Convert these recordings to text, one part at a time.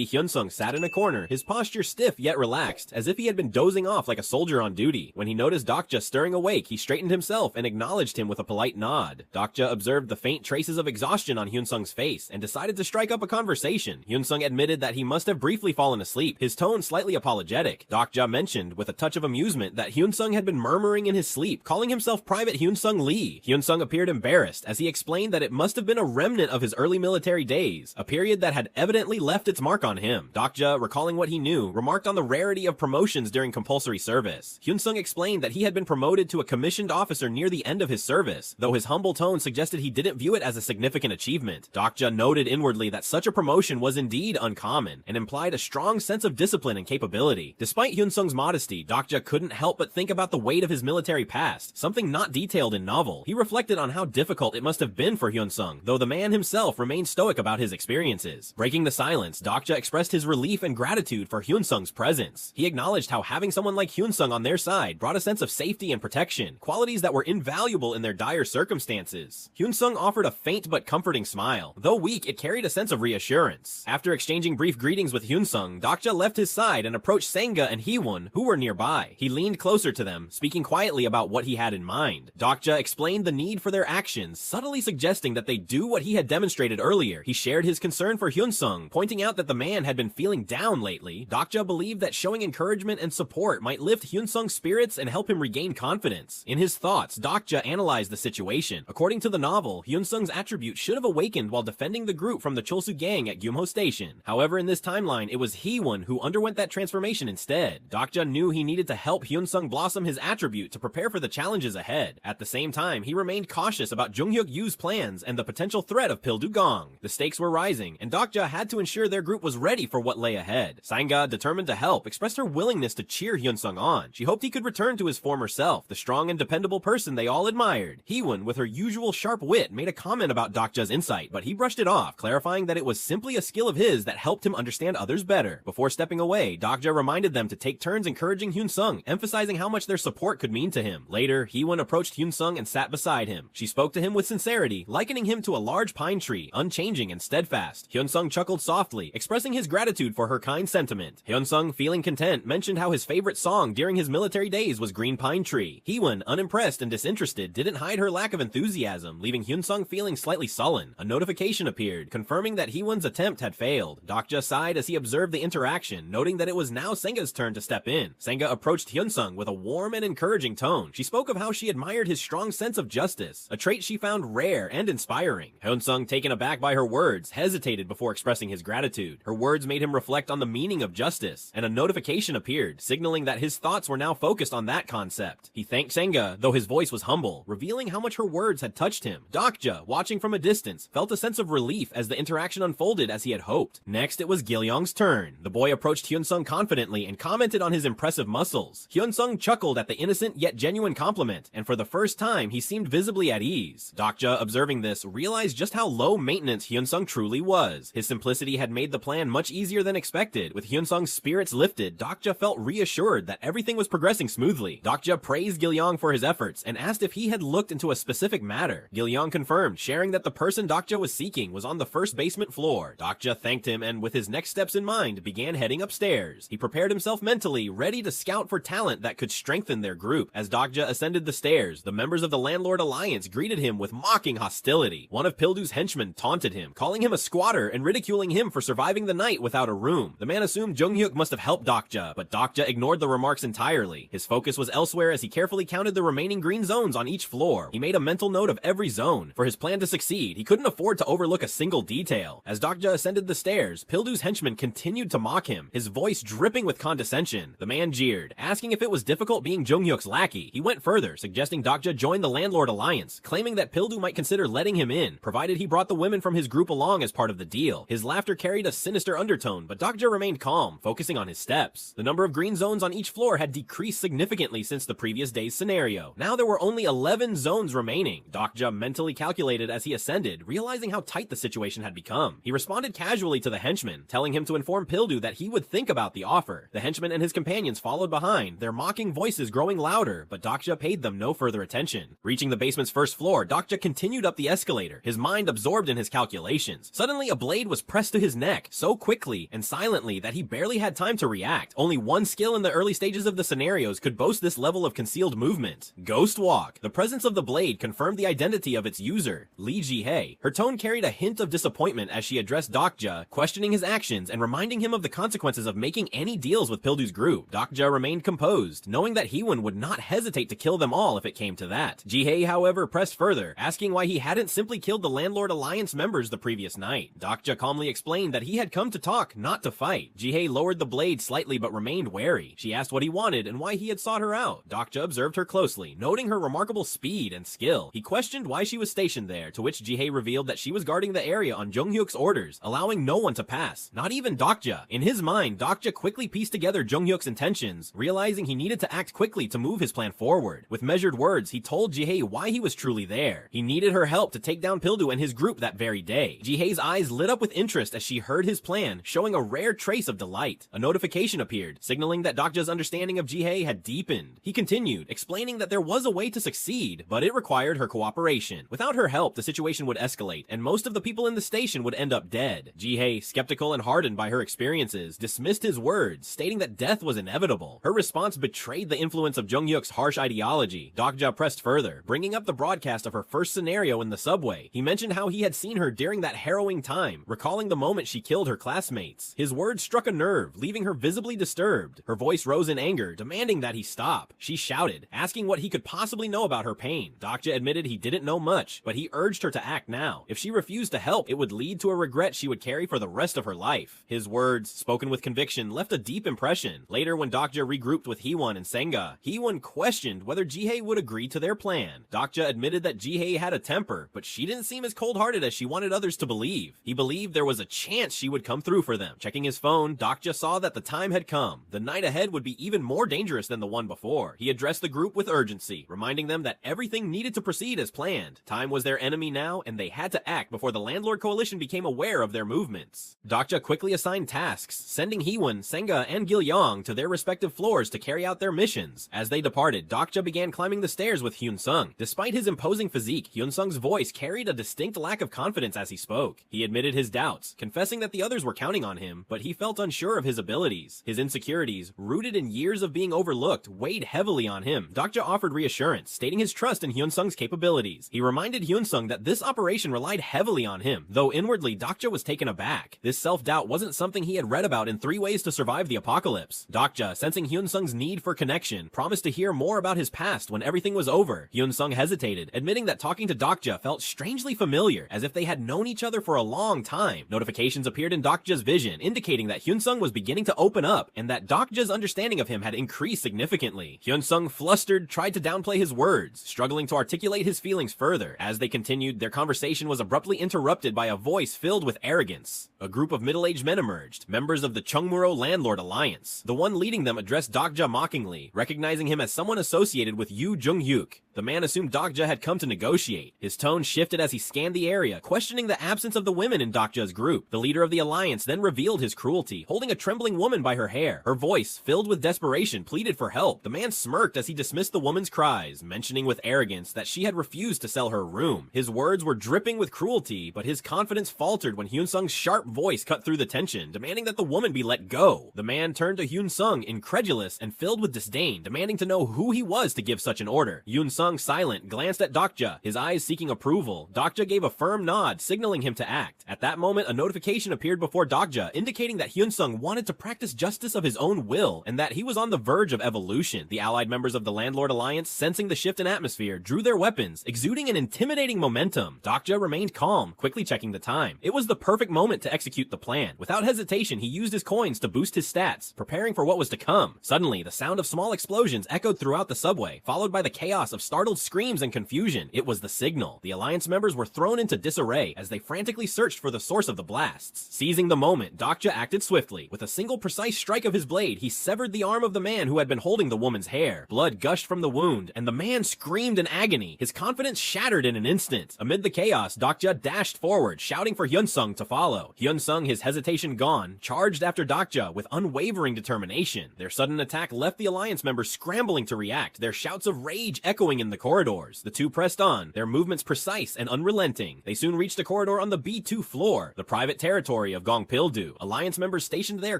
Hyunsung sat in a corner, his posture stiff yet relaxed, as if he had been dozing off like a soldier on duty. When he noticed Dokja stirring awake, he straightened himself and acknowledged him with a polite nod. Dokja observed the faint traces of exhaustion on Hyunsung's face and decided to strike up a conversation. Hyunsung admitted that he must have briefly fallen asleep, his tone slightly apologetic. Dokja mentioned, with a touch of amusement, that Hyunsung had been murmuring in his sleep, calling himself Private Hyunsung Lee. Hyunsung appeared embarrassed as he explained that it must have been a remnant of his early military days, a period that had evidently left its mark on him. Dokja, recalling what he knew, remarked on the rarity of promotions during compulsory service. Hyunsung explained that he had been promoted to a commissioned officer near the end of his service, though his humble tone suggested he didn't view it as a significant achievement. Dokja noted inwardly that such a promotion was indeed uncommon, and implied a strong sense of discipline and capability. Despite Hyunsung's modesty, Dokja couldn't help but think about the weight of his military past, something not detailed in novel. He reflected on how difficult it must have been for Hyunsung, though the man himself remained stoic about his experiences. Breaking the silence, Dokja expressed his relief and gratitude for Hyunsung's presence. He acknowledged how having someone like Hyunsung on their side brought a sense of safety and protection, qualities that were invaluable in their dire circumstances. Hyunsung offered a faint but comforting smile. Though weak, it carried a sense of reassurance. After exchanging brief greetings with Hyunsung, Dokja left his side and approached Senga and Hee-won, who were nearby. He leaned closer to them, speaking quietly about what he had in mind. Dokja explained the need for their actions, subtly suggesting that they do what he had demonstrated earlier. He shared his concern for Hyunsung, pointing out that the man had been feeling down lately. Dokja believed that showing encouragement and support might lift Hyunsung's spirits and help him regain confidence. In his thoughts, Dokja analyzed the situation. According to the novel, Hyunsung's attribute should have awakened while defending the group from the Cholsu gang at Gyumho Station. However, in this timeline, it was Hee-won who underwent that transformation instead. Dokja knew he needed to help Hyunsung blossom his attribute to prepare for the challenges ahead. At the same time, he remained cautious about Junghyuk Yu's plans and the potential threat of Pildu Gong. The stakes were rising, and Dokja had to ensure their group was ready for what lay ahead. Senga, determined to help, expressed her willingness to cheer Hyunsung on. She hoped he could return to his former self, the strong and dependable person they all admired. Hee-won, with her usual sharp wit, made a comment about Dokja's insight, but he brushed it off, clarifying that it was simply a skill of his that helped him understand others better. Before stepping away, Dokja reminded them to take turns encouraging Hyunsung, emphasizing how much their support could mean to him. Later, Hee-won approached Hyunsung and sat beside him. She spoke to him with sincerity, likening him to a large pine tree, unchanging and steadfast. Hyunsung chuckled softly, expressing his gratitude for her kind sentiment. Hyunsung, feeling content, mentioned how his favorite song during his military days was Green Pine Tree. Hee-won, unimpressed and disinterested, didn't hide her lack of enthusiasm, leaving Hyunsung feeling slightly sullen. A notification appeared, confirming that Hee-won's attempt had failed. Dokja sighed as he observed the interaction, noting that it was now Senga's turn to step in. Senga approached Hyunsung with a warm and encouraging tone. She spoke of how she admired his strong sense of justice, a trait she found rare and inspiring. Hyunsung, taken aback by her words, hesitated before expressing his gratitude. Her words made him reflect on the meaning of justice, and a notification appeared, signaling that his thoughts were now focused on that concept. He thanked Senga, though his voice was humble, revealing how much her words had touched him. Dokja, watching from a distance, felt a sense of relief as the interaction unfolded as he had hoped. Next, it was Gilyong's turn. The boy approached Hyunsung confidently and commented on his impressive muscles. Hyunsung chuckled at the innocent yet genuine compliment, and for the first time, he seemed visibly at ease. Dokja, observing this, realized just how low maintenance Hyunsung truly was. His simplicity had made the plan much easier than expected. With Hyunsung's spirits lifted, Dokja felt reassured that everything was progressing smoothly. Dokja praised Gilyong for his efforts and asked if he had looked into a specific matter. Gilyong confirmed, sharing that the person Dokja was seeking was on the first basement floor. Dokja thanked him and, with his next steps in mind, began heading upstairs. He prepared himself mentally, ready to scout for talent that could strengthen their group. As Dokja ascended the stairs, the members of the Landlord Alliance greeted him with mocking hostility. One of Pildu's henchmen taunted him, calling him a squatter and ridiculing him for surviving the night without a room. The man assumed Junghyuk must have helped Dokja, but Dokja ignored the remarks entirely. His focus was elsewhere as he carefully counted the remaining green zones on each floor. He made a mental note of every zone. For his plan to succeed, he couldn't afford to overlook a single detail. As Dokja ascended the stairs, Pildu's henchmen continued to mock him, his voice dripping with condescension. The man jeered, asking if it was difficult being Junghyuk's lackey. He went further, suggesting Dokja join the Landlord Alliance, claiming that Pildu might consider letting him in, provided he brought the women from his group along as part of the deal. His laughter carried a sinister undertone, but Dokja remained calm, focusing on his steps. The number of green zones on each floor had decreased significantly since the previous day's scenario. Now there were only 11 zones remaining. Dokja mentally calculated as he ascended, realizing how tight the situation had become. He responded casually to the henchman, telling him to inform Pildu that he would think about the offer. The henchman and his companions followed behind, their mocking voices growing louder, but Dokja paid them no further attention. Reaching the basement's first floor, Dokja continued up the escalator, his mind absorbed in his calculations. Suddenly, a blade was pressed to his neck, so quickly and silently that he barely had time to react. Only one skill in the early stages of the scenarios could boast this level of concealed movement. Ghost Walk. The presence of the blade confirmed the identity of its user, Lee Ji-hye. Her tone carried a hint of disappointment as she addressed Dokja, questioning his actions and reminding him of the consequences of making any deals with Pildu's group. Dokja remained composed, knowing that Heewon would not hesitate to kill them all if it came to that. Ji-hye, however, pressed further, asking why he hadn't simply killed the Landlord Alliance members the previous night. Dokja calmly explained that he had come to talk, not to fight. Ji-hye lowered the blade slightly but remained wary. She asked what he wanted and why he had sought her out. Dokja observed her closely, noting her remarkable speed and skill. He questioned why she was stationed there, to which Ji-hye revealed that she was guarding the area on Jung-hyuk's orders, allowing no one to pass, not even Dokja. In his mind, Dokja quickly pieced together Jung-hyuk's intentions, realizing he needed to act quickly to move his plan forward. With measured words, he told Ji-hye why he was truly there. He needed her help to take down Pildu and his group that very day. Ji-hye's eyes lit up with interest as she heard his plan, showing a rare trace of delight. A notification appeared, signaling that Dokja's understanding of Ji-hye had deepened. He continued, explaining that there was a way to succeed, but it required her cooperation. Without her help, the situation would escalate, and most of the people in the station would end up dead. Ji-hye, skeptical and hardened by her experiences, dismissed his words, stating that death was inevitable. Her response betrayed the influence of Jung-hyuk's harsh ideology. Dokja pressed further, bringing up the broadcast of her first scenario in the subway. He mentioned how he had seen her during that harrowing time, recalling the moment she killed her classmates. His words struck a nerve, leaving her visibly disturbed. Her voice rose in anger, demanding that he stop. She shouted, asking what he could possibly know about her pain. Dokja admitted he didn't know much, but he urged her to act now. If she refused to help, it would lead to a regret she would carry for the rest of her life. His words, spoken with conviction, left a deep impression. Later, when Dokja regrouped with Heewon and Senga, Heewon questioned whether Ji-hye would agree to their plan. Dokja admitted that Ji-hye had a temper, but she didn't seem as cold-hearted as she wanted others to believe. He believed there was a chance she would come through for them. Checking his phone, Dokja saw that the time had come. The night ahead would be even more dangerous than the one before. He addressed the group with urgency, reminding them that everything needed to proceed as planned. Time was their enemy now, and they had to act before the Landlord Coalition became aware of their movements. Dokja quickly assigned tasks, sending Heewon, Senga, and Gilyong to their respective floors to carry out their missions. As they departed, Dokja began climbing the stairs with Hyun-sung. Despite his imposing physique, Hyun-sung's voice carried a distinct lack of confidence as he spoke. He admitted his doubts, confessing that the others were counting on him, but he felt unsure of his abilities. His insecurities, rooted in years of being overlooked, weighed heavily on him. Dokja offered reassurance, stating his trust in Hyun-sung's capabilities. He reminded Hyun-sung that this operation relied heavily on him, though inwardly Dokja was taken aback. This self-doubt wasn't something he had read about in 3 Ways to Survive the Apocalypse. Dokja, sensing Hyun-sung's need for connection, promised to hear more about his past when everything was over. Hyun-sung hesitated, admitting that talking to Dokja felt strangely familiar, as if they had known each other for a long time. Notifications appeared in Dokja's vision, indicating that Hyun-sung was beginning to open up, and that Dokja's understanding of him had increased significantly. Hyun-sung, flustered, tried to downplay his words, struggling to articulate his feelings further. As they continued, their conversation was abruptly interrupted by a voice filled with arrogance. A group of middle-aged men emerged, members of the Chungmuro Landlord Alliance. The one leading them addressed Dokja mockingly, recognizing him as someone associated with Yoo Jung-hyuk. The man assumed Dokja had come to negotiate. His tone shifted as he scanned the area, questioning the absence of the women in Dokja's group. The leader of the alliance then revealed his cruelty, holding a trembling woman by her hair. Her voice, filled with desperation, pleaded for help. The man smirked as he dismissed the woman's cries, mentioning with arrogance that she had refused to sell her room. His words were dripping with cruelty, but his confidence faltered when Hyun-sung's sharp voice cut through the tension, demanding that the woman be let go. The man turned to Hyun-sung, incredulous and filled with disdain, demanding to know who he was to give such an order. Hyun-sung, silent, glanced at Dokja, his eyes seeking approval. Dokja gave a firm nod, signaling him to act. At that moment, a notification appeared before Dokja, indicating that Hyun-sung wanted to practice justice of his own will, and that he was on the verge of evolution. The allied members of the Landlord Alliance, sensing the shift in atmosphere, drew their weapons, exuding an intimidating momentum. Dokja remained calm, quickly checking the time. It was the perfect moment to execute the plan. Without hesitation, he used his coins to boost his stats, preparing for what was to come. Suddenly, the sound of small explosions echoed throughout the subway, followed by the chaos of startled screams and confusion. It was the signal. The Alliance members were thrown into disarray as they frantically searched for the source of the blasts. Seizing the moment, Dokja acted swiftly. With a single precise strike of his blade, he severed the arm of the man who had been holding the woman's hair. Blood gushed from the wound, and the man screamed in agony. His confidence shattered in an instant. Amid the chaos, Dokja dashed forward, shouting for Hyun-sung to follow. Hyun-sung, his hesitation gone, charged after Dokja with unwavering determination. Their sudden attack left the Alliance members scrambling to react, their shouts of rage echoing in the corridors. The two pressed on, their movements precise and unrelenting. They soon reached a corridor on the B2 floor, the private territory territory of Gongpildu. Alliance members stationed there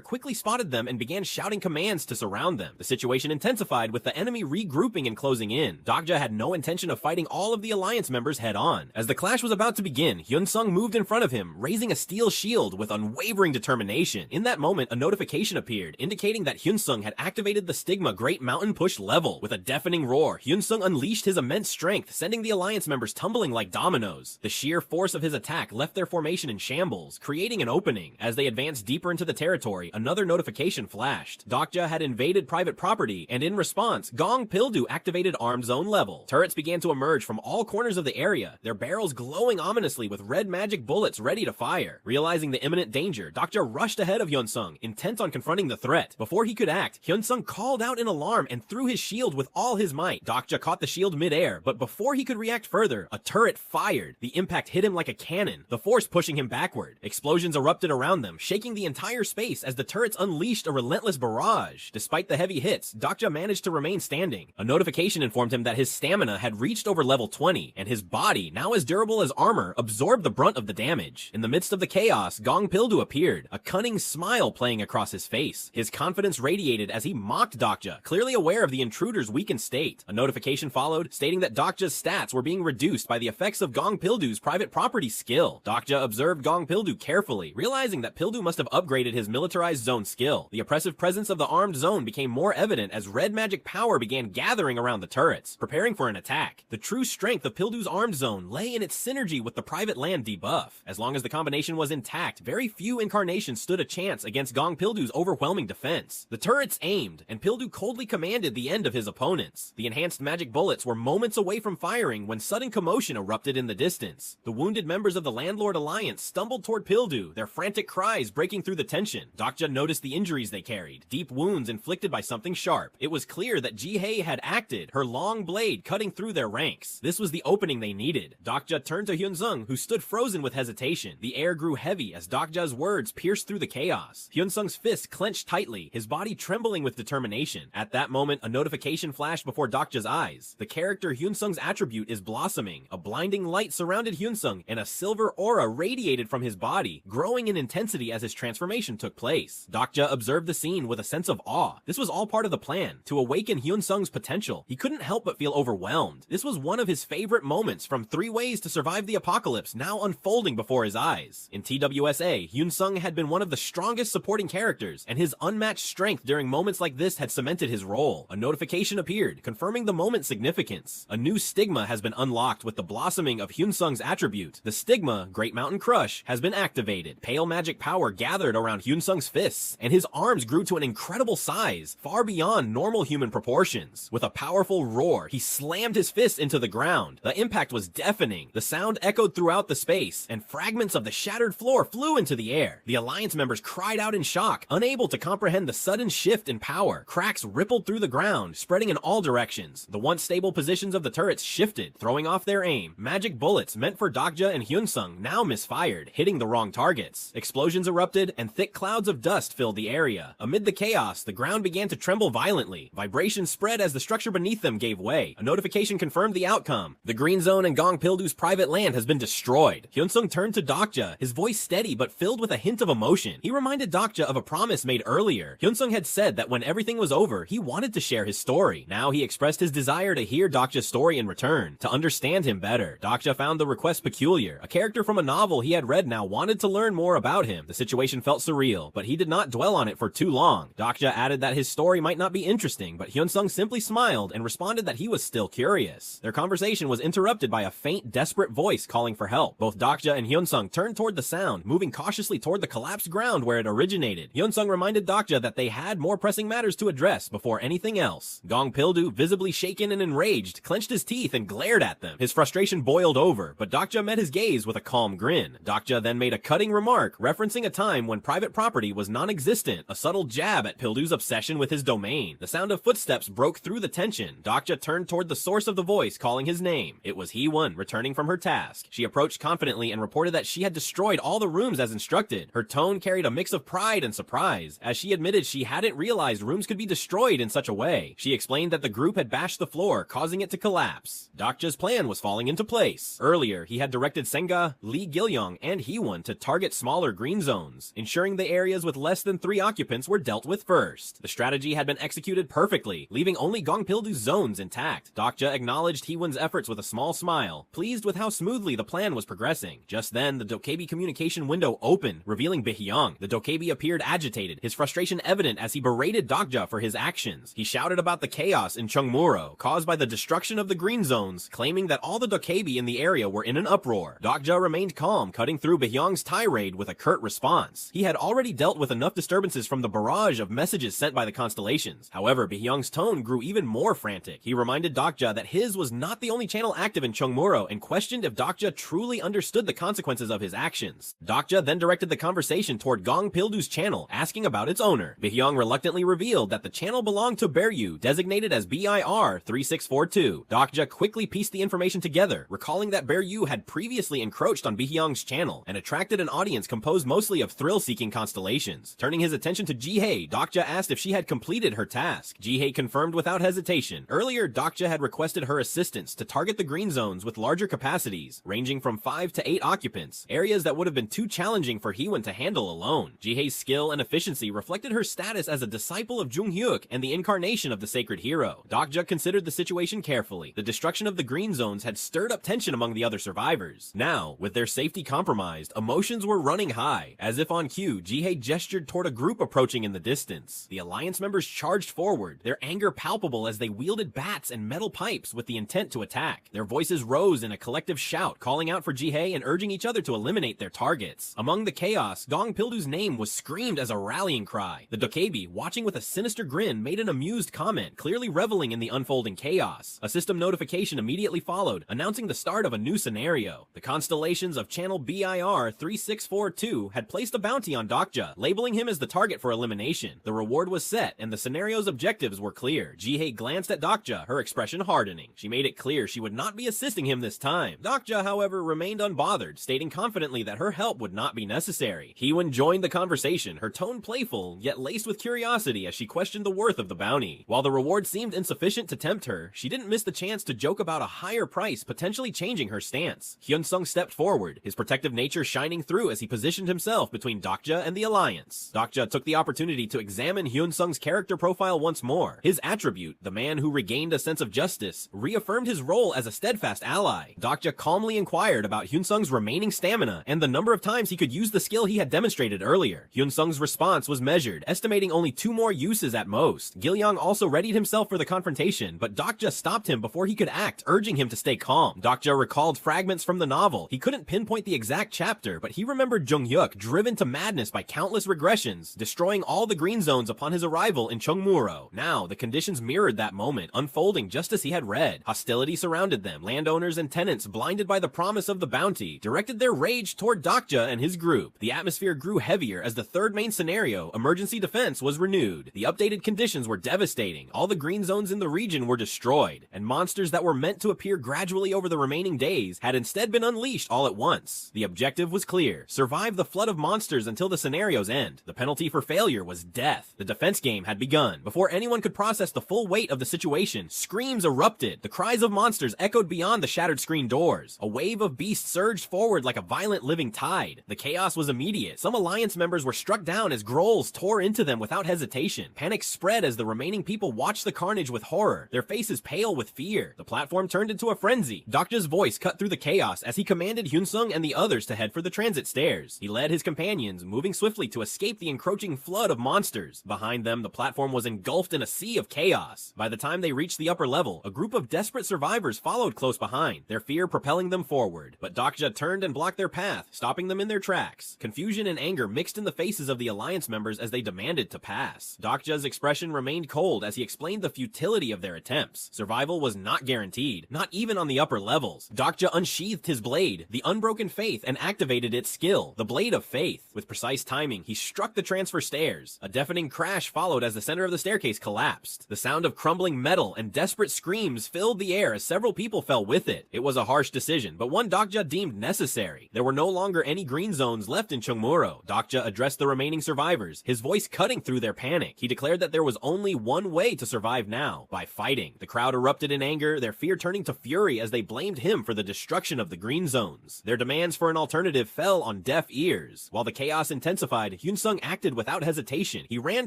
quickly spotted them and began shouting commands to surround them. The situation intensified with the enemy regrouping and closing in. Dokja had no intention of fighting all of the Alliance members head-on. As the clash was about to begin, Hyun-sung moved in front of him, raising a steel shield with unwavering determination. In that moment, a notification appeared, indicating that Hyun-sung had activated the Stigma Great Mountain Push level. With a deafening roar, Hyun-sung unleashed his immense strength, sending the Alliance members tumbling like dominoes. The sheer force of his attack left their formation in shambles, creating an opening. As they advanced deeper into the territory, another notification flashed. Dokja had invaded private property, and in response, Gongpildu activated Armed Zone level. Turrets began to emerge from all corners of the area, their barrels glowing ominously with red magic bullets ready to fire. Realizing the imminent danger, Dokja rushed ahead of Hyun-sung, intent on confronting the threat. Before he could act, Hyun-sung called out in alarm and threw his shield with all his might. Dokja caught the shield mid-air, but before he could react further, a turret fired. The impact hit him like a cannon, the force pushing him backward. Explosions erupted around them, shaking the entire space as the turrets unleashed a relentless barrage. Despite the heavy hits, Dokja managed to remain standing. A notification informed him that his stamina had reached over level 20, and his body, now as durable as armor, absorbed the brunt of the damage. In the midst of the chaos, Gongpildu appeared, a cunning smile playing across his face. His confidence radiated as he mocked Dokja, clearly aware of the intruder's weakened state. A notification followed, stating that Dokja's stats were being reduced by the effects of Gongpildu's private property skill. Dokja observed Gongpildu carefully, realizing that Pildu must have upgraded his militarized zone skill. The oppressive presence of the armed zone became more evident as red magic power began gathering around the turrets, preparing for an attack. The true strength of Pildu's armed zone lay in its synergy with the private land debuff. As long as the combination was intact, very few incarnations stood a chance against Gongpildu's overwhelming defense. The turrets aimed, and Pildu coldly commanded the end of his opponents. The enhanced magic bullets were moments away from firing when sudden commotion erupted in the distance. The wounded members of the Landlord Alliance stumbled toward Pildu, their frantic cries breaking through the tension. Dokja noticed the injuries they carried, deep wounds inflicted by something sharp. It was clear that Ji-hye had acted, her long blade cutting through their ranks. This was the opening they needed. Dokja turned to Hyun-sung, who stood frozen with hesitation. The air grew heavy as Dokja's words pierced through the chaos. Hyun-sung's fist clenched tightly, his body trembling with determination. At that moment, a notification flashed before Dokja's eyes. The character Hyun-sung's attribute is blossoming. A blinding light surrounded Hyun-sung, and a silver aura radiated from his body, growing in intensity as his transformation took place. Dokja observed the scene with a sense of awe. This was all part of the plan, to awaken Hyun-sung's potential. He couldn't help but feel overwhelmed. This was one of his favorite moments from 3 Ways to Survive the Apocalypse now unfolding before his eyes. In TWSA, Hyun-sung had been one of the strongest supporting characters, and his unmatched strength during moments like this had cemented his role. A notification appeared, confirming the moment's significance. A new stigma has been unlocked with the blossoming of Hyun-sung's attribute. The stigma, Great Mountain Crush, has been activated. Pale magic power gathered around Hyun-sung's fists, and his arms grew to an incredible size, far beyond normal human proportions. With a powerful roar, he slammed his fist into the ground. The impact was deafening. The sound echoed throughout the space, and fragments of the shattered floor flew into the air. The Alliance members cried out in shock, unable to comprehend the sudden shift in power. Cracks rippled through the ground, spreading in all directions. The once stable positions of the turrets shifted, throwing off their aim. Magic bullets meant for Dokja and Hyun-sung now misfired, hitting the wrong targets. Explosions erupted, and thick clouds of dust filled the area. Amid the chaos, the ground began to tremble violently. Vibrations spread as the structure beneath them gave way. A notification confirmed the outcome. The Green Zone and Gongpildu's private land has been destroyed. Hyun-sung turned to Dokja, his voice steady but filled with a hint of emotion. He reminded Dokja of a promise made earlier. Hyun-sung had said that when everything was over, he wanted to share his story. Now he expressed his desire to hear Dokja's story in return, to understand him better. Dokja found the request peculiar. A character from a novel he had read now wanted to learn more about him. The situation felt surreal, but he did not dwell on it for too long. Dokja added that his story might not be interesting, but Hyun-sung simply smiled and responded that he was still curious. Their conversation was interrupted by a faint, desperate voice calling for help. Both Dokja and Hyun-sung turned toward the sound, moving cautiously toward the collapsed ground where it originated. Hyun-sung reminded Dokja that they had more pressing matters to address before anything else. Gongpildu, visibly shaken and enraged, clenched his teeth and glared at them. His frustration boiled over, but Dokja met his gaze with a calm grin. Dokja then made a cutting remark, referencing a time when private property was non-existent, a subtle jab at Pildu's obsession with his domain. The sound of footsteps broke through the tension. Dokja turned toward the source of the voice calling his name. It was Hee-won, returning from her task. She approached confidently and reported that she had destroyed all the rooms as instructed. Her tone carried a mix of pride and surprise, as she admitted she hadn't realized rooms could be destroyed in such a way. She explained that the group had bashed the floor, causing it to collapse. Dokja's plan was falling into place. Earlier, he had directed Senga, Lee Gil-young, and Hee-won to target smaller green zones, ensuring the areas with less than 3 occupants were dealt with first. The strategy had been executed perfectly, leaving only Gongpildu's zones intact. Dokja acknowledged Heewon's efforts with a small smile, pleased with how smoothly the plan was progressing. Just then, the Dokkaebi communication window opened, revealing Baehyung. The Dokkaebi appeared agitated, his frustration evident as he berated Dokja for his actions. He shouted about the chaos in Chungmuro, caused by the destruction of the green zones, claiming that all the Dokkaebi in the area were in an uproar. Dokja remained calm, cutting through Baehyung's tirade with a curt response. He had already dealt with enough disturbances from the barrage of messages sent by the constellations. However, Baehyung's tone grew even more frantic. He reminded Dokja that his was not the only channel active in Chungmuro and questioned if Dokja truly understood the consequences of his actions. Dokja then directed the conversation toward Gongpildu's channel, asking about its owner. Baehyung reluctantly revealed that the channel belonged to Beryu, designated as BIR 3642. Dokja quickly pieced the information together, recalling that Beryu had previously encroached on Baehyung's channel and attracted an audience composed mostly of thrill-seeking constellations. Turning his attention to Jihei, Dokja asked if she had completed her task. Jihei confirmed without hesitation. Earlier, Dokja had requested her assistance to target the green zones with larger capacities, ranging from 5 to 8 occupants, areas that would have been too challenging for Heewon to handle alone. Jihei's skill and efficiency reflected her status as a disciple of Junghyuk and the incarnation of the sacred hero. Dokja considered the situation carefully. The destruction of the green zones had stirred up tension among the other survivors. Now, with their safety compromised, emotions were running high. As if on cue, Jihei gestured toward a group approaching in the distance. The Alliance members charged forward, their anger palpable as they wielded bats and metal pipes with the intent to attack. Their voices rose in a collective shout, calling out for Jihei and urging each other to eliminate their targets. Among the chaos, Gongpildu's name was screamed as a rallying cry. The Dokkaebi, watching with a sinister grin, made an amused comment, clearly reveling in the unfolding chaos. A system notification immediately followed, announcing the start of a new scenario. The constellations of channel BIR 3642 had placed a bounty on Dokja, labeling him as the target for elimination. The reward was set, and the scenario's objectives were clear. Jihei glanced at Dokja, her expression hardening. She made it clear she would not be assisting him this time. Dokja, however, remained unbothered, stating confidently that her help would not be necessary. Heewon joined the conversation, her tone playful, yet laced with curiosity as she questioned the worth of the bounty. While the reward seemed insufficient to tempt her, she didn't miss the chance to joke about a higher price, potentially changing her stance. Hyunsung stepped forward, his protective nature shining through as he positioned himself between Dokja and the Alliance. Dokja took the opportunity to examine Hyunsung's character profile once more. His attribute, the man who regained a sense of justice, reaffirmed his role as a steadfast ally. Dokja calmly inquired about Hyunsung's remaining stamina and the number of times he could use the skill he had demonstrated earlier. Hyunsung's response was measured, estimating only 2 more uses at most. Gilyong also readied himself for the confrontation, but Dokja stopped him before he could act, urging him to stay calm. Dokja recalled fragments from the novel. He couldn't pinpoint the exact chapter, but he remembered Junghyuk driven to madness by countless regressions, destroying all the green zones upon his arrival in Chungmuro. Now, the conditions mirrored that moment, unfolding just as he had read. Hostility surrounded them. Landowners and tenants, blinded by the promise of the bounty, directed their rage toward Dokja and his group. The atmosphere grew heavier as the third main scenario, emergency defense, was renewed. The updated conditions were devastating. All the green zones in the region were destroyed, and monsters that were meant to appear gradually over the remaining days had instead been unleashed all at once. The objective was clear: survive the flood of monsters until the scenario's end. The penalty for failure was death. The defense game had begun. Before anyone could process the full weight of the situation, screams erupted. The cries of monsters echoed beyond the shattered screen doors. A wave of beasts surged forward like a violent living tide. The chaos was immediate. Some Alliance members were struck down as Grolls tore into them without hesitation. Panic spread as the remaining people watched the carnage with horror, their faces pale with fear. The platform turned into a frenzy. Dokja's voice cut through the chaos as he commanded Hyunsung and the others to head for the transit stairs. He led his companions, moving swiftly to escape the encroaching flood of monsters. Behind them, the platform was engulfed in a sea of chaos. By the time they reached the upper level, a group of desperate survivors followed close behind, their fear propelling them forward. But Dokja turned and blocked their path, stopping them in their tracks. Confusion and anger mixed in the faces of the Alliance members as they demanded to pass. Dokja's expression remained cold as he explained the futility of their attempts. Survival was not guaranteed, not even on the upper levels. Dokja unsheathed his blade, the Unbroken Faith, and activated its skill, the Blade of Faith. With precise timing, he struck the transfer stairs. A deafening crash followed as the center of the staircase collapsed. The sound of crumbling metal and desperate screams filled the air as several people fell with it. It was a harsh decision, but one Dokja deemed necessary. There were no longer any green zones left in Chungmuro. Dokja addressed the remaining survivors, his voice cutting through their panic. He declared that there was only one way to survive now: by fighting. The crowd erupted in anger, their fear turning to fury as they blamed him for the destruction of the green zones. Their demands for an alternative fell on deaf ears. While the chaos intensified, Hyun-sung acted without hesitation. He ran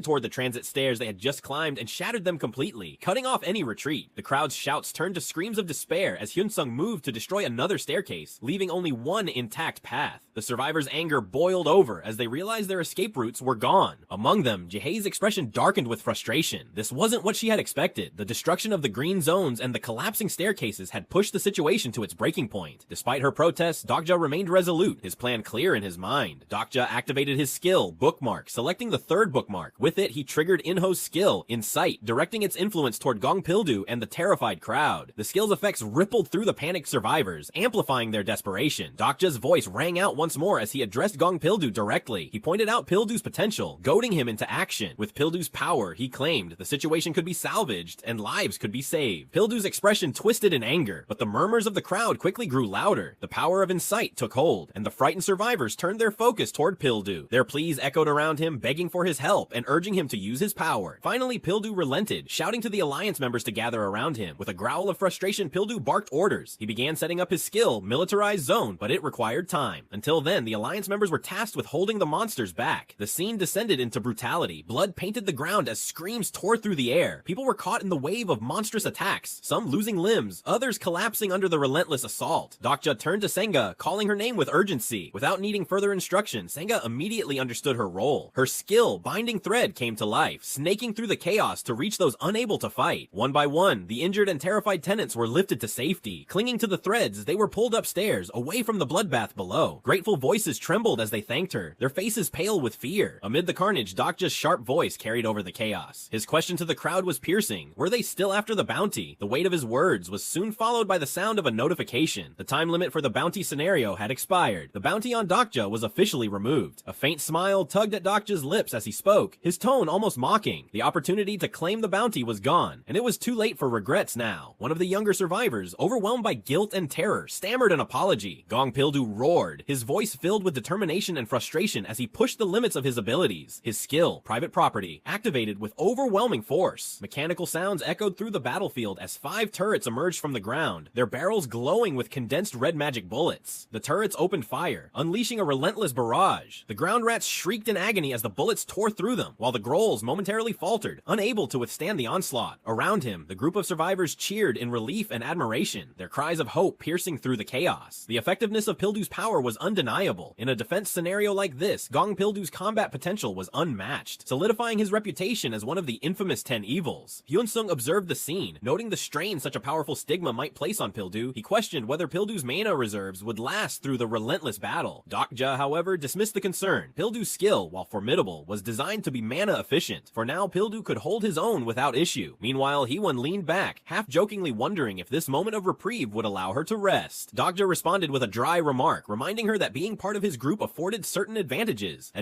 toward the transit stairs they had just climbed and shattered them completely, cutting off any retreat. The crowd's shouts turned to screams of despair as Hyun-sung moved to destroy another staircase, leaving only one intact path. The survivors' anger boiled over as they realized their escape routes were gone. Among them, Jaehae's expression darkened with frustration. This wasn't what she had expected. The destruction of the green zones and the collapsing staircases had pushed the situation to its breaking point. Despite her protests, Dokja remained resolute, his plan clear in his mind. Dokja activated his skill, Bookmark, selecting the third bookmark. With it, he triggered Inho's skill, Insight, directing its influence toward Gong Pildu and the terrified crowd. The skill's effects rippled through the panicked survivors, amplifying their desperation. Dokja's voice rang out once more as he addressed Gong Pildu directly. He pointed out Pildu's potential, goading him into action. With Pildu's power, he claimed the situation could be salvaged and lives could be saved. Pildu's expression twisted in anger, but the murmurs of the crowd quickly grew louder. The power of Insight took hold, and the frightened survivors turned their focus toward Pildu. Their pleas echoed around him, begging for his help and urging him to use his power. Finally, Pildu relented, shouting to the Alliance members to gather around him. With a growl of frustration, Pildu barked orders. He began setting up his skill, Militarized Zone, but it required time. Until then, the Alliance members were tasked with holding the monsters back. The scene descended into brutality. Blood painted the ground as screams tore through the air. People were caught in the wave of monstrous attacks, some losing limbs, others collapsing under the relentless assault. Dokja turned to Senga, calling her name with urgency. Without needing further instruction, Senga immediately understood her role. Her skill, Binding Thread, came to life, snaking through the chaos to reach those unable to fight. One by one, the injured and terrified tenants were lifted to safety. Clinging to the threads, they were pulled upstairs, away from the bloodbath below. Grateful voices trembled as they thanked her, their faces pale with fear. Amid the carnage, Dokja's sharp voice carried over the chaos. His question to the crowd was piercing. Were they still after the bounty? The weight of his words was soon followed by the sound of a notification. The time limit for the bounty scenario had expired. The bounty on Dokja was officially removed. A faint smile tugged at Dokja's lips as he spoke, his tone almost mocking. The opportunity to claim the bounty was gone, and it was too late for regrets now. One of the younger survivors, overwhelmed by guilt and terror, stammered an apology. Gong Pildu roared, his voice filled with determination and frustration as he pushed the limits of his abilities. His skill, Private Property, activated with overwhelming force. Mechanical sounds echoed through the battlefield as 5 turrets emerged from the ground, their barrels glowing with condensed red magic bullets. The turrets opened fire, unleashing a relentless barrage. The ground rats shrieked in agony as the bullets tore through them, while the Grolls momentarily faltered, unable to withstand the onslaught. Around him, the group of survivors cheered in relief and admiration, their cries of hope piercing through the chaos. The effectiveness of Pildu's power was undeniable. In a defense scenario like this, Gong Pildu's combat potential was unmatched, solidifying his reputation as one of the infamous 10 evils. Hyun-sung observed the scene, noting the strain such a powerful stigma might place on Pildu. He questioned whether Pildu's mana reserves would last through the relentless battle. Dokja, however, dismissed the concern. Pildu's skill, while formidable, was designed to be mana efficient. For now, Pildu could hold his own without issue. Meanwhile, Heewon leaned back, half-jokingly wondering if this moment of reprieve would allow her to rest. Dokja responded with a dry remark, reminding her that being part of his group afforded certain advantages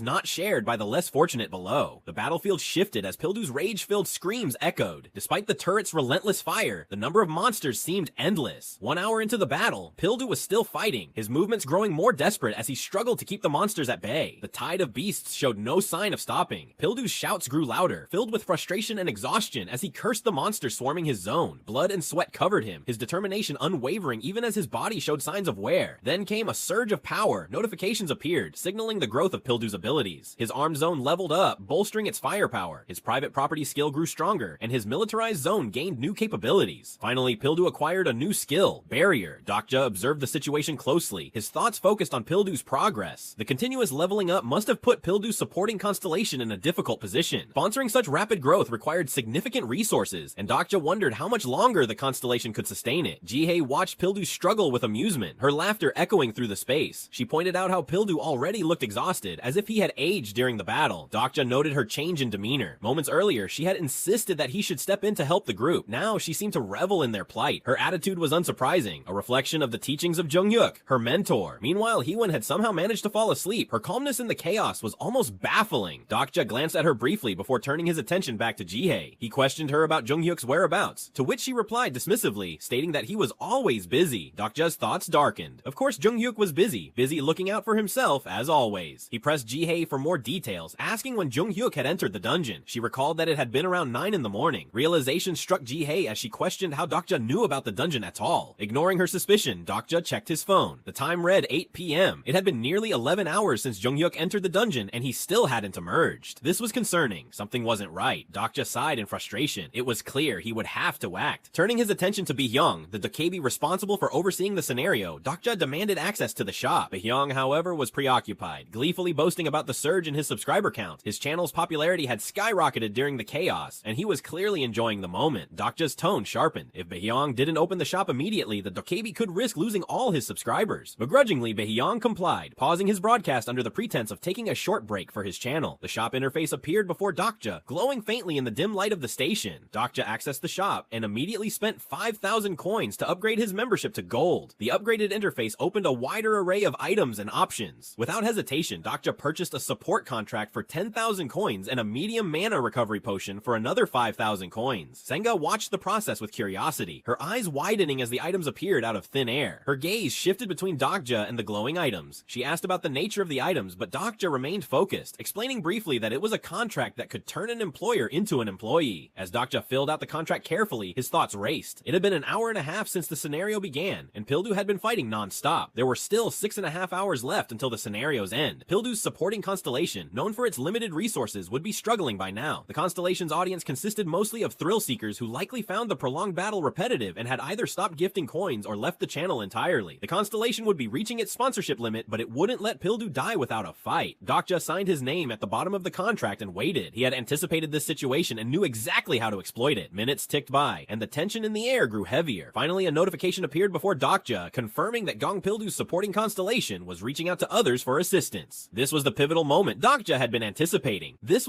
not shared by the less fortunate below. The battlefield shifted as Pildu's rage-filled screams echoed. Despite the turret's relentless fire, the number of monsters seemed endless. 1 hour into the battle, Pildu was still fighting, his movements growing more desperate as he struggled to keep the monsters at bay. The tide of beasts showed no sign of stopping. Pildu's shouts grew louder, filled with frustration and exhaustion as he cursed the monsters swarming his zone. Blood and sweat covered him, his determination unwavering even as his body showed signs of wear. Then came a surge of power. Notifications appeared, signaling the growth of Pildu's abilities. His arm zone leveled up, bolstering its firepower. His private property skill grew stronger, and his militarized zone gained new capabilities. Finally, Pildu acquired a new skill, Barrier. Dokja observed the situation closely, his thoughts focused on Pildu's progress. The continuous leveling up must have put Pildu's supporting constellation in a difficult position. Sponsoring such rapid growth required significant resources, and Dokja wondered how much longer the constellation could sustain it. Jaehae watched Pildu struggle with amusement, her laughter echoing through the space. She pointed out how Pildu already looked exhausted, as if he had aged during the battle. Dokja noted her change in demeanor. Moments earlier, she had insisted that he should step in to help the group. Now, she seemed to revel in their plight. Her attitude was unsurprising, a reflection of the teachings of Junghyuk, her mentor. Meanwhile, Heewon had somehow managed to fall asleep. Her calmness in the chaos was almost baffling. Dokja glanced at her briefly before turning his attention back to Jaehae. He questioned her about Junghyuk's whereabouts, to which she replied dismissively, stating that he was always busy. Dokja's thoughts darkened. Of course, Junghyuk was busy busy looking out for himself as always. He pressed Jihei for more details, asking when Jung-hyuk had entered the dungeon. She recalled that it had been around 9 in the morning. Realization struck Jihei as she questioned how Dokja knew about the dungeon at all. Ignoring her suspicion, Dokja checked his phone. The time read 8 p.m. It had been nearly 11 hours since Jung-hyuk entered the dungeon, and he still hadn't emerged. This was concerning. Something wasn't right. Dokja sighed in frustration. It was clear he would have to act. Turning his attention to Baehyung, the dokebi responsible for overseeing the scenario, Dokja demanded access to the shop. Baehyung, however, was preoccupied, gleefully boasting about the surge in his subscriber count. His channel's popularity had skyrocketed during the chaos, and he was clearly enjoying the moment. Dokja's tone sharpened. If Baehyung didn't open the shop immediately, the dokebi could risk losing all his subscribers. Begrudgingly, Baehyung complied, pausing his broadcast under the pretense of taking a short break for his channel. The shop interface appeared before Dokja, glowing faintly in the dim light of the station. Dokja accessed the shop and immediately spent 5,000 coins to upgrade his membership to gold. The upgraded interface opened a wider array of items and options. Without hesitation, Dokja purchased a support contract for 10,000 coins and a medium mana recovery potion for another 5,000 coins. Senga watched the process with curiosity, her eyes widening as the items appeared out of thin air. Her gaze shifted between Dokja and the glowing items. She asked about the nature of the items, but Dokja remained focused, explaining briefly that it was a contract that could turn an employer into an employee. As Dokja filled out the contract carefully, his thoughts raced. It had been an hour and a half since the scenario began, and Pildu had been fighting non-stop. There were still 6.5 hours left until the scenario's end. Pildu's supporting constellation, known for its limited resources, would be struggling by now. The constellation's audience consisted mostly of thrill-seekers who likely found the prolonged battle repetitive and had either stopped gifting coins or left the channel entirely. The constellation would be reaching its sponsorship limit, but it wouldn't let Pildu die without a fight. Dokja signed his name at the bottom of the contract and waited. He had anticipated this situation and knew exactly how to exploit it. Minutes ticked by, and the tension in the air grew heavier. Finally, a notification appeared before Dokja, confirming that Gong Pildu's supporting constellation was reaching out to others for assistance. This was the pivotal moment Dokja had been anticipating. His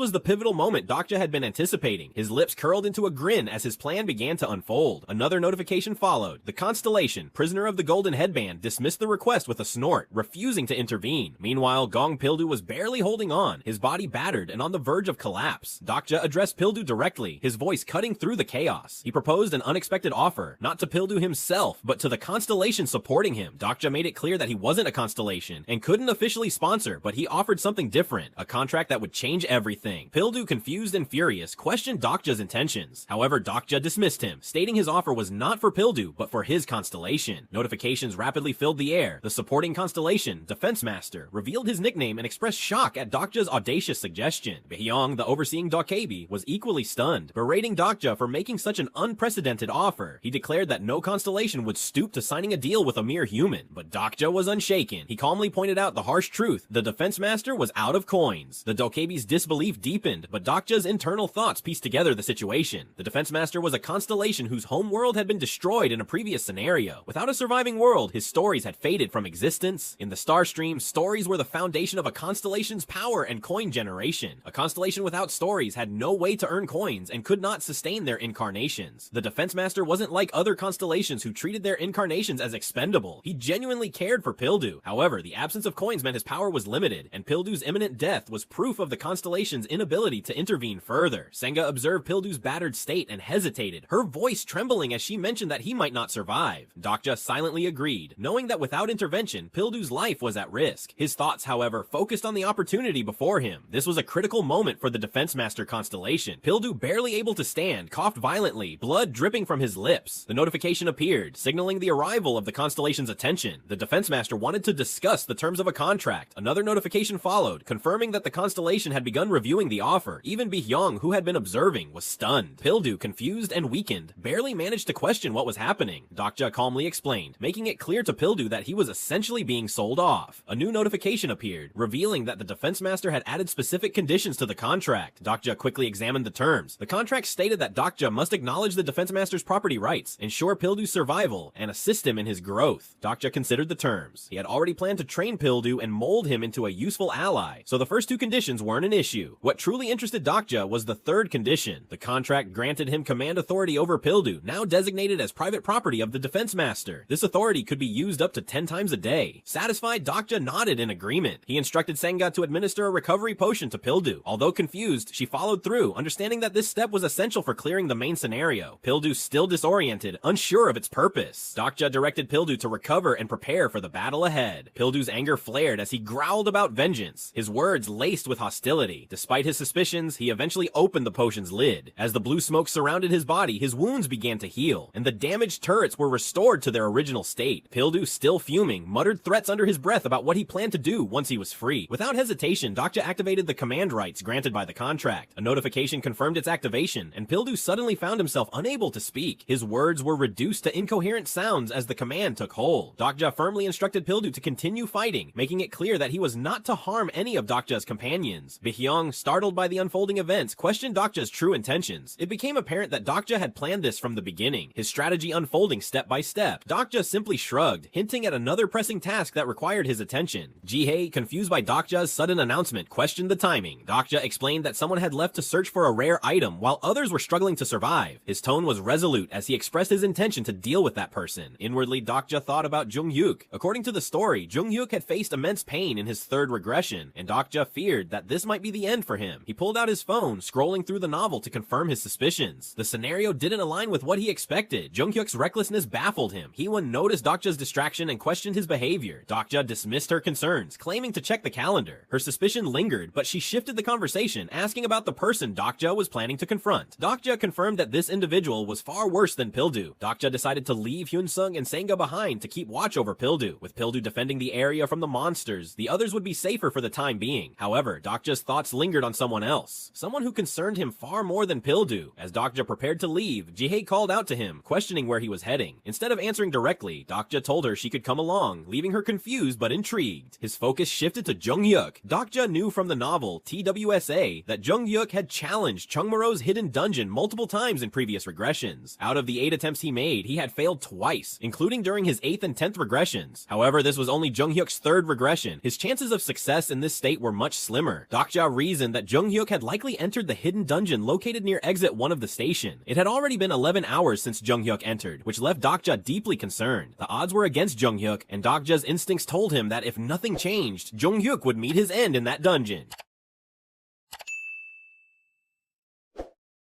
lips curled into a grin as his plan began to unfold. Another notification followed. The constellation, prisoner of the golden headband, dismissed the request with a snort, refusing to intervene. Meanwhile, Gong Pildu was barely holding on, his body battered and on the verge of collapse. Dokja addressed Pildu directly, his voice cutting through the chaos. He proposed an unexpected offer, not to Pildu himself, but to the constellation supporting him. Dokja made it clear that he wasn't a constellation and couldn't officially sponsor, but he offered something different, a contract that would change everything. Pildu, confused and furious, questioned Dokja's intentions. However, Dokja dismissed him, stating his offer was not for Pildu, but for his constellation. Notifications rapidly filled the air. The supporting constellation, Defense Master, revealed his nickname and expressed shock at Dokja's audacious suggestion. Baehyung, the overseeing dokebi, was equally stunned, berating Dokja for making such an unprecedented offer. He declared that no constellation would stoop to signing a deal with a mere human, but Dokja was unshaken. He calmly pointed out the harsh truth: the Defense Master was out of coins. The dokebi's disbelief deepened, but Dokja's internal thoughts pieced together the situation. The Defense Master was a constellation whose home world had been destroyed in a previous scenario. Without a surviving world, his stories had faded from existence. In the star stream, stories were the foundation of a constellation's power and coin generation. A constellation without stories had no way to earn coins and could not sustain their incarnations. The Defense Master wasn't like other constellations who treated their incarnations as expendable. He genuinely cared for Pildu. However, the absence of coins meant his power was limited, and Pildu's imminent death was proof of the constellation's inability to intervene further. Senga observed Pildu's battered state and hesitated, her voice trembling as she mentioned that he might not survive. Dokja silently agreed, knowing that without intervention, Pildu's life was at risk. His thoughts, however, focused on the opportunity before him. This was a critical moment for the Defense Master constellation. Pildu, barely able to stand, coughed violently, blood dripping from his lips. The notification appeared, signaling the arrival of the constellation's attention. The Defense Master wanted to discuss the terms of a contract. Another notification followed, confirming that the constellation had begun reviewing the offer. Even Baehyung, who had been observing, was stunned. Pildu, confused and weakened, barely managed to question what was happening. Dokja calmly explained, making it clear to Pildu that he was essentially being sold off. A new notification appeared, revealing that the Defense Master had added specific conditions to the contract. Dokja quickly examined the terms. The contract stated that Dokja must acknowledge the Defense Master's property rights, ensure Pildu's survival, and assist him in his growth. Dokja considered the terms. He had already planned to train Pildu and mold him into a useful ally, so the first two conditions weren't an issue. What truly interested Dokja was the third condition. The contract granted him command authority over Pildu, now designated as private property of the Defense Master. This authority could be used up to 10 times a day. Satisfied, Dokja nodded in agreement. He instructed Senga to administer a recovery potion to Pildu. Although confused, she followed through, understanding that this step was essential for clearing the main scenario. Pildu still disoriented, unsure of its purpose. Dokja directed Pildu to recover and prepare for the battle. battle ahead. Pildu's anger flared as he growled about vengeance, his words laced with hostility. Despite his suspicions, he eventually opened the potion's lid. As the blue smoke surrounded his body, his wounds began to heal, and the damaged turrets were restored to their original state. Pildu, still fuming, muttered threats under his breath about what he planned to do once he was free. Without hesitation, Dokja activated the command rights granted by the contract. A notification confirmed its activation, and Pildu suddenly found himself unable to speak. His words were reduced to incoherent sounds as the command took hold. Dokja firmly instructed Pildu to continue fighting, making it clear that he was not to harm any of Dokja's companions. Bihyong, startled by the unfolding events, questioned Dokja's true intentions. It became apparent that Dokja had planned this from the beginning, his strategy unfolding step by step. Dokja simply shrugged, hinting at another pressing task that required his attention. Jihei, confused by Dokja's sudden announcement, questioned the timing. Dokja explained that someone had left to search for a rare item while others were struggling to survive. His tone was resolute as he expressed his intention to deal with that person. Inwardly, Dokja thought about Jung-hyuk. According to the story, Jung-hyuk had faced immense pain in his third regression, and Dokja feared that this might be the end for him. He pulled out his phone, scrolling through the novel to confirm his suspicions. The scenario didn't align with what he expected. Jung-hyuk's recklessness baffled him. Hee-won noticed Dokja's distraction and questioned his behavior. Dokja dismissed her concerns, claiming to check the calendar. Her suspicion lingered, but she shifted the conversation, asking about the person Dokja was planning to confront. Dokja confirmed that this individual was far worse than Pildu. Dokja decided to leave Hyunsung and Senga behind to keep watch over Pildu. With Pildu defending the area from the monsters, the others would be safer for the time being. However, Dokja's thoughts lingered on someone else, someone who concerned him far more than Pildu. As Dokja prepared to leave, Jihei called out to him, questioning where he was heading. Instead of answering directly, Dokja told her she could come along, leaving her confused but intrigued. His focus shifted to Jung-hyuk. Dokja knew from the novel TWSA that Jung-hyuk had challenged Chungmaro's hidden dungeon multiple times in previous regressions. Out of the 8 attempts he made, he had failed twice, including during his 8th and 10th regressions. However, this was only Jung-hyuk's 3rd regression. His chances of success in this state were much slimmer. Dokja reasoned that Jung-hyuk had likely entered the hidden dungeon located near exit 1 of the station. It had already been 11 hours since Jung-hyuk entered, which left Dokja deeply concerned. The odds were against Jung-hyuk, and Dokja's instincts told him that if nothing changed, Jung-hyuk would meet his end in that dungeon.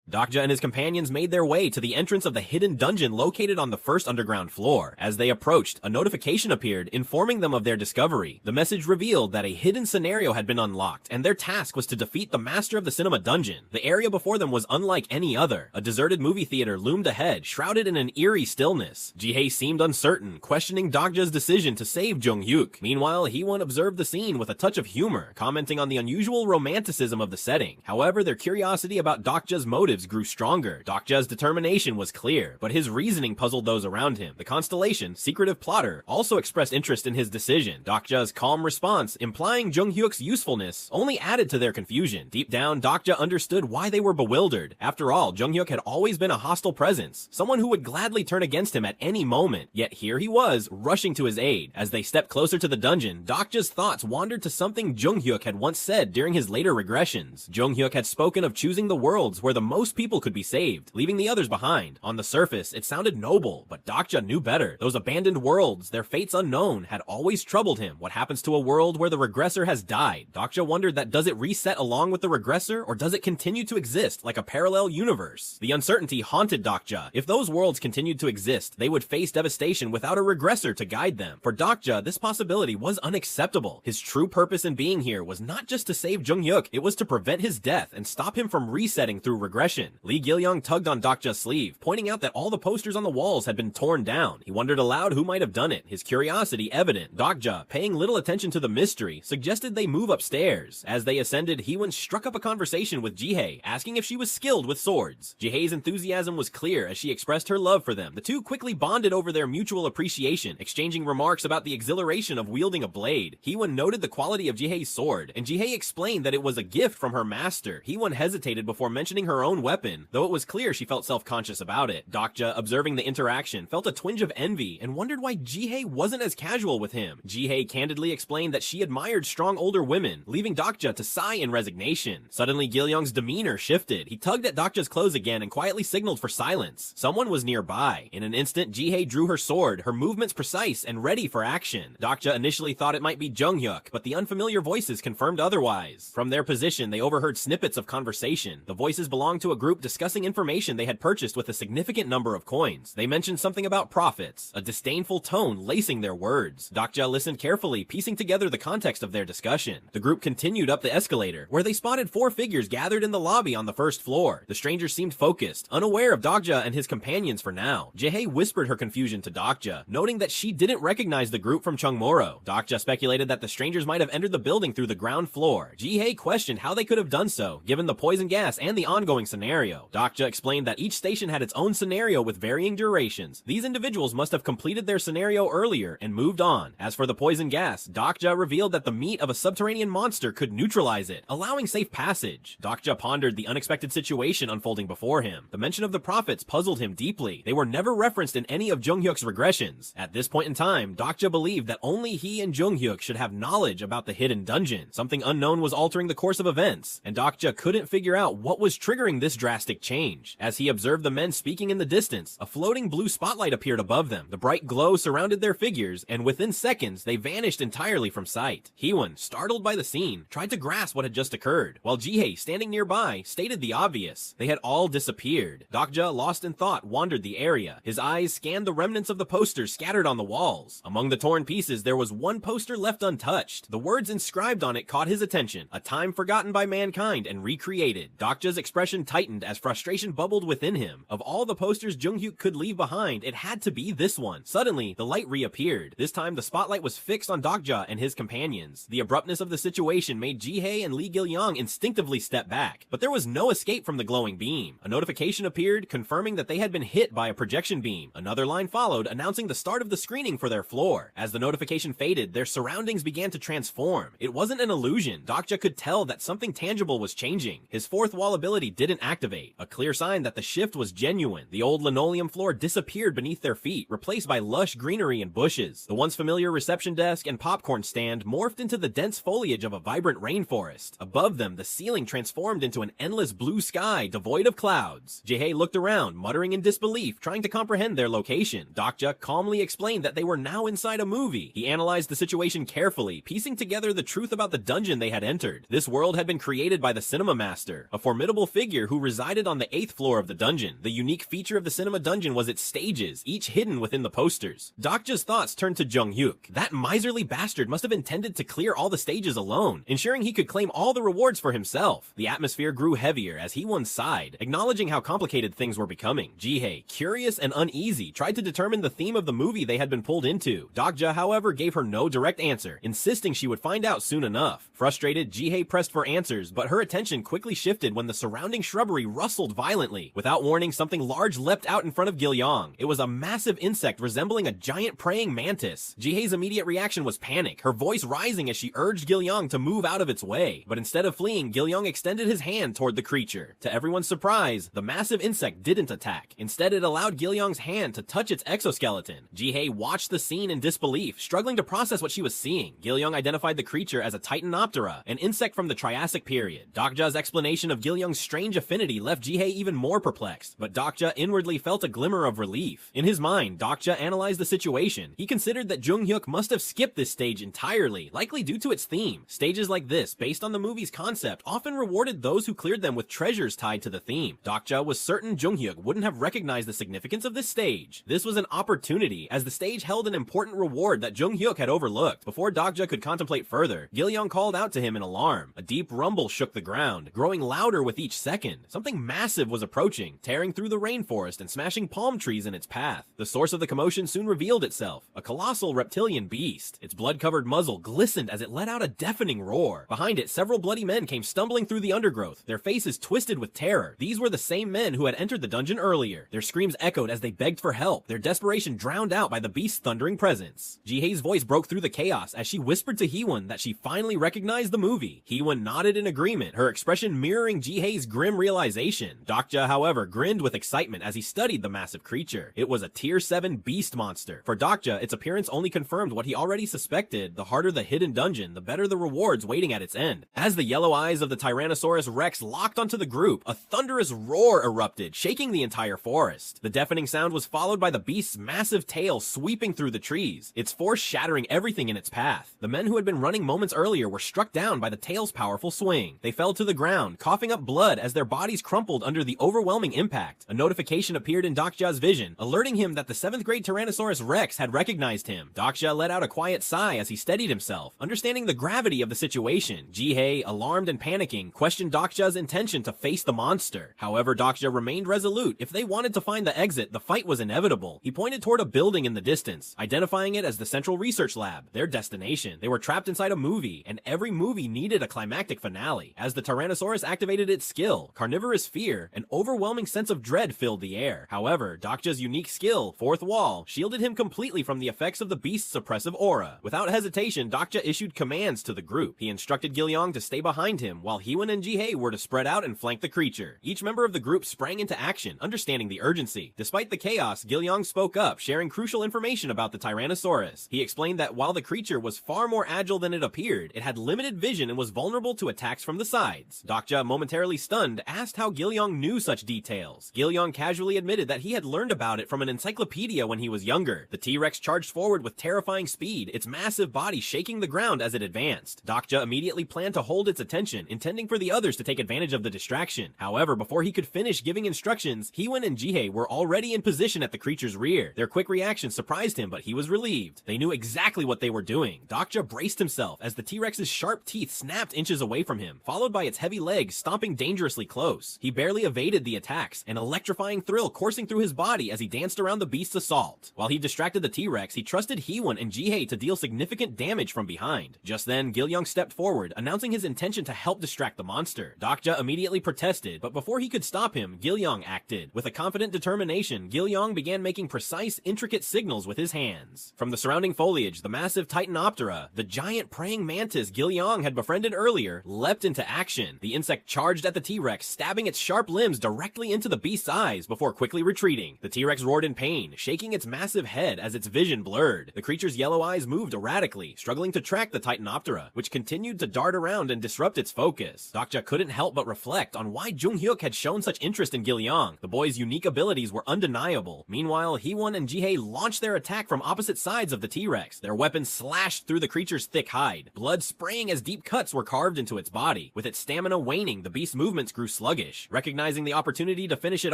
Dokja and his companions made their way to the entrance of the hidden dungeon located on the first underground floor. As they approached, a notification appeared informing them of their discovery. The message revealed that a hidden scenario had been unlocked, and their task was to defeat the master of the cinema dungeon. The area before them was unlike any other. A deserted movie theater loomed ahead, shrouded in an eerie stillness. Jihei seemed uncertain, questioning Dokja's decision to save Jung-hyuk. Meanwhile, Hee-won observed the scene with a touch of humor, commenting on the unusual romanticism of the setting. However, their curiosity about Dokja's motives grew stronger. Dokja's determination was clear, but his reasoning puzzled those around him. The constellation, secretive plotter, also expressed interest in his decision. Dokja's calm response, implying Jung-hyuk's usefulness, only added to their confusion. Deep down, Dokja understood why they were bewildered. After all, Jung-hyuk had always been a hostile presence, someone who would gladly turn against him at any moment. Yet here he was, rushing to his aid. As they stepped closer to the dungeon, Dokja's thoughts wandered to something Jung-hyuk had once said during his later regressions. Jung-hyuk had spoken of choosing the worlds where the most people could be saved, leaving the others behind. On the surface, it sounded noble, but Dokja knew better. Those abandoned worlds, their fates unknown, had always troubled him. What happens to a world where the regressor has died? Dokja wondered that does it reset along with the regressor, or does it continue to exist like a parallel universe? The uncertainty haunted Dokja. If those worlds continued to exist, they would face devastation without a regressor to guide them. For Dokja, this possibility was unacceptable. His true purpose in being here was not just to save Jung-hyuk, it was to prevent his death and stop him from resetting through regression. Lee Gil-young tugged on Dokja's sleeve, pointing out that all the posters on the walls had been torn down. He wondered aloud who might have done it, his curiosity evident. Dokja, paying little attention to the mystery, suggested they move upstairs. As they ascended, Hee-won struck up a conversation with Jihei, asking if she was skilled with swords. Jihei's enthusiasm was clear as she expressed her love for them. The two quickly bonded over their mutual appreciation, exchanging remarks about the exhilaration of wielding a blade. Hee-won noted the quality of Jihei's sword, and Jihei explained that it was a gift from her master. Hee-won hesitated before mentioning her own weapon, though it was clear she felt self-conscious about it. Dokja, observing the interaction, felt a twinge of envy and wondered why Jihei wasn't as casual with him. Jihei candidly explained that she admired strong older women, leaving Dokja to sigh in resignation. Suddenly, Gil-young's demeanor shifted. He tugged at Dokja's clothes again and quietly signaled for silence. Someone was nearby. In an instant, Jihei drew her sword, her movements precise and ready for action. Dokja initially thought it might be Jung-hyuk, but the unfamiliar voices confirmed otherwise. From their position, they overheard snippets of conversation. The voices belonged to to a group discussing information they had purchased with a significant number of coins. They mentioned something about profits, a disdainful tone lacing their words. Dokja listened carefully, piecing together the context of their discussion. The group continued up the escalator, where they spotted 4 figures gathered in the lobby on the first floor. The strangers seemed focused, unaware of Dokja and his companions for now. Jae whispered her confusion to Dokja, noting that she didn't recognize the group from Chungmoro. Dokja speculated that the strangers might have entered the building through the ground floor. Jae questioned how they could have done so, given the poison gas and the ongoing scenario. Dokja explained that each station had its own scenario with varying durations. These individuals must have completed their scenario earlier and moved on. As for the poison gas, Dokja revealed that the meat of a subterranean monster could neutralize it, allowing safe passage. Dokja pondered the unexpected situation unfolding before him. The mention of the prophets puzzled him deeply. They were never referenced in any of Junghyuk's regressions. At this point in time, Dokja believed that only he and Junghyuk should have knowledge about the hidden dungeon. Something unknown was altering the course of events, and Dokja couldn't figure out what was triggering this drastic change. As he observed the men speaking in the distance, a floating blue spotlight appeared above them. The bright glow surrounded their figures, and within seconds, they vanished entirely from sight. Heewon, startled by the scene, tried to grasp what had just occurred, while Jihei, standing nearby, stated the obvious. They had all disappeared. Dokja, lost in thought, wandered the area. His eyes scanned the remnants of the posters scattered on the walls. Among the torn pieces, there was one poster left untouched. The words inscribed on it caught his attention, a time forgotten by mankind and recreated. Dokja's expression tightened as frustration bubbled within him. Of all the posters Junghyuk could leave behind, it had to be this one. Suddenly, the light reappeared. This time, the spotlight was fixed on Dokja and his companions. The abruptness of the situation made Jihei and Lee Gil-young instinctively step back, but there was no escape from the glowing beam. A notification appeared, confirming that they had been hit by a projection beam. Another line followed, announcing the start of the screening for their floor. As the notification faded, their surroundings began to transform. It wasn't an illusion. Dokja could tell that something tangible was changing. His fourth wall ability didn't activate, a clear sign that the shift was genuine. The old linoleum floor disappeared beneath their feet, replaced by lush greenery and bushes. The once familiar reception desk and popcorn stand morphed into the dense foliage of a vibrant rainforest. Above them, the ceiling transformed into an endless blue sky devoid of clouds. Jae looked around, muttering in disbelief, trying to comprehend their location. Dokja calmly explained that they were now inside a movie. He analyzed the situation carefully, piecing together the truth about the dungeon they had entered. This world had been created by the Cinema Master, a formidable figure who resided on the 8th floor of the dungeon. The unique feature of the cinema dungeon was its stages, each hidden within the posters. Dokja's thoughts turned to Junghyuk. That miserly bastard must have intended to clear all the stages alone, ensuring he could claim all the rewards for himself. The atmosphere grew heavier as Heewon sighed, acknowledging how complicated things were becoming. Jihei, curious and uneasy, tried to determine the theme of the movie they had been pulled into. Dokja, however, gave her no direct answer, insisting she would find out soon enough. Frustrated, Jihei pressed for answers, but her attention quickly shifted when the surrounding shrubbery rustled violently. Without warning, something large leapt out in front of Gil-young. It was a massive insect resembling a giant praying mantis. Jihei's immediate reaction was panic, her voice rising as she urged Gil-young to move out of its way. But instead of fleeing, Gil-young extended his hand toward the creature. To everyone's surprise, the massive insect didn't attack. Instead, it allowed Gil-young's hand to touch its exoskeleton. Jihei watched the scene in disbelief, struggling to process what she was seeing. Gil-young identified the creature as a Titanoptera, an insect from the Triassic period. Dokja's explanation of Gil-young's strange affinity left Jihei even more perplexed, but Dokja inwardly felt a glimmer of relief. In his mind, Dokja analyzed the situation. He considered that Junghyuk must have skipped this stage entirely, likely due to its theme. Stages like this, based on the movie's concept, often rewarded those who cleared them with treasures tied to the theme. Dokja was certain Junghyuk wouldn't have recognized the significance of this stage. This was an opportunity, as the stage held an important reward that Junghyuk had overlooked. Before Dokja could contemplate further, Gil-young called out to him in alarm. A deep rumble shook the ground, growing louder with each second. Something massive was approaching, tearing through the rainforest and smashing palm trees in its path. The source of the commotion soon revealed itself, a colossal reptilian beast. Its blood-covered muzzle glistened as it let out a deafening roar. Behind it, several bloody men came stumbling through the undergrowth, their faces twisted with terror. These were the same men who had entered the dungeon earlier. Their screams echoed as they begged for help, their desperation drowned out by the beast's thundering presence. Jihei's voice broke through the chaos as she whispered to Heewon that she finally recognized the movie. Heewon nodded in agreement, her expression mirroring Jihei's grim realization. Dokja, however, grinned with excitement as he studied the massive creature. It was a Tier 7 beast monster. For Dokja, its appearance only confirmed what he already suspected. The harder the hidden dungeon, the better the rewards waiting at its end. As the yellow eyes of the Tyrannosaurus Rex locked onto the group, a thunderous roar erupted, shaking the entire forest. The deafening sound was followed by the beast's massive tail sweeping through the trees, its force shattering everything in its path. The men who had been running moments earlier were struck down by the tail's powerful swing. They fell to the ground, coughing up blood as their bodies bodies crumpled under the overwhelming impact. A notification appeared in Dokja's vision, alerting him that the 7th grade Tyrannosaurus Rex had recognized him. Dokja let out a quiet sigh as he steadied himself, understanding the gravity of the situation. Jihei, alarmed and panicking, questioned Dokja's intention to face the monster. However, Dokja remained resolute. If they wanted to find the exit, the fight was inevitable. He pointed toward a building in the distance, identifying it as the Central Research Lab, their destination. They were trapped inside a movie, and every movie needed a climactic finale. As the Tyrannosaurus activated its skill, carnivorous fear, an overwhelming sense of dread filled the air. However, Dokja's unique skill, Fourth Wall, shielded him completely from the effects of the beast's suppressive aura. Without hesitation, Dokja issued commands to the group. He instructed Gilyong to stay behind him, while Hiwon and Jihei were to spread out and flank the creature. Each member of the group sprang into action, understanding the urgency. Despite the chaos, Gilyong spoke up, sharing crucial information about the Tyrannosaurus. He explained that while the creature was far more agile than it appeared, it had limited vision and was vulnerable to attacks from the sides. Dokja, momentarily stunned, asked how Gilyong knew such details. Gilyong casually admitted that he had learned about it from an encyclopedia when he was younger. The T-Rex charged forward with terrifying speed, its massive body shaking the ground as it advanced. Dokja immediately planned to hold its attention, intending for the others to take advantage of the distraction. However, before he could finish giving instructions, Hiwon and Jihei were already in position at the creature's rear. Their quick reaction surprised him, but he was relieved. They knew exactly what they were doing. Dokja braced himself as the T-Rex's sharp teeth snapped inches away from him, followed by its heavy legs stomping dangerously close. He barely evaded the attacks, an electrifying thrill coursing through his body as he danced around the beast's assault. While he distracted the T-Rex, he trusted Hiwon and Jihei to deal significant damage from behind. Just then, Gilyong stepped forward, announcing his intention to help distract the monster. Dokja immediately protested, but before he could stop him, Gilyong acted. With a confident determination, Gilyong began making precise, intricate signals with his hands. From the surrounding foliage, the massive Titanoptera, the giant praying mantis Gilyong had befriended earlier, leapt into action. The insect charged at the T-Rex, stabbing its sharp limbs directly into the beast's eyes before quickly retreating. The T-Rex roared in pain, shaking its massive head as its vision blurred. The creature's yellow eyes moved erratically, struggling to track the Titanoptera, which continued to dart around and disrupt its focus. Dokja couldn't help but reflect on why Junghyuk had shown such interest in Gilyong. The boy's unique abilities were undeniable. Meanwhile, Hiwon and Jihei launched their attack from opposite sides of the T-Rex. Their weapons slashed through the creature's thick hide, blood spraying as deep cuts were carved into its body. With its stamina waning, the beast's movements grew sluggish. Recognizing the opportunity to finish it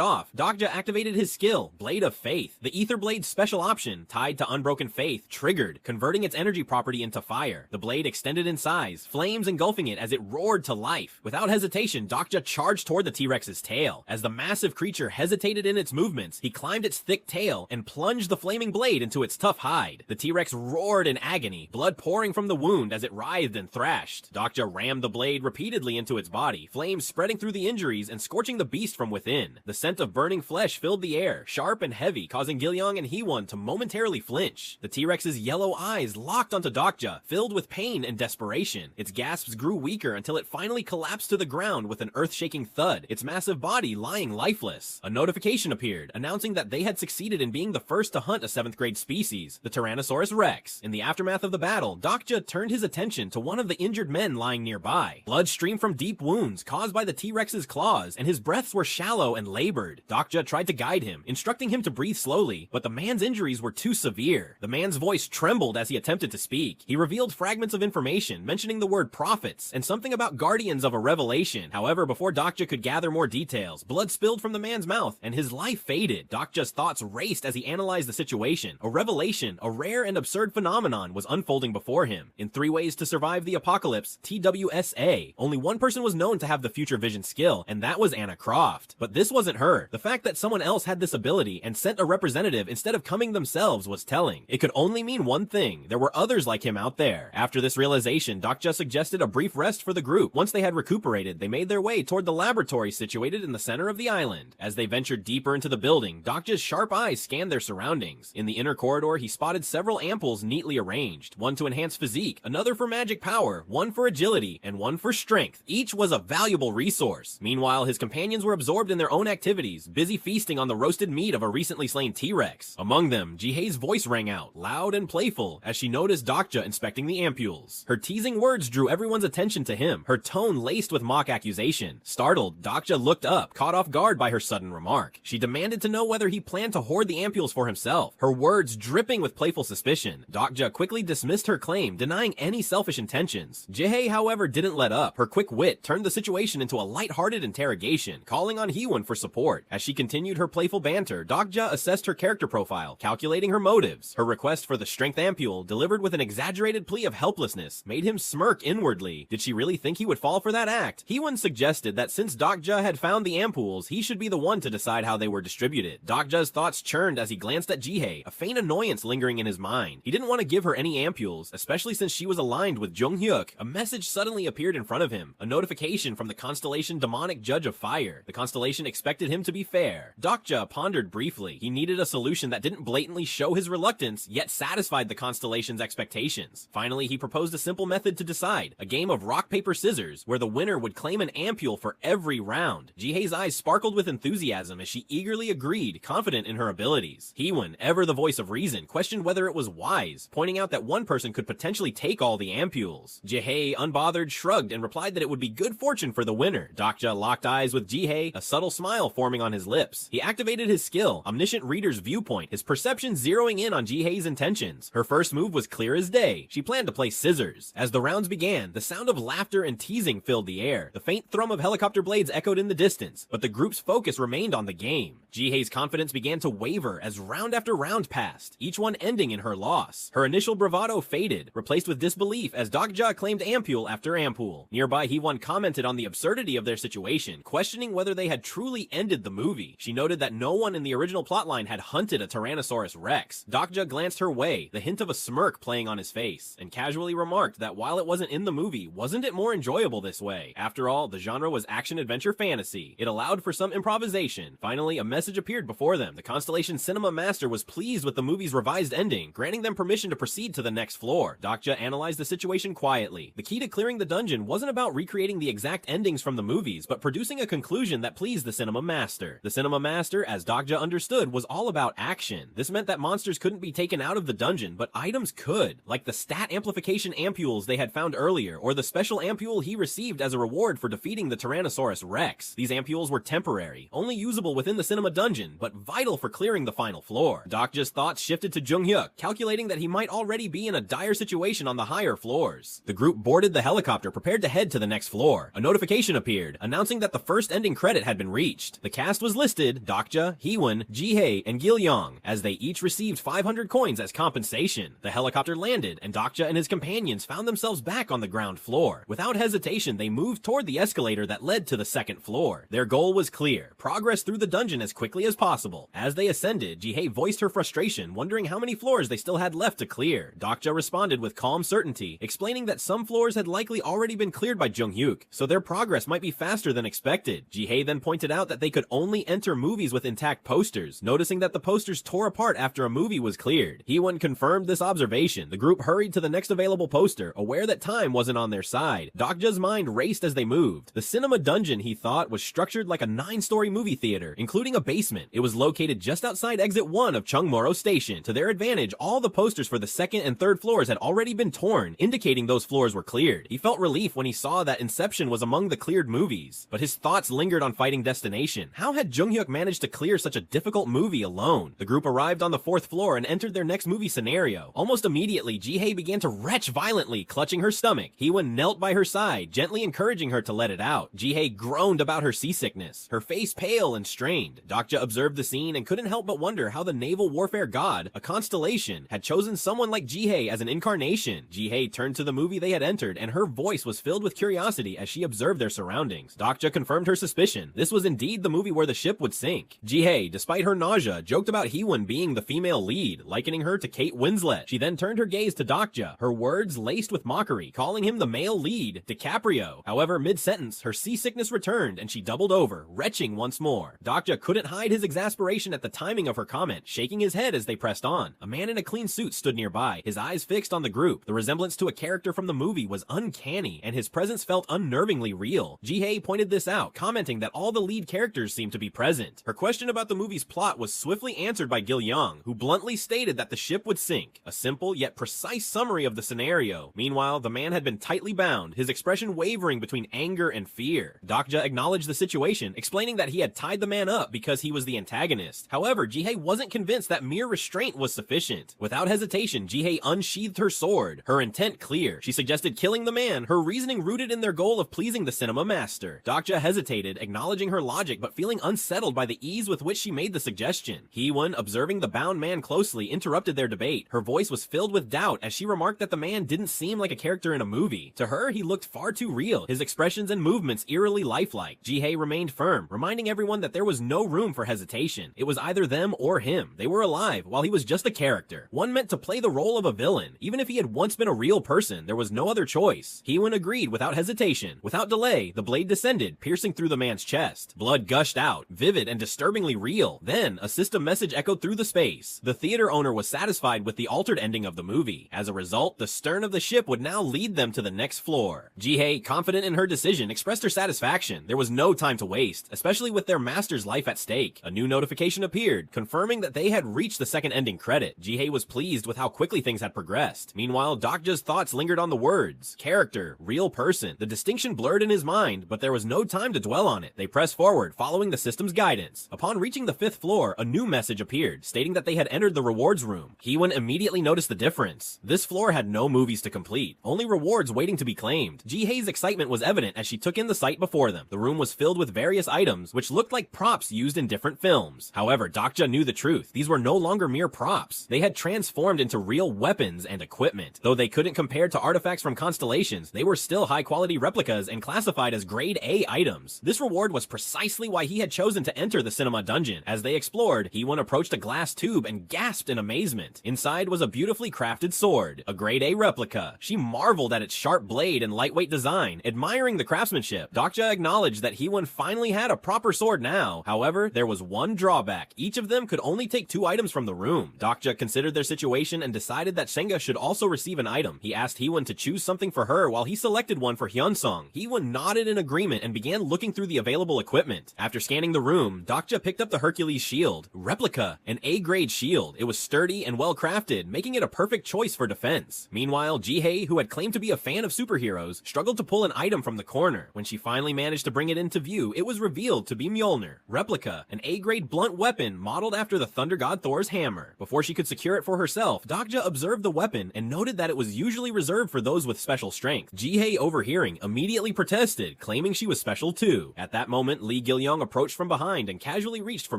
off, Dokja activated his skill, Blade of Faith. The Ether Blade's special option, tied to Unbroken Faith, triggered, converting its energy property into fire. The blade extended in size, flames engulfing it as it roared to life. Without hesitation, Dokja charged toward the T-Rex's tail. As the massive creature hesitated in its movements, he climbed its thick tail and plunged the flaming blade into its tough hide. The T-Rex roared in agony, blood pouring from the wound as it writhed and thrashed. Dokja rammed the blade repeatedly into its body, flames spreading through the injuries and scorching the beast from within. The scent of burning flesh filled the air, sharp and heavy, causing Gilyong and Hiwon to momentarily flinch. The T-Rex's yellow eyes locked onto Dokja, filled with pain and desperation. Its gasps grew weaker until it finally collapsed to the ground with an earth-shaking thud, its massive body lying lifeless. A notification appeared, announcing that they had succeeded in being the first to hunt a 7th grade species, the Tyrannosaurus Rex. In the aftermath of the battle, Dokja turned his attention to one of the injured men lying nearby. Blood streamed from deep wounds caused by the T-Rex's claws, and his breaths were shallow and labored. Dokja tried to guide him, instructing him to breathe slowly, but the man's injuries were too severe. The man's voice trembled as he attempted to speak. He revealed fragments of information, mentioning the word prophets, and something about guardians of a revelation. However, before Dokja could gather more details, blood spilled from the man's mouth, and his life faded. Dokja's thoughts raced as he analyzed the situation. A revelation, a rare and absurd phenomenon, was unfolding before him. In 3 ways to survive the apocalypse, TWSA, only one person was known to have the future vision skill, and that was Anna Croft. But this wasn't her. The fact that someone else had this ability and sent a representative instead of coming themselves was telling. It could only mean one thing: there were others like him out there. After this realization, Dokja suggested a brief rest for the group. Once they had recuperated, they made their way toward the laboratory situated in the center of the island. As they ventured deeper into the building, Dokja's sharp eyes scanned their surroundings. In the inner corridor, he spotted several ampoules neatly arranged, one to enhance physique, another for magic power, one for agility, and one for strength. Each was a valuable resource. Meanwhile, his companions were absorbed in their own activities, busy feasting on the roasted meat of a recently slain T-Rex. Among them, Jihei's voice rang out, loud and playful, as she noticed Dokja inspecting the ampoules. Her teasing words drew everyone's attention to him, her tone laced with mock accusation. Startled, Dokja looked up, caught off guard by her sudden remark. She demanded to know whether he planned to hoard the ampoules for himself, her words dripping with playful suspicion. Dokja quickly dismissed her claim, denying any selfish intentions. Jihei, however, didn't let up. Her quick wit turned the situation into a lighthearted one-sided interrogation, calling on Heewon for support. As she continued her playful banter, Dokja assessed her character profile, calculating her motives. Her request for the strength ampule, delivered with an exaggerated plea of helplessness, made him smirk inwardly. Did she really think he would fall for that act? Heewon suggested that since Dokja had found the ampules, he should be the one to decide how they were distributed. Dokja's thoughts churned as he glanced at Jihei, a faint annoyance lingering in his mind. He didn't want to give her any ampules, especially since she was aligned with Jung-hyuk. A message suddenly appeared in front of him, a notification from the constellation Demonic Judge of Fire. The constellation expected him to be fair. Dokja pondered briefly. He needed a solution that didn't blatantly show his reluctance, yet satisfied the constellation's expectations. Finally, he proposed a simple method to decide, a game of rock, paper, scissors, where the winner would claim an ampule for every round. Jihei's eyes sparkled with enthusiasm as she eagerly agreed, confident in her abilities. Heewon, ever the voice of reason, questioned whether it was wise, pointing out that one person could potentially take all the ampules. Jihei, unbothered, shrugged and replied that it would be good fortune for the winner. Dokja locked eyes with Jihei, a subtle smile forming on his lips. He activated his skill, Omniscient Reader's Viewpoint, his perception zeroing in on Jihei's intentions. Her first move was clear as day. She planned to play scissors. As the rounds began, the sound of laughter and teasing filled the air. The faint thrum of helicopter blades echoed in the distance, but the group's focus remained on the game. Jihei's confidence began to waver as round after round passed, each one ending in her loss. Her initial bravado faded, replaced with disbelief as Dokja claimed ampule after ampule. Nearby, Heewon commented on the absurdity of their situation, questioning whether they had truly ended the movie. She noted that no one in the original plotline had hunted a Tyrannosaurus Rex. Dokja glanced her way, the hint of a smirk playing on his face, and casually remarked that while it wasn't in the movie, wasn't it more enjoyable this way? After all, the genre was action-adventure fantasy. It allowed for some improvisation. Finally, a message appeared before them. The Constellation Cinema Master was pleased with the movie's revised ending, granting them permission to proceed to the next floor. Dokja analyzed the situation quietly. The key to clearing the dungeon wasn't about recreating the exact endings from the movies, but producing a conclusion that pleased the Cinema Master. The Cinema Master, as Dokja understood, was all about action. This meant that monsters couldn't be taken out of the dungeon, but items could, like the stat amplification ampules they had found earlier, or the special ampule he received as a reward for defeating the Tyrannosaurus Rex. These ampules were temporary, only usable within the cinema dungeon, but vital for clearing the final floor. Dokja's thoughts shifted to Jung-hyuk, calculating that he might already be in a dire situation on the higher floors. The group boarded the helicopter, prepared to head to the next floor. A notification appeared, announcing that the first ending credit had been reached. The cast was listed: Dokja, Heewon, Jihei, and Gil-yong, as they each received 500 coins as compensation. The helicopter landed, and Dokja and his companions found themselves back on the ground floor. Without hesitation, they moved toward the escalator that led to the second floor. Their goal was clear: progress through the dungeon as quickly as possible. As they ascended, Jihei voiced her frustration, wondering how many floors they still had left to clear. Dokja responded with calm certainty, explaining that some floors had likely already been cleared by Jung-hyuk, so their progress might be faster than expected. Jihei then pointed out that they could only enter movies with intact posters, noticing that the posters tore apart after a movie was cleared. Heewon confirmed this observation. The group hurried to the next available poster, aware that time wasn't on their side. Dokja's mind raced as they moved. The cinema dungeon, he thought, was structured like a 9-story movie theater, including a basement. It was located just outside exit 1 of Chungmoro Station. To their advantage, all the posters for the second and third floors had already been torn, indicating those floors were cleared. He felt relief when he saw that Inception was among the cleared movies, but his thoughts lingered on Fighting Destination. How had Jung-hyuk managed to clear such a difficult movie alone? The group arrived on the 4th floor and entered their next movie scenario. Almost immediately, Jihei began to retch violently, clutching her stomach. Heewon knelt by her side, gently encouraging her to let it out. Jihei groaned about her seasickness, her face pale and strained. Dokja observed the scene and couldn't help but wonder how the naval warfare god, a constellation, had chosen someone like Jihei as an incarnation. Jihei turned to the movie they had entered, and her voice was filled with curiosity as she observed their surroundings. Dokja confirmed her suspicion. This was indeed the movie where the ship would sink. Jihei, despite her nausea, joked about Heewon being the female lead, likening her to Kate Winslet. She then turned her gaze to Dokja, her words laced with mockery, calling him the male lead, DiCaprio. However, mid-sentence, her seasickness returned and she doubled over, retching once more. Dokja couldn't hide his exasperation at the timing of her comment, shaking his head as they pressed on. A man in a clean suit stood nearby, his eyes fixed on the group. The resemblance to a character from the movie was uncanny, and his presence felt unnervingly real. Jihei pointed this out, commenting that all the lead characters seemed to be present. Her question about the movie's plot was swiftly answered by Gil-yong, who bluntly stated that the ship would sink. A simple yet precise summary of the scenario. Meanwhile, the man had been tightly bound, his expression wavering between anger and fear. Dokja acknowledged the situation, explaining that he had tied the man up because because he was the antagonist. However, Jihei wasn't convinced that mere restraint was sufficient. Without hesitation, Jihei unsheathed her sword, her intent clear. She suggested killing the man, her reasoning rooted in their goal of pleasing the cinema master. Dokja hesitated, acknowledging her logic but feeling unsettled by the ease with which she made the suggestion. Hee-won, observing the bound man closely, interrupted their debate. Her voice was filled with doubt as she remarked that the man didn't seem like a character in a movie. To her, he looked far too real, his expressions and movements eerily lifelike. Jihei remained firm, reminding everyone that there was no room for hesitation. It was either them or him. They were alive, while he was just a character, one meant to play the role of a villain. Even if he had once been a real person, there was no other choice. Hee-won agreed without hesitation. Without delay, the blade descended, piercing through the man's chest. Blood gushed out, vivid and disturbingly real. Then, a system message echoed through the space. The theater owner was satisfied with the altered ending of the movie. As a result, the stern of the ship would now lead them to the next floor. Jihei, confident in her decision, expressed her satisfaction. There was no time to waste, especially with their master's life at stake. A new notification appeared, confirming that they had reached the second ending credit. Jihei was pleased with how quickly things had progressed. Meanwhile, Dokja's thoughts lingered on the words. Character, real person. The distinction blurred in his mind, but there was no time to dwell on it. They pressed forward, following the system's guidance. Upon reaching the 5th floor, a new message appeared, stating that they had entered the rewards room. Hee-won immediately noticed the difference. This floor had no movies to complete, only rewards waiting to be claimed. Jihei's excitement was evident as she took in the sight before them. The room was filled with various items, which looked like props used in different films. However, Dokja knew the truth. These were no longer mere props. They had transformed into real weapons and equipment. Though they couldn't compare to artifacts from constellations, they were still high-quality replicas and classified as grade A items. This reward was precisely why he had chosen to enter the cinema dungeon. As they explored, Hee-won approached a glass tube and gasped in amazement. Inside was a beautifully crafted sword, a grade A replica. She marveled at its sharp blade and lightweight design, admiring the craftsmanship. Dokja acknowledged that Hee-won finally had a proper sword now. However, there was one drawback. Each of them could only take 2 items from the room. Dokja considered their situation and decided that Senga should also receive an item. He asked Hee-won to choose something for her while he selected one for Hyunsung. Hee-won nodded in agreement and began looking through the available equipment. After scanning the room, Dokja picked up the Hercules shield. Replica, an A-grade shield. It was sturdy and well crafted, making it a perfect choice for defense. Meanwhile, Jihei, who had claimed to be a fan of superheroes, struggled to pull an item from the corner. When she finally managed to bring it into view, it was revealed to be Mjolnir. Replica, an A-grade blunt weapon modeled after the thunder god Thor's hammer. Before she could secure it for herself, Dokja observed the weapon and noted that it was usually reserved for those with special strength. Jihei, overhearing, immediately protested, claiming she was special too. At that moment, Lee Gil-young approached from behind and casually reached for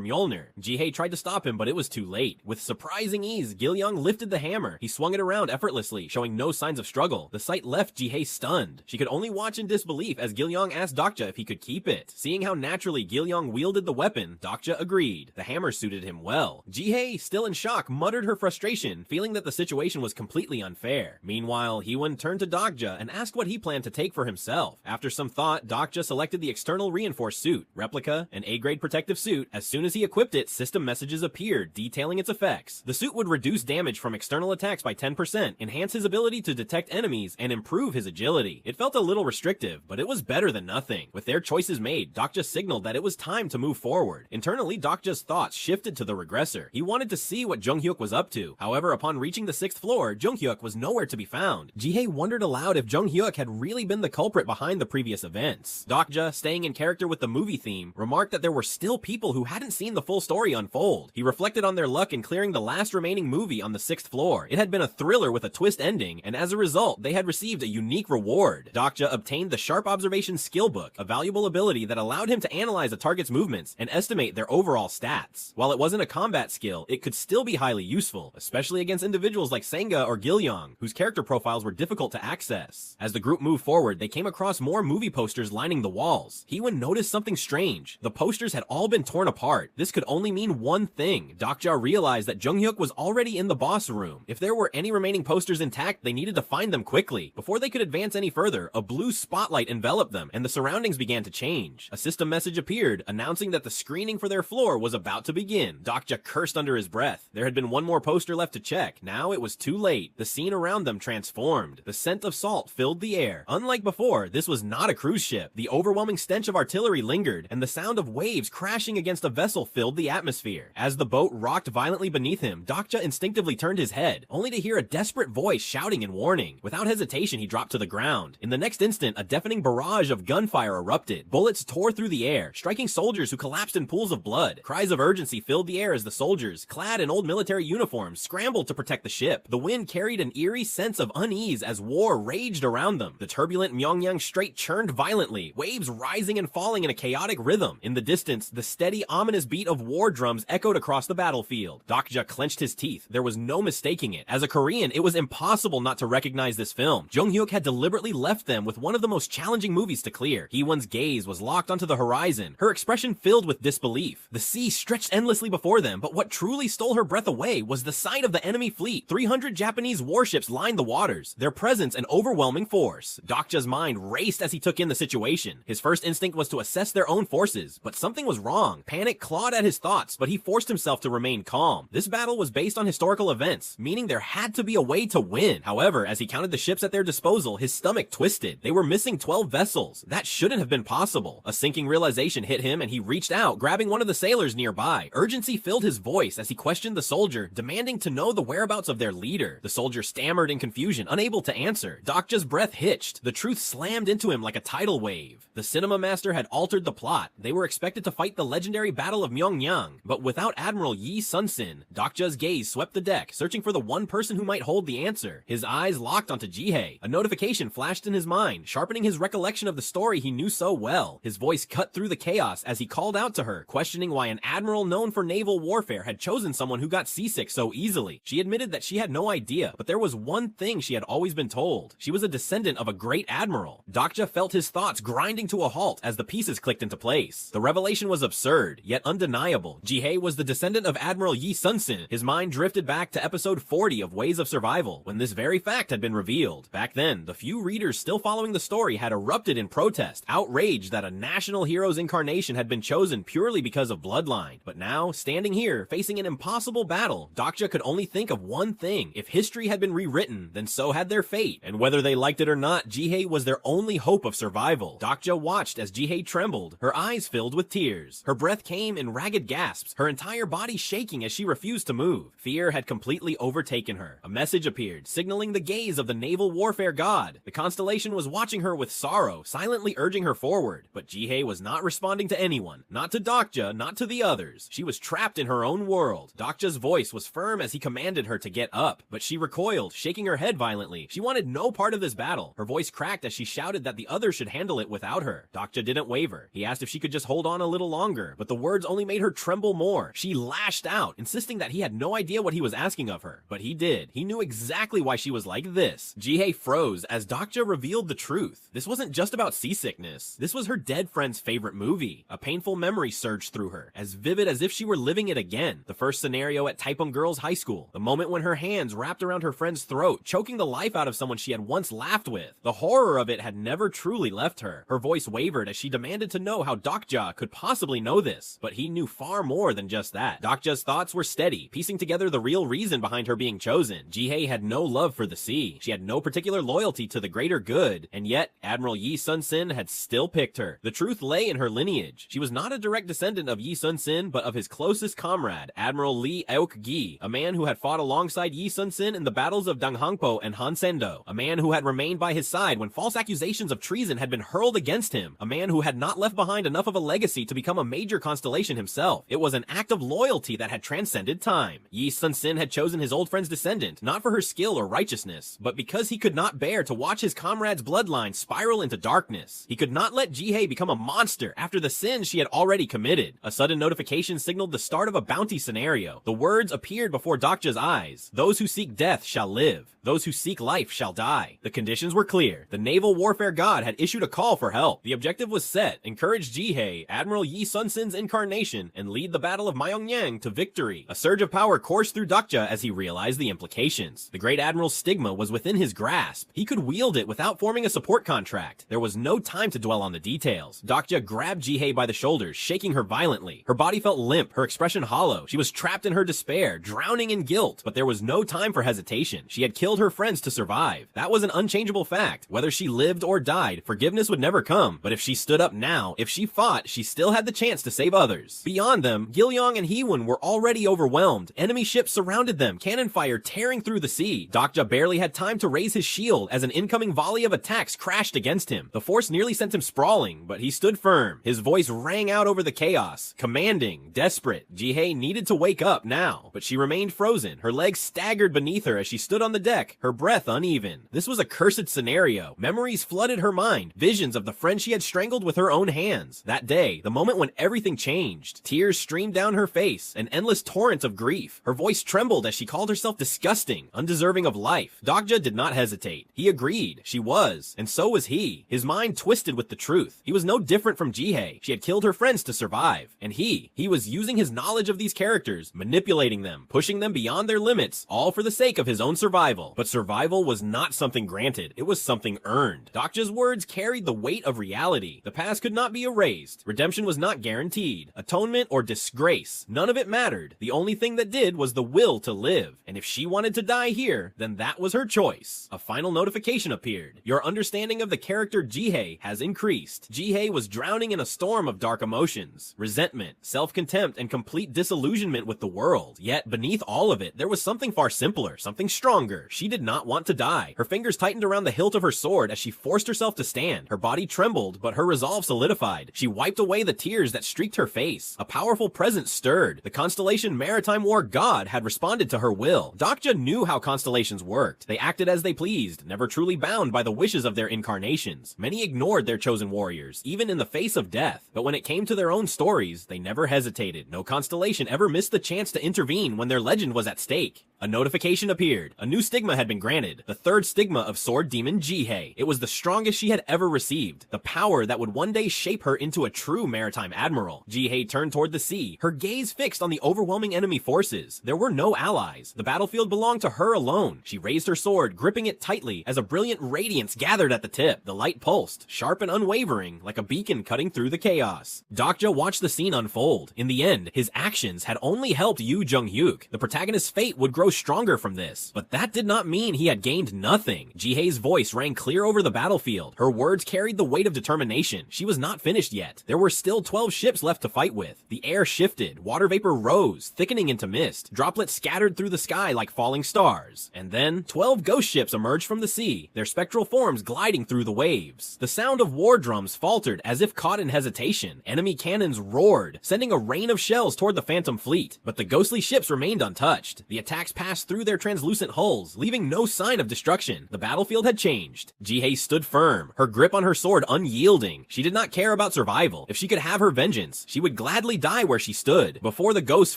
Mjolnir. Jihei tried to stop him, but it was too late. With surprising ease, Gil-young lifted the hammer. He swung it around effortlessly, showing no signs of struggle. The sight left Jihei stunned. She could only watch in disbelief as Gil-young asked Dokja if he could keep it. Seeing how naturally Gil-young wielded the weapon, Dokja agreed. The hammer suited him well. Jihei, still in shock, muttered her frustration, feeling that the situation was completely unfair. Meanwhile, Hee-won turned to Dokja and asked what he planned to take for himself. After some thought, Dokja selected the external reinforced suit, replica, an A-grade protective suit. As soon as he equipped it, system messages appeared, detailing its effects. The suit would reduce damage from external attacks by 10%, enhance his ability to detect enemies, and improve his agility. It felt a little restrictive, but it was better than nothing. With their choices made, Dokja signaled that it was time to move forward. Internally, Dokja's thoughts shifted to the regressor. He wanted to see what Jung-hyuk was up to. However, upon reaching the 6th floor, Jung-hyuk was nowhere to be found. Jihei wondered aloud if Jung-hyuk had really been the culprit behind the previous events. Dokja, staying in character with the movie theme, remarked that there were still people who hadn't seen the full story unfold. He reflected on their luck in clearing the last remaining movie on the 6th floor. It had been a thriller with a twist ending, and as a result, they had received a unique reward. Dokja obtained the Sharp Observation Skill Book, a valuable ability that allowed him to analyze a target's movements and estimate their overall stats. While it wasn't a combat skill, it could still be highly useful, especially against individuals like Senga or Gil-young, whose character profiles were difficult to access. As the group moved forward, they came across more movie posters lining the walls. Hee-won noticed something strange. The posters had all been torn apart. This could only mean one thing. Dokja realized that Jung-hyuk was already in the boss room. If there were any remaining posters intact, they needed to find them quickly. Before they could advance any further, a blue spotlight enveloped them, and the surroundings began to change. A system message appeared, announcing that the screening for their floor was about to begin. Dokja cursed under his breath. There had been one more poster left to check. Now it was too late. The scene around them transformed. The scent of salt filled the air. Unlike before, this was not a cruise ship. The overwhelming stench of artillery lingered, and the sound of waves crashing against a vessel filled the atmosphere. As the boat rocked violently beneath him, Dokja instinctively turned his head, only to hear a desperate voice shouting in warning. Without hesitation, he dropped to the ground. In the next instant, a deafening barrage of gunfire erupted. Bullets tore through the air, striking soldiers who collapsed in pools of blood. Cries of urgency filled the air as the soldiers, clad in old military uniforms, scrambled to protect the ship. The wind carried an eerie sense of unease as war raged around them. The turbulent Myeongyang Strait churned violently, waves rising and falling in a chaotic rhythm. In the distance, the steady, ominous beat of war drums echoed across the battlefield. Dokja clenched his teeth. There was no mistaking it. As a Korean, it was impossible not to recognize this film. Jung Hyuk had deliberately left them with one of the most challenging movies to clear. Hee-won's gaze was locked onto the horizon, her expression filled with disbelief. The sea stretched endlessly before them, but what truly stole her breath away was the sight of the enemy fleet. 300 Japanese warships lined the waters, their presence an overwhelming force. Dokja's mind raced as he took in the situation. His first instinct was to assess their own forces, but something was wrong. Panic clawed at his thoughts, but he forced himself to remain calm. This battle was based on historical events, meaning there had to be a way to win. However, as he counted the ships at their disposal, his stomach twisted. They were missing 12 vessels. That shouldn't have been possible. A sinking realization hit him and he reached out, grabbing one of the sailors nearby. Urgency filled his voice as he questioned the soldier, demanding to know the whereabouts of their leader. The soldier stammered in confusion, unable to answer. Dokja's breath hitched. The truth slammed into him like a tidal wave. The cinema master had altered the plot. They were expected to fight the legendary Battle of Myeongyang, but without Admiral Yi Sun-sin. Dokja's gaze swept the deck, searching for the one person who might hold the answer. His eyes locked onto Jihei. A notification flashed in his mind, sharpening his recollection of the story he knew so well. His voice cut through the chaos as he called out to her, questioning why an admiral known for naval warfare had chosen someone who got seasick so easily. She admitted that she had no idea, but there was one thing she had always been told. She was a descendant of a great admiral. Dokja felt his thoughts grinding to a halt as the pieces clicked into place. The revelation was absurd, yet undeniable. Jihei was the descendant of Admiral Yi Sun-sin. His mind drifted back to episode 40 of Ways of Survival, when this very fact had been revealed. Back then, the few readers still following the story had erupted in protest, outraged that a national hero's incarnation had been chosen purely because of bloodline. But now, standing here, facing an impossible battle, Dokja could only think of one thing. If history had been rewritten, then so had their fate. And whether they liked it or not, Jihei was their only hope of survival. Dokja watched as Jihei trembled, her eyes filled with tears. Her breath came in ragged gasps, her entire body shaking as she refused to move. Fear had completely overtaken her. A message appeared, signaling the gaze of the naval warfare god. The constellation was watching her with sorrow, silently urging her forward. But Jihei was not responding to anyone. Not to Dokja, not to the others. She was trapped in her own world. Dokja's voice was firm as he commanded her to get up, but she recoiled, shaking her head violently. She wanted no part of this battle. Her voice cracked as she shouted that the others should handle it without her. Dokja didn't waver. He asked if she could just hold on a little longer, but the words only made her tremble more. She lashed out, insisting that he had no idea what he was asking of her. But he did. He knew exactly why she was like this. Jihei froze as Dokja revealed the truth. This wasn't just about seasickness. This was her dead friend's favorite movie. A painful memory surged through her, as vivid as if she were living it again. The first scenario at Taepyeong Girls High School. The moment when her hands wrapped around her friend's throat, choking the life out of someone she had once laughed with. The horror of it had never truly left her. Her voice wavered as she demanded to know how Dokja could possibly know this. But he knew far more than just that. Dokja's thoughts were steady, piecing together the real reason behind her being chosen. Jihei had no love for the sea. She had no particular loyalty to the greater good. And yet, Admiral Yi Sun-sin had still picked her. The truth lay in her lineage. She was not a direct descendant of Yi Sun-sin, but of his closest comrade, Admiral Lee Aok-gi, a man who had fought alongside Yi Sun-sin in the battles of Danghangpo and Hansendo, a man who had remained by his side when false accusations of treason had been hurled against him, a man who had not left behind enough of a legacy to become a major constellation himself. It was an act of loyalty that had transcended time. Yi Sun-sin had chosen his old friend's descendant, not for her skill or righteousness, but because he could not bear to watch his comrade's bloodline spiral into darkness. He could not let Jihei become a monster after the sins she had already committed. A sudden notification signaled the start of a bounty scenario. The words appeared before Dokja's eyes. Those who seek death shall live. Those who seek life shall die. The conditions were clear. The naval warfare god had issued a call for help. The objective was set: encourage Jihei, Admiral Yi Sun-sin's incarnation, and lead the Battle of Myeongyang to victory. A surge of power coursed through Dokja as he realized the implications. The great admiral's stigma was within his grasp. He could wield it without forming a support contract. There was no time to dwell on the details. Dokja grabbed Jihei by the shoulders, shaking her violently. Her body felt limp, her expression hollow. She was trapped in her despair, drowning in guilt. But there was no time for hesitation. She had killed her friends to survive. That was an unchangeable fact. Whether she lived or died, forgiveness would never come. But if she stood up now, if she fought, she still had the chance to save others. Beyond them, Gilyong and Hee-won were already overwhelmed. Enemy ships surrounded them, cannon fire tearing through the sea. Dokja barely had time to raise his shield as an incoming volley of attacks crashed against him. The force nearly sent him sprawling, but he stood firm. His voice rang out over the the chaos. Commanding, desperate, Ji-hye needed to wake up now, but she remained frozen. Her legs staggered beneath her as she stood on the deck, her breath uneven. This was a cursed scenario. Memories flooded her mind, visions of the friend she had strangled with her own hands. That day, the moment when everything changed. Tears streamed down her face, an endless torrent of grief. Her voice trembled as she called herself disgusting, undeserving of life. Dokja did not hesitate. He agreed. She was, and so was he. His mind twisted with the truth. He was no different from Ji-hye. She had killed her friends to survive. And he was using his knowledge of these characters, manipulating them, pushing them beyond their limits, all for the sake of his own survival. But survival was not something granted. It was something earned. Dokja's words carried the weight of reality. The past could not be erased. Redemption was not guaranteed. Atonement or disgrace. None of it mattered. The only thing that did was the will to live. And if she wanted to die here, then that was her choice. A final notification appeared. Your understanding of the character Ji-hye has increased. Ji-hye was drowning in a storm of dark emotions. Resentment, self-contempt, and complete disillusionment with the world. Yet, beneath all of it, there was something far simpler, something stronger. She did not want to die. Her fingers tightened around the hilt of her sword as she forced herself to stand. Her body trembled, but her resolve solidified. She wiped away the tears that streaked her face. A powerful presence stirred. The constellation Maritime War God had responded to her will. Dokja knew how constellations worked. They acted as they pleased, never truly bound by the wishes of their incarnations. Many ignored their chosen warriors, even in the face of death. But when it came to their own stories, they never hesitated. No constellation ever missed the chance to intervene when their legend was at stake. A notification appeared. A new stigma had been granted. The third stigma of Sword Demon Ji-hye. It was the strongest she had ever received. The power that would one day shape her into a true maritime admiral. Ji-hye turned toward the sea, her gaze fixed on the overwhelming enemy forces. There were no allies. The battlefield belonged to her alone. She raised her sword, gripping it tightly as a brilliant radiance gathered at the tip. The light pulsed, sharp and unwavering, like a beacon cutting through the chaos. Dokja watched the scene unfold. In the end, his actions had only helped Yu Jung-hyuk. The protagonist's fate would grow stronger from this. But that did not mean he had gained nothing. Ji-hye's voice rang clear over the battlefield. Her words carried the weight of determination. She was not finished yet. There were still 12 ships left to fight with. The air shifted. Water vapor rose, thickening into mist. Droplets scattered through the sky like falling stars. And then, 12 ghost ships emerged from the sea, their spectral forms gliding through the waves. The sound of war drums faltered as if caught in hesitation. Enemy cannons roared, sending a rain of shells toward the Phantom Fleet. But the ghostly ships remained untouched. The attacks passed through their translucent hulls, leaving no sign of destruction. The battlefield had changed. Ji-hye stood firm, her grip on her sword unyielding. She did not care about survival. If she could have her vengeance, she would gladly die where she stood. Before the Ghost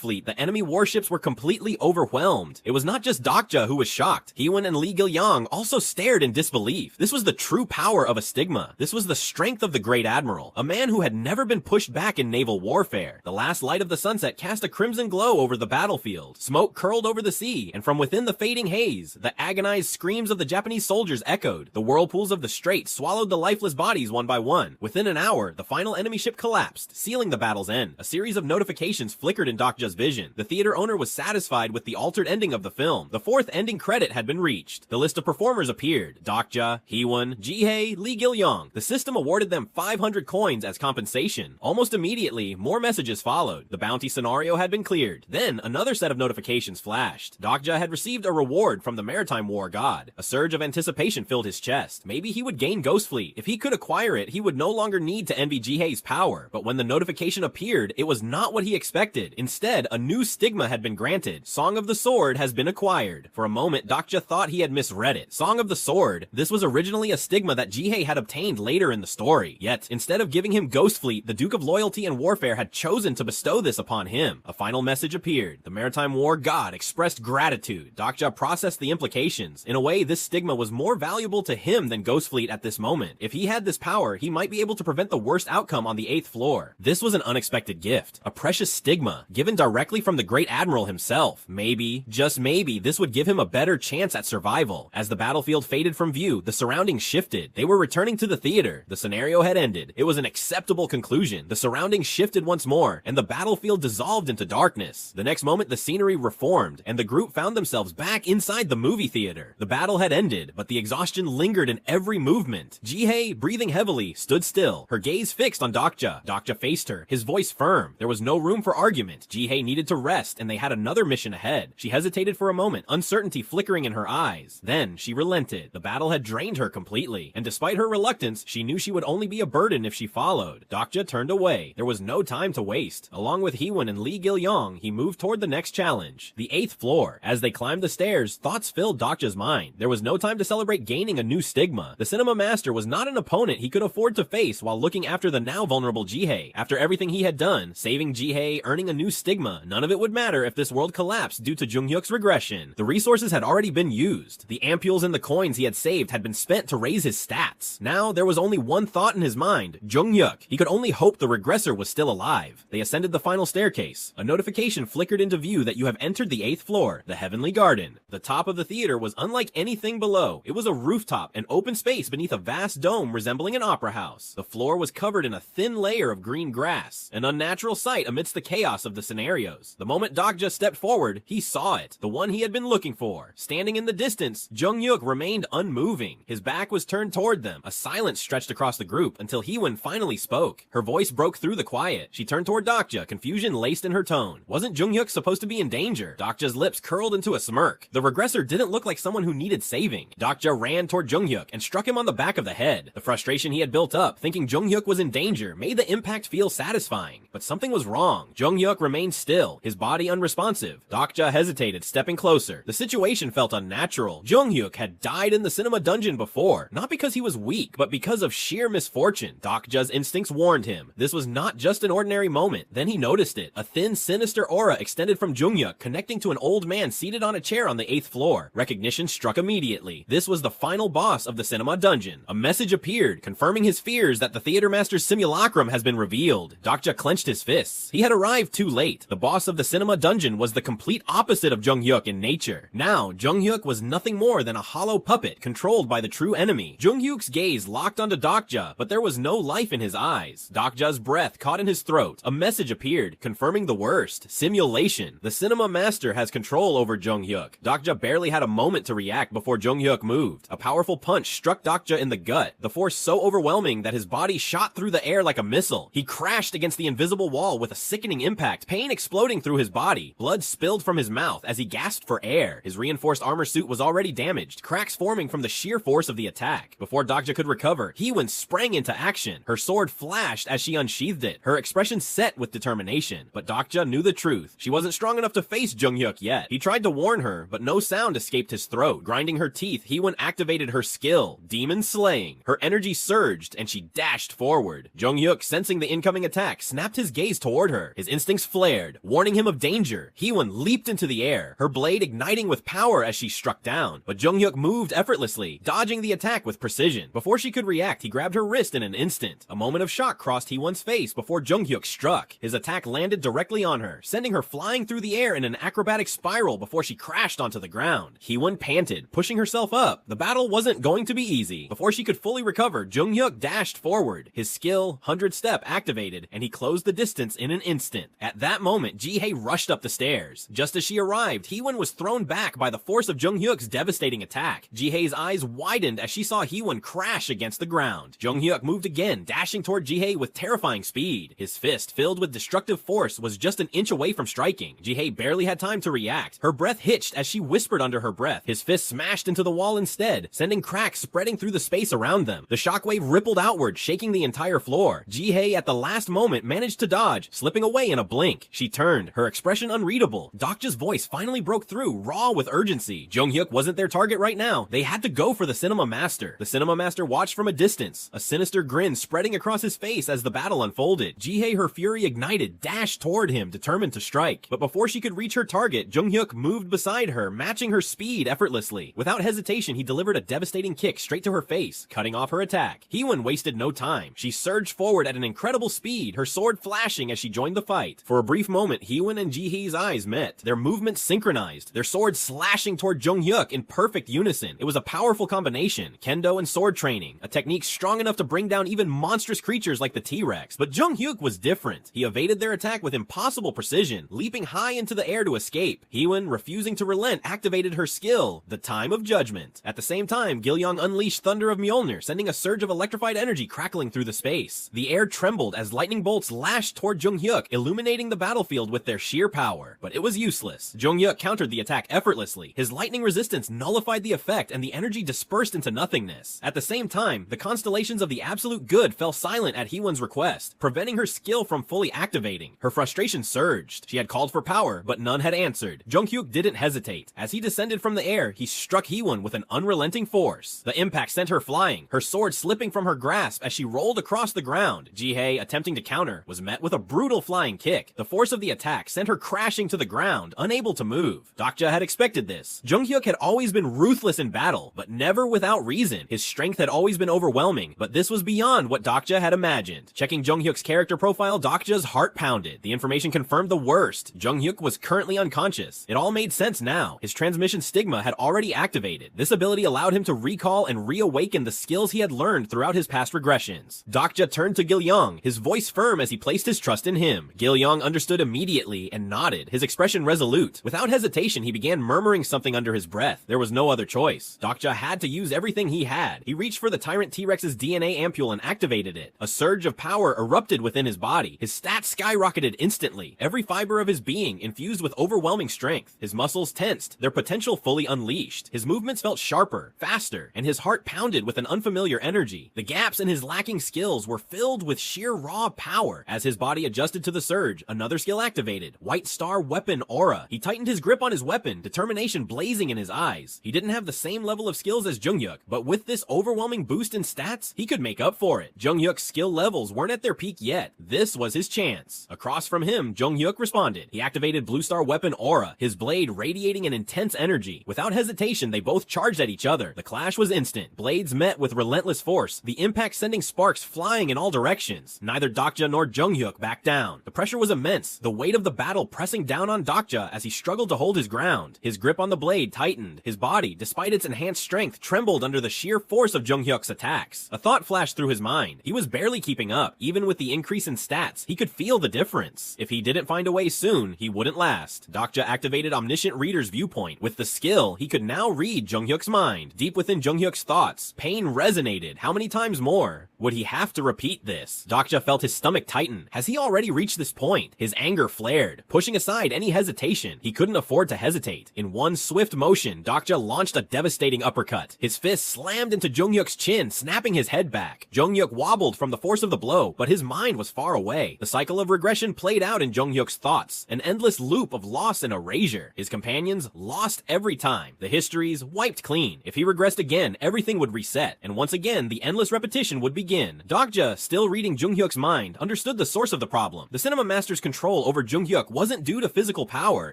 Fleet, the enemy warships were completely overwhelmed. It was not just Dokja who was shocked. Heewon and Lee Gil-yang also stared in disbelief. This was the true power of a stigma. This was the strength of the Great Admiral, a man who had never been pushed back in naval warfare. The last light of the sunset cast a crimson glow over the battlefield. Smoke curled over the sea, and from within the fading haze, the agonized screams of the Japanese soldiers echoed. The whirlpools of the strait swallowed the lifeless bodies one by one. Within an hour, the final enemy ship collapsed, sealing the battle's end. A series of notifications flickered in Dokja's vision. The theater owner was satisfied with the altered ending of the film. The fourth ending credit had been reached. The list of performers appeared. Dokja, Heewon, Ji-hye, Lee Gil-yang. The system awarded them 500 coins as compensation. Almost immediately, more messages followed. The bounty scenario had been cleared. Then, another set of notifications flashed. Dokja had received a reward from the Maritime War God. A surge of anticipation filled his chest. Maybe he would gain Ghost Fleet. If he could acquire it, he would no longer need to envy Ji-hye's power. But when the notification appeared, it was not what he expected. Instead, a new stigma had been granted. Song of the Sword has been acquired. For a moment, Dokja thought he had misread it. Song of the Sword. This was originally a stigma that Ji-hye had obtained later in the story. Yet, instead of giving him Ghost Fleet, the Duke of Loyalty and Warfare had chosen to bestow this upon him. A final message appeared. The Maritime War God expressed gratitude. Dokja processed the implications. In a way, this stigma was more valuable to him than Ghost Fleet at this moment. If he had this power, he might be able to prevent the worst outcome on the 8th floor. This was an unexpected gift. A precious stigma, given directly from the Great Admiral himself. Maybe, just maybe, this would give him a better chance at survival. As the battlefield faded from view, the surroundings shifted. They were returning to the theater. The scenario had ended. It was an acceptable conclusion. The surroundings shifted once more, and the battlefield dissolved into darkness. The next moment, the scenery reformed, and the group found themselves back inside the movie theater. The battle had ended, but the exhaustion lingered in every movement. Jihye, breathing heavily, stood still, her gaze fixed on Dokja. Dokja faced her, his voice firm. There was no room for argument. Jihye needed to rest, and they had another mission ahead. She hesitated for a moment, uncertainty flickering in her eyes. Then, she relented. The battle had drained her completely, and despite her reluctance, she knew she would only be a burden if she followed. Dokja turned away. There was no time to waste. Along with Heewon and Lee Gil-yong, he moved toward the next challenge, the 8th floor. As they climbed the stairs, thoughts filled Dokja's mind. There was no time to celebrate gaining a new stigma. The cinema master was not an opponent he could afford to face while looking after the now vulnerable Jihye. After everything he had done, saving Jihye, earning a new stigma, none of it would matter if this world collapsed due to Junghyuk's regression. The resources had already been used. The ampules and the coins he had saved had been spent to raise his stats. Now, there was only one thought in his mind, Junghyuk. He could only hope the regressor was still alive. They ascended the final staircase. A notification flickered into view that you have entered the 8th floor, the Heavenly Garden. The top of the theater was unlike anything below. It was a rooftop, an open space beneath a vast dome resembling an opera house. The floor was covered in a thin layer of green grass, an unnatural sight amidst the chaos of the scenarios. The moment Dokja stepped forward, he saw it, the one he had been looking for. Standing in the distance, Junghyuk remained unmoving. His back was turned toward them. A silence stretched across the group until Heewon finally spoke. Her voice broke through the quiet. She turned toward Dokja, confusion laced in her tone. Wasn't Junghyuk supposed to be in danger? Dokja's lips curled into a smirk. The regressor didn't look like someone who needed saving. Dokja ran toward Junghyuk and struck him on the back of the head. The frustration he had built up, thinking Junghyuk was in danger, made the impact feel satisfying. But something was wrong. Junghyuk remained still, his body unresponsive. Dokja hesitated, stepping closer. The situation felt unnatural. Junghyuk had died in the cinema dungeon before, not because he was weak, but because of sheer misfortune. Dokja's instincts warned him. This was not just an ordinary moment. Then he noticed it. A thin, sinister aura extended from Junghyuk, connecting to an old man seated on a chair on the 8th floor. Recognition struck immediately. This was the final boss of the cinema dungeon. A message appeared, confirming his fears that the theater master's simulacrum has been revealed. Dokja clenched his fists. He had arrived too late. The boss of the cinema dungeon was the complete opposite of Junghyuk in nature. Now, Junghyuk was nothing more than a hollow puppet controlled by the true enemy. Junghyuk's gaze locked onto Dokja, but there was no life in his eyes. Dokja's breath caught in his throat. A message appeared, confirming the worst. Simulation. The cinema master has control over Junghyuk. Dokja barely had a moment to react before Junghyuk moved. A powerful punch struck Dokja in the gut, the force so overwhelming that his body shot through the air like a missile. He crashed against the invisible wall with a sickening impact, pain exploding through his body. Blood spilled from his mouth as he gasped for air. His reinforced armor suit was already damaged, cracks forming from the sheer force of the attack. Before Dokja could recover, Heewon sprang into action. Her sword flashed as she unsheathed it, her expression set with determination. But Dokja knew the truth. She wasn't strong enough to face Junghyuk yet. He tried to warn her, but no sound escaped his throat. Grinding her teeth, Heewon activated her skill, Demon Slaying. Her energy surged, and she dashed forward. Junghyuk, sensing the incoming attack, snapped his gaze toward her. His instincts flared, warning him of danger. Heewon leaped into the air, her blade igniting with power as she struck down. But Junghyuk moved effortlessly, dodging the attack with precision. Before she could react, he grabbed her wrist in an instant. A moment of shock crossed Heewon's face before Junghyuk struck. His attack landed directly on her, sending her flying through the air in an acrobatic spiral before she crashed onto the ground. Heewon panted, pushing herself up. The battle wasn't going to be easy. Before she could fully recover, Junghyuk dashed forward. His skill, 100 Step, activated, and he closed the distance in an instant. At that moment, Jihye rushed up the stairs. Just as she arrived, Heewon was thrown back by the force of Junghyuk's devastating attack. Jihye's eyes widened as she saw Heewon crash against the ground. Junghyuk moved again, dashing toward Jihye with terrifying speed. His fist, filled with destructive force, was just an inch away from striking. Jihye barely had time to react. Her breath hitched as she whispered under her breath. His fist smashed into the wall instead, sending cracks spreading through the space around them. The shockwave rippled outward, shaking the entire floor. Jihye, at the last moment, managed to dodge, slipping away in a blink. She turned, her expression unreadable. Dokja's voice finally broke through, raw with urgency. Junghyuk wasn't their target right now. They had to go for the cinema master. The cinema master watched from a distance, a sinister grin spreading across his face as the battle unfolded. Jihye, her fury ignited, dashed toward him, determined to strike. But before she could reach her target, Junghyuk moved beside her, matching her speed effortlessly. Without hesitation, he delivered a devastating kick straight to her face, cutting off her attack. Heewon wasted no time. She surged forward at an incredible speed, her sword flashing as she joined the fight. For a brief moment, Heewon and Jihye's eyes met. Their movements synchronized, their swords slashing toward Junghyuk in perfect unison. It was a powerful combination, kendo and sword training, a technique strong enough to bring down even monstrous creatures like the T-Rex. But Junghyuk was different. He evaded their attack with impossible precision, leaping high into the air to escape. Heewon Heewon, refusing to relent, activated her skill, the Time of Judgment. At the same time, Gil-young unleashed Thunder of Mjolnir, sending a surge of electrified energy crackling through the space. The air trembled as lightning bolts lashed toward Jung-hyuk, illuminating the battlefield with their sheer power. But it was useless. Jung-hyuk countered the attack effortlessly. His lightning resistance nullified the effect, and the energy dispersed into nothingness. At the same time, the constellations of the absolute good fell silent at Heewon's request, preventing her skill from fully activating. Her frustration surged. She had called for power, but none had answered. Jung-hyuk didn't hesitate. As he descended from the air, he struck Heewon with an unrelenting force. The impact sent her flying, her sword slipping from her grasp as she rolled across the ground. Ji-hae, attempting to counter, was met with a brutal flying kick. The force of the attack sent her crashing to the ground, unable to move. Dokja had expected this. Jung-hyuk had always been ruthless in battle, but never without reason. His strength had always been overwhelming, but this was beyond what Dokja had imagined. Checking Jung-hyuk's character profile, Dokja's heart pounded. The information confirmed the worst. Jung-hyuk was currently unconscious. It all made sense now. His transmission stigma had already activated. This ability allowed him to recall and reawaken the skills he had learned throughout his past regressions. Dokja turned to Gil-young, his voice firm as he placed his trust in him. Gil-young understood immediately and nodded, his expression resolute. Without hesitation, he began murmuring something under his breath. There was no other choice. Dokja had to use everything he had. He reached for the Tyrant T-Rex's DNA ampule and activated it. A surge of power erupted within his body. His stats skyrocketed instantly. Every fiber of his being infused with overwhelming strength. His muscles tensed, their potential fully unleashed. His movements felt sharper, faster, and his heart pounded with an unfamiliar energy. The gaps in his lacking skills were filled with sheer raw power. As his body adjusted to the surge, another skill activated, White Star Weapon Aura. He tightened his grip on his weapon, determination blazing in his eyes. He didn't have the same level of skills as Jung-hyuk, but with this overwhelming boost in stats, he could make up for it. Jung-hyuk's skill levels weren't at their peak yet. This was his chance. Across from him, Jung-hyuk responded. He activated Blue Star Weapon Aura, his blade radiating an intense energy. Without hesitation, they both charged at each other. The clash was instant. Blades met with relentless force, the impact sending sparks flying in all directions. Neither Dokja nor Jung-hyuk backed down. The pressure was immense, the weight of the battle pressing down on Dokja as he struggled to hold his ground. His grip on the blade tightened. His body, despite its enhanced strength, trembled under the sheer force of Jung-hyuk's attacks. A thought flashed through his mind. He was barely keeping up. Even with the increase in stats, he could feel the difference. If he didn't find a way soon, he wouldn't last. Dokja activated Omniscient Reader's Viewpoint. With the skill, he could now read Jung-hyuk's mind. Deep within Jung-hyuk's thoughts, pain resonated. How many times more? Would he have to repeat this? Dokja felt his stomach tighten. Has he already reached this point? His anger flared, pushing aside any hesitation. He couldn't afford to hesitate. In one swift motion, Dokja launched a devastating uppercut. His fist slammed into Jung-hyuk's chin, snapping his head back. Jung-hyuk wobbled from the force of the blow, but his mind was far away. The cycle of regression played out in Jung-hyuk's thoughts, an endless loop of loss and erasure. His companions lost every time. The histories wiped clean. If he regressed again, everything would reset, and once again, the endless repetition would begin. Dokja, still reading Jung-hyuk's mind, understood the source of the problem. The Cinema Master's control over Jung-hyuk wasn't due to physical power.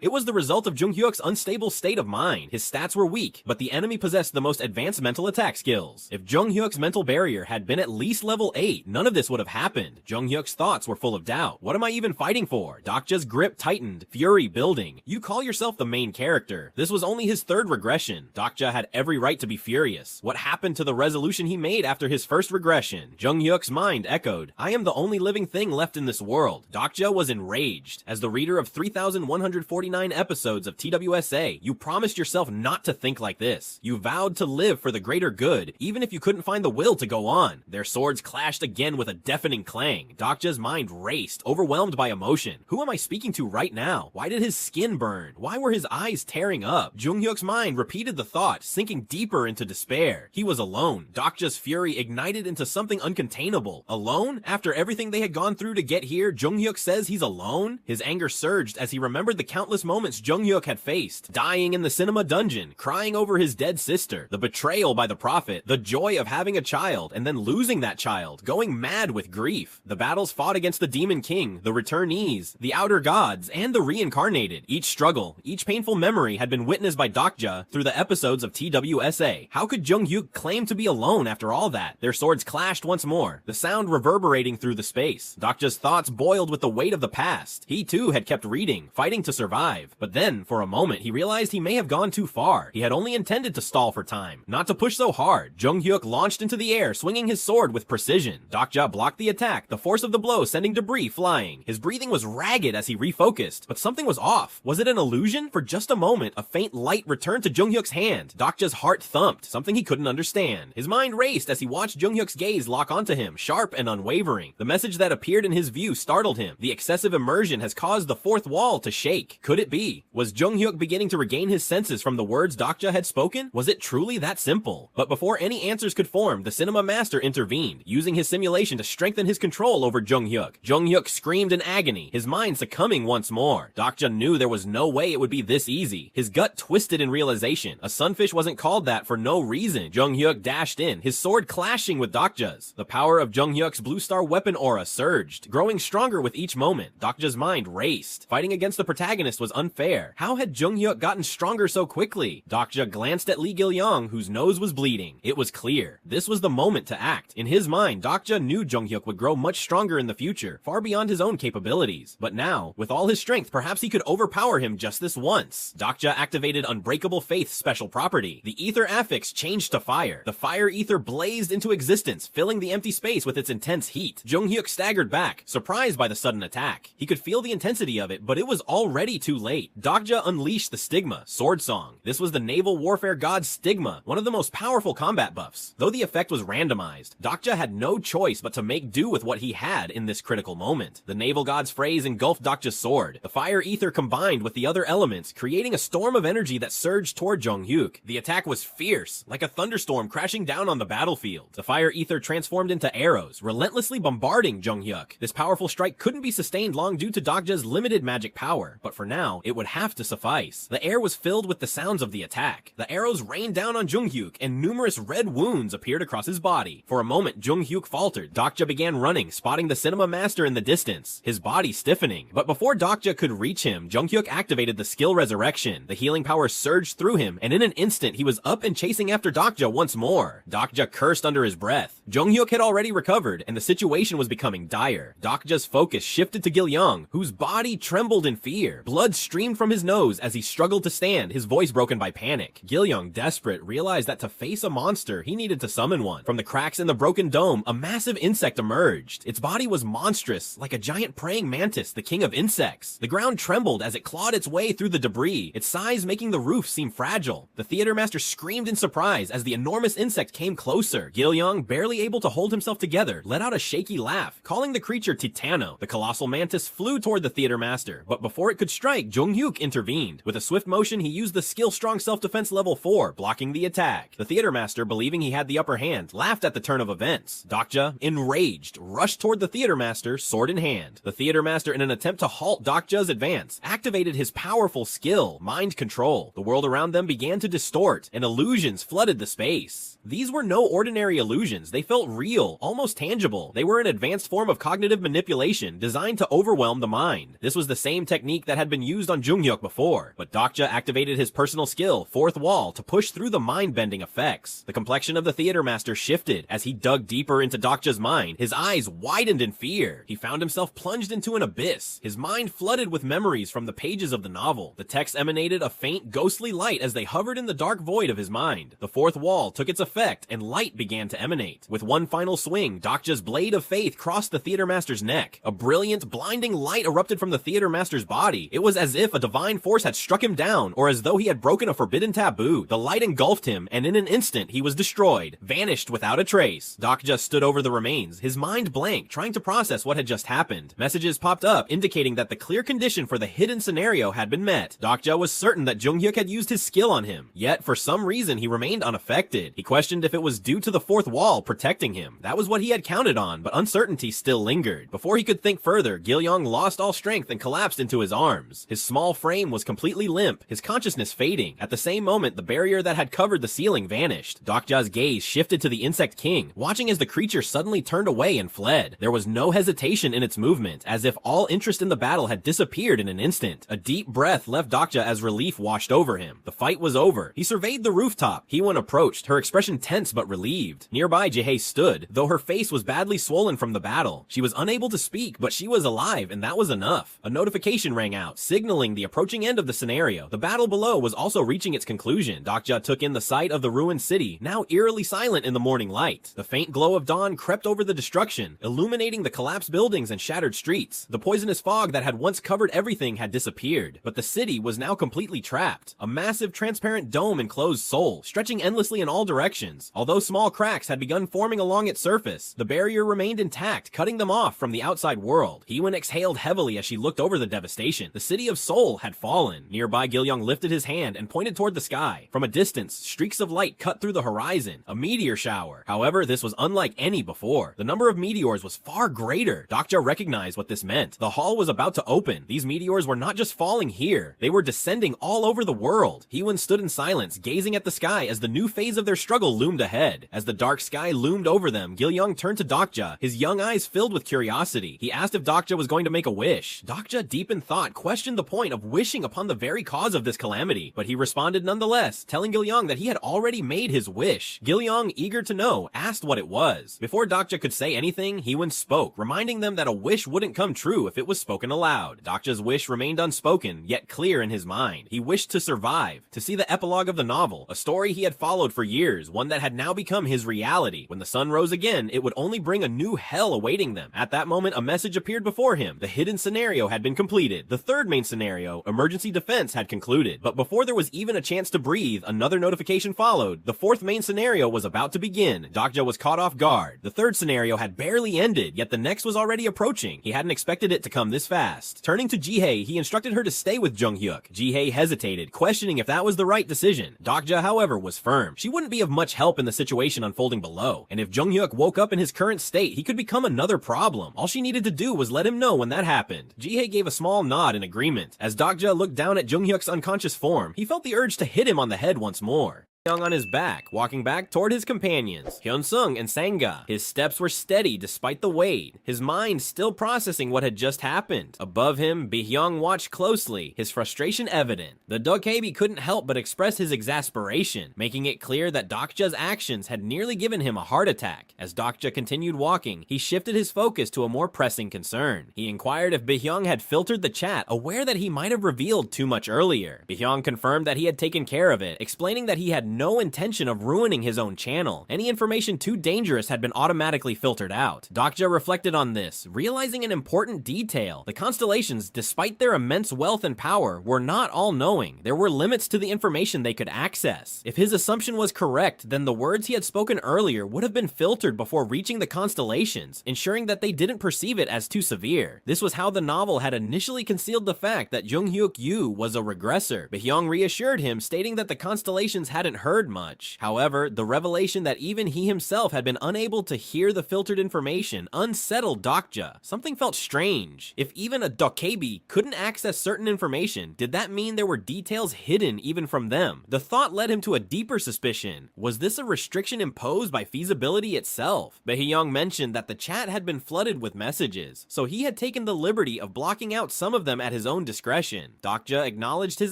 It was the result of Jung-hyuk's unstable state of mind. His stats were weak, but the enemy possessed the most advanced mental attack skills. If Jung-hyuk's mental barrier had been at least level 8, none of this would have happened. Jung-hyuk's thoughts were full of doubt. What am I even fighting for? Dokja's grip tightened, fury building. You call yourself the main character. This was only his third regression. Dokja had every right to be furious. What happened to the resolution he made after his first regression? Jung-hyuk's mind echoed. I am the only living thing left in this world. Dokja was enraged. As the reader of 3,149 episodes of TWSA, you promised yourself not to think like this. You vowed to live for the greater good, even if you couldn't find the will to go on. Their swords clashed again with a deafening clang. Dokja's mind raced, overwhelmed by emotion. Who am I speaking to right now? Why did his skin burn? Why were his eyes tearing up? Jung-hyuk's mind repeated the thought, sinking deeper into despair. He was alone. Dokja's fury ignited into something uncontainable. Alone? After everything they had gone through to get here, Jung-hyuk says he's alone? His anger surged as he remembered the countless moments Jung-hyuk had faced. Dying in the cinema dungeon, crying over his dead sister, the betrayal by the prophet, the joy of having a child, and then losing that child, going mad with grief. The battles fought against the Demon King, the returnees, the outer gods, and the reincarnated. Each struggle, each painful memory had been witnessed by Dokja through the episodes of TWSA. How could Jung-hyuk claim to be alone after all that? Their swords clashed crashed once more, the sound reverberating through the space. Dokja's thoughts boiled with the weight of the past. He too had kept reading, fighting to survive. But then, for a moment, he realized he may have gone too far. He had only intended to stall for time, not to push so hard. Jung-hyuk launched into the air, swinging his sword with precision. Dokja blocked the attack, the force of the blow sending debris flying. His breathing was ragged as he refocused, but something was off. Was it an illusion? For just a moment, a faint light returned to Jung-hyuk's hand. Dokja's heart thumped, something he couldn't understand. His mind raced as he watched Jung-hyuk's gaze lock onto him, sharp and unwavering. The message that appeared in his view startled him. The excessive immersion has caused the fourth wall to shake. Could it be? Was Jung-hyuk beginning to regain his senses from the words Dokja had spoken? Was it truly that simple? But before any answers could form, the cinema master intervened, using his simulation to strengthen his control over Jung-hyuk. Jung-hyuk screamed in agony, his mind succumbing once more. Dokja knew there was no way it would be this easy. His gut twisted in realization. A sunfish wasn't called that for no reason. Jung-hyuk dashed in, his sword clashing with Dokja's. The power of Jung-hyuk's blue star weapon aura surged, growing stronger with each moment. Dokja's mind raced. Fighting against the protagonist was unfair. How had Jung-hyuk gotten stronger so quickly? Dokja glanced at Lee Gil-young, whose nose was bleeding. It was clear. This was the moment to act. In his mind, Dokja knew Jung-hyuk would grow much stronger in the future, far beyond his own capabilities. But now, with all his strength, perhaps he could overpower him just this once. Dokja activated Unbreakable Faith's special property. The ether affix changed to fire. The fire ether blazed into existence, filling the empty space with its intense heat. Jung-hyuk staggered back, surprised by the sudden attack. He could feel the intensity of it, but it was already too late. Dokja unleashed the Stigma, Sword Song. This was the naval warfare god's Stigma, one of the most powerful combat buffs. Though the effect was randomized, Dokja had no choice but to make do with what he had in this critical moment. The naval god's phrase engulfed Dokja's sword. The fire ether combined with the other elements, creating a storm of energy that surged toward Jung-hyuk. The attack was fierce, like a thunderstorm crashing down on the battlefield. The fire ether transformed into arrows, relentlessly bombarding Jung-hyuk. This powerful strike couldn't be sustained long due to Dokja's limited magic power, but for now, it would have to suffice. The air was filled with the sounds of the attack. The arrows rained down on Jung-hyuk, and numerous red wounds appeared across his body. For a moment, Jung-hyuk faltered. Dokja began running, spotting the cinema master in the distance, his body stiffening. But before Dokja could reach him, Jung-hyuk activated the skill Resurrection. The healing power surged through him, and in an instant, he was up and chasing after Dokja once more. Dokja cursed under his breath. Jung-hyuk had already recovered, and the situation was becoming dire. Dokja's focus shifted to Gil-young, whose body trembled in fear. Blood streamed from his nose as he struggled to stand, his voice broken by panic. Gil-young, desperate, realized that to face a monster, he needed to summon one. From the cracks in the broken dome, a massive insect emerged. Its body was monstrous, like a giant praying mantis, the king of insects. The ground trembled as it clawed its way through the debris, its size making the roof seem fragile. The theater master screamed in surprise as the enormous insect came closer. Gil-young, barely able to hold himself together, let out a shaky laugh, calling the creature Titano. The colossal mantis flew toward the theater master, but before it could strike, Jung-hyuk intervened. With a swift motion, he used the skill strong self-defense level 4, blocking the attack. The theater master, believing he had the upper hand, laughed at the turn of events. Dokja, enraged, rushed toward the theater master, sword in hand. The theater master, in an attempt to halt Dokja's advance, activated his powerful skill, mind control. The world around them began to distort, and illusions flooded the space. These were no ordinary illusions. They felt real, almost tangible. They were an advanced form of cognitive manipulation designed to overwhelm the mind. This was the same technique that had been used on Jung-hyuk before, but Dokja activated his personal skill, Fourth Wall, to push through the mind-bending effects. The complexion of the theater master shifted as he dug deeper into Dokja's mind. His eyes widened in fear. He found himself plunged into an abyss. His mind flooded with memories from the pages of the novel. The text emanated a faint, ghostly light as they hovered in the dark void of his mind. The fourth wall took its effect, and light began to emanate. With one final swing, Dokja's blade of faith crossed the theater master's neck. A brilliant, blinding light erupted from the theater master's body. It was as if a divine force had struck him down, or as though he had broken a forbidden taboo. The light engulfed him, and in an instant he was destroyed, vanished without a trace. Dokja stood over the remains, his mind blank, trying to process what had just happened. Messages popped up indicating that the clear condition for the hidden scenario had been met. Dokja was certain that Jung-hyuk had used his skill on him, yet for some reason he remained unaffected. He questioned if it was due to the fourth wall protecting him. That was what he had counted on, but uncertainty still lingered. Before he could think further, Gil-young lost all strength and collapsed into his arms. His small frame was completely limp, his consciousness fading. At the same moment, the barrier that had covered the ceiling vanished. Dokja's gaze shifted to the insect king, watching as the creature suddenly turned away and fled. There was no hesitation in its movement, as if all interest in the battle had disappeared in an instant. A deep breath left Dokja as relief washed over him. The fight was over. He surveyed the rooftop. Heewon approached, her expression tense but relieved. Nearby, Jaehae stood, though her face was badly swollen from the battle. She was unable to speak, but she was alive, and that was enough. A notification rang out, signaling the approaching end of the scenario. The battle below was also reaching its conclusion. Dokja took in the sight of the ruined city, now eerily silent in the morning light. The faint glow of dawn crept over the destruction, illuminating the collapsed buildings and shattered streets. The poisonous fog that had once covered everything had disappeared, but the city was now completely trapped. A massive transparent dome enclosed Seoul, stretching endlessly in all directions. Although small cracks had begun forming along its surface, the barrier remained intact, cutting them off from the outside world. Heewon exhaled heavily as she looked over the devastation. The city of Seoul had fallen. Nearby, Gil-young lifted his hand and pointed toward the sky. From a distance, streaks of light cut through the horizon, a meteor shower. However, this was unlike any before. The number of meteors was far greater. Dokja recognized what this meant. The hall was about to open. These meteors were not just falling here, they were descending all over the world. Heewon stood in silence, gazing at the sky as the new phase of their struggle loomed ahead. As the dark sky loomed over them, Gil-young turned to Dokja, his young eyes filled with curiosity. He asked if Dokja was going to make a wish. Dokja, deep in thought, questioned the point of wishing upon the very cause of this calamity, but he responded nonetheless, telling Gil-young that he had already made his wish. Gil-young, eager to know, asked what it was. Before Dokja could say anything, Heewon spoke, reminding them that a wish wouldn't come true if it was spoken aloud. Dokja's wish remained unspoken, yet clear in his mind. He wished to survive, to see the epilogue of the novel, a story he had followed for years, one that had now become his reality. When the sun rose again, it would only bring a new hell awaiting them. At that moment, a message appeared before him. The hidden scenario had been completed. The third main scenario, emergency defense, had concluded. But before there was even a chance to breathe, another notification followed. The fourth main scenario was about to begin. Dokja was caught off guard. The third scenario had barely ended, yet the next was already approaching. He hadn't expected it to come this fast. Turning to Ji-hye, he instructed her to stay with Jung-hyuk. Ji-hye hesitated, questioning if that was the right decision. Dokja, however, was firm. She wouldn't be of much help in the situation unfolding below, and if Jung-hyuk woke up in his current state, he could become another problem. All she needed to do was let him know when that happened. Ji-hye gave a small nod in agreement. As Dokja looked down at Jung-hyuk's unconscious form, he felt the urge to hit him on the head once more. Young on his back, walking back toward his companions, Hyun-sung and Sanga. His steps were steady despite the weight, his mind still processing what had just happened. Above him, Bi-hyung watched closely, his frustration evident. The Dokkaebi couldn't help but express his exasperation, making it clear that Dokja's actions had nearly given him a heart attack. As Dokja continued walking, he shifted his focus to a more pressing concern. He inquired if Bi-hyung had filtered the chat, aware that he might have revealed too much earlier. Bi-hyung confirmed that he had taken care of it, explaining that he had no intention of ruining his own channel. Any information too dangerous had been automatically filtered out. Dokja reflected on this, realizing an important detail. The constellations, despite their immense wealth and power, were not all-knowing. There were limits to the information they could access. If his assumption was correct, then the words he had spoken earlier would have been filtered before reaching the constellations, ensuring that they didn't perceive it as too severe. This was how the novel had initially concealed the fact that Jung-hyuk Yu was a regressor. Bi-hyung reassured him, stating that the constellations hadn't heard much. However, the revelation that even he himself had been unable to hear the filtered information unsettled Dokja. Something felt strange. If even a Dokkaebi couldn't access certain information, did that mean there were details hidden even from them? The thought led him to a deeper suspicion. Was this a restriction imposed by feasibility itself? Bae-hyung mentioned that the chat had been flooded with messages, so he had taken the liberty of blocking out some of them at his own discretion. Dokja acknowledged his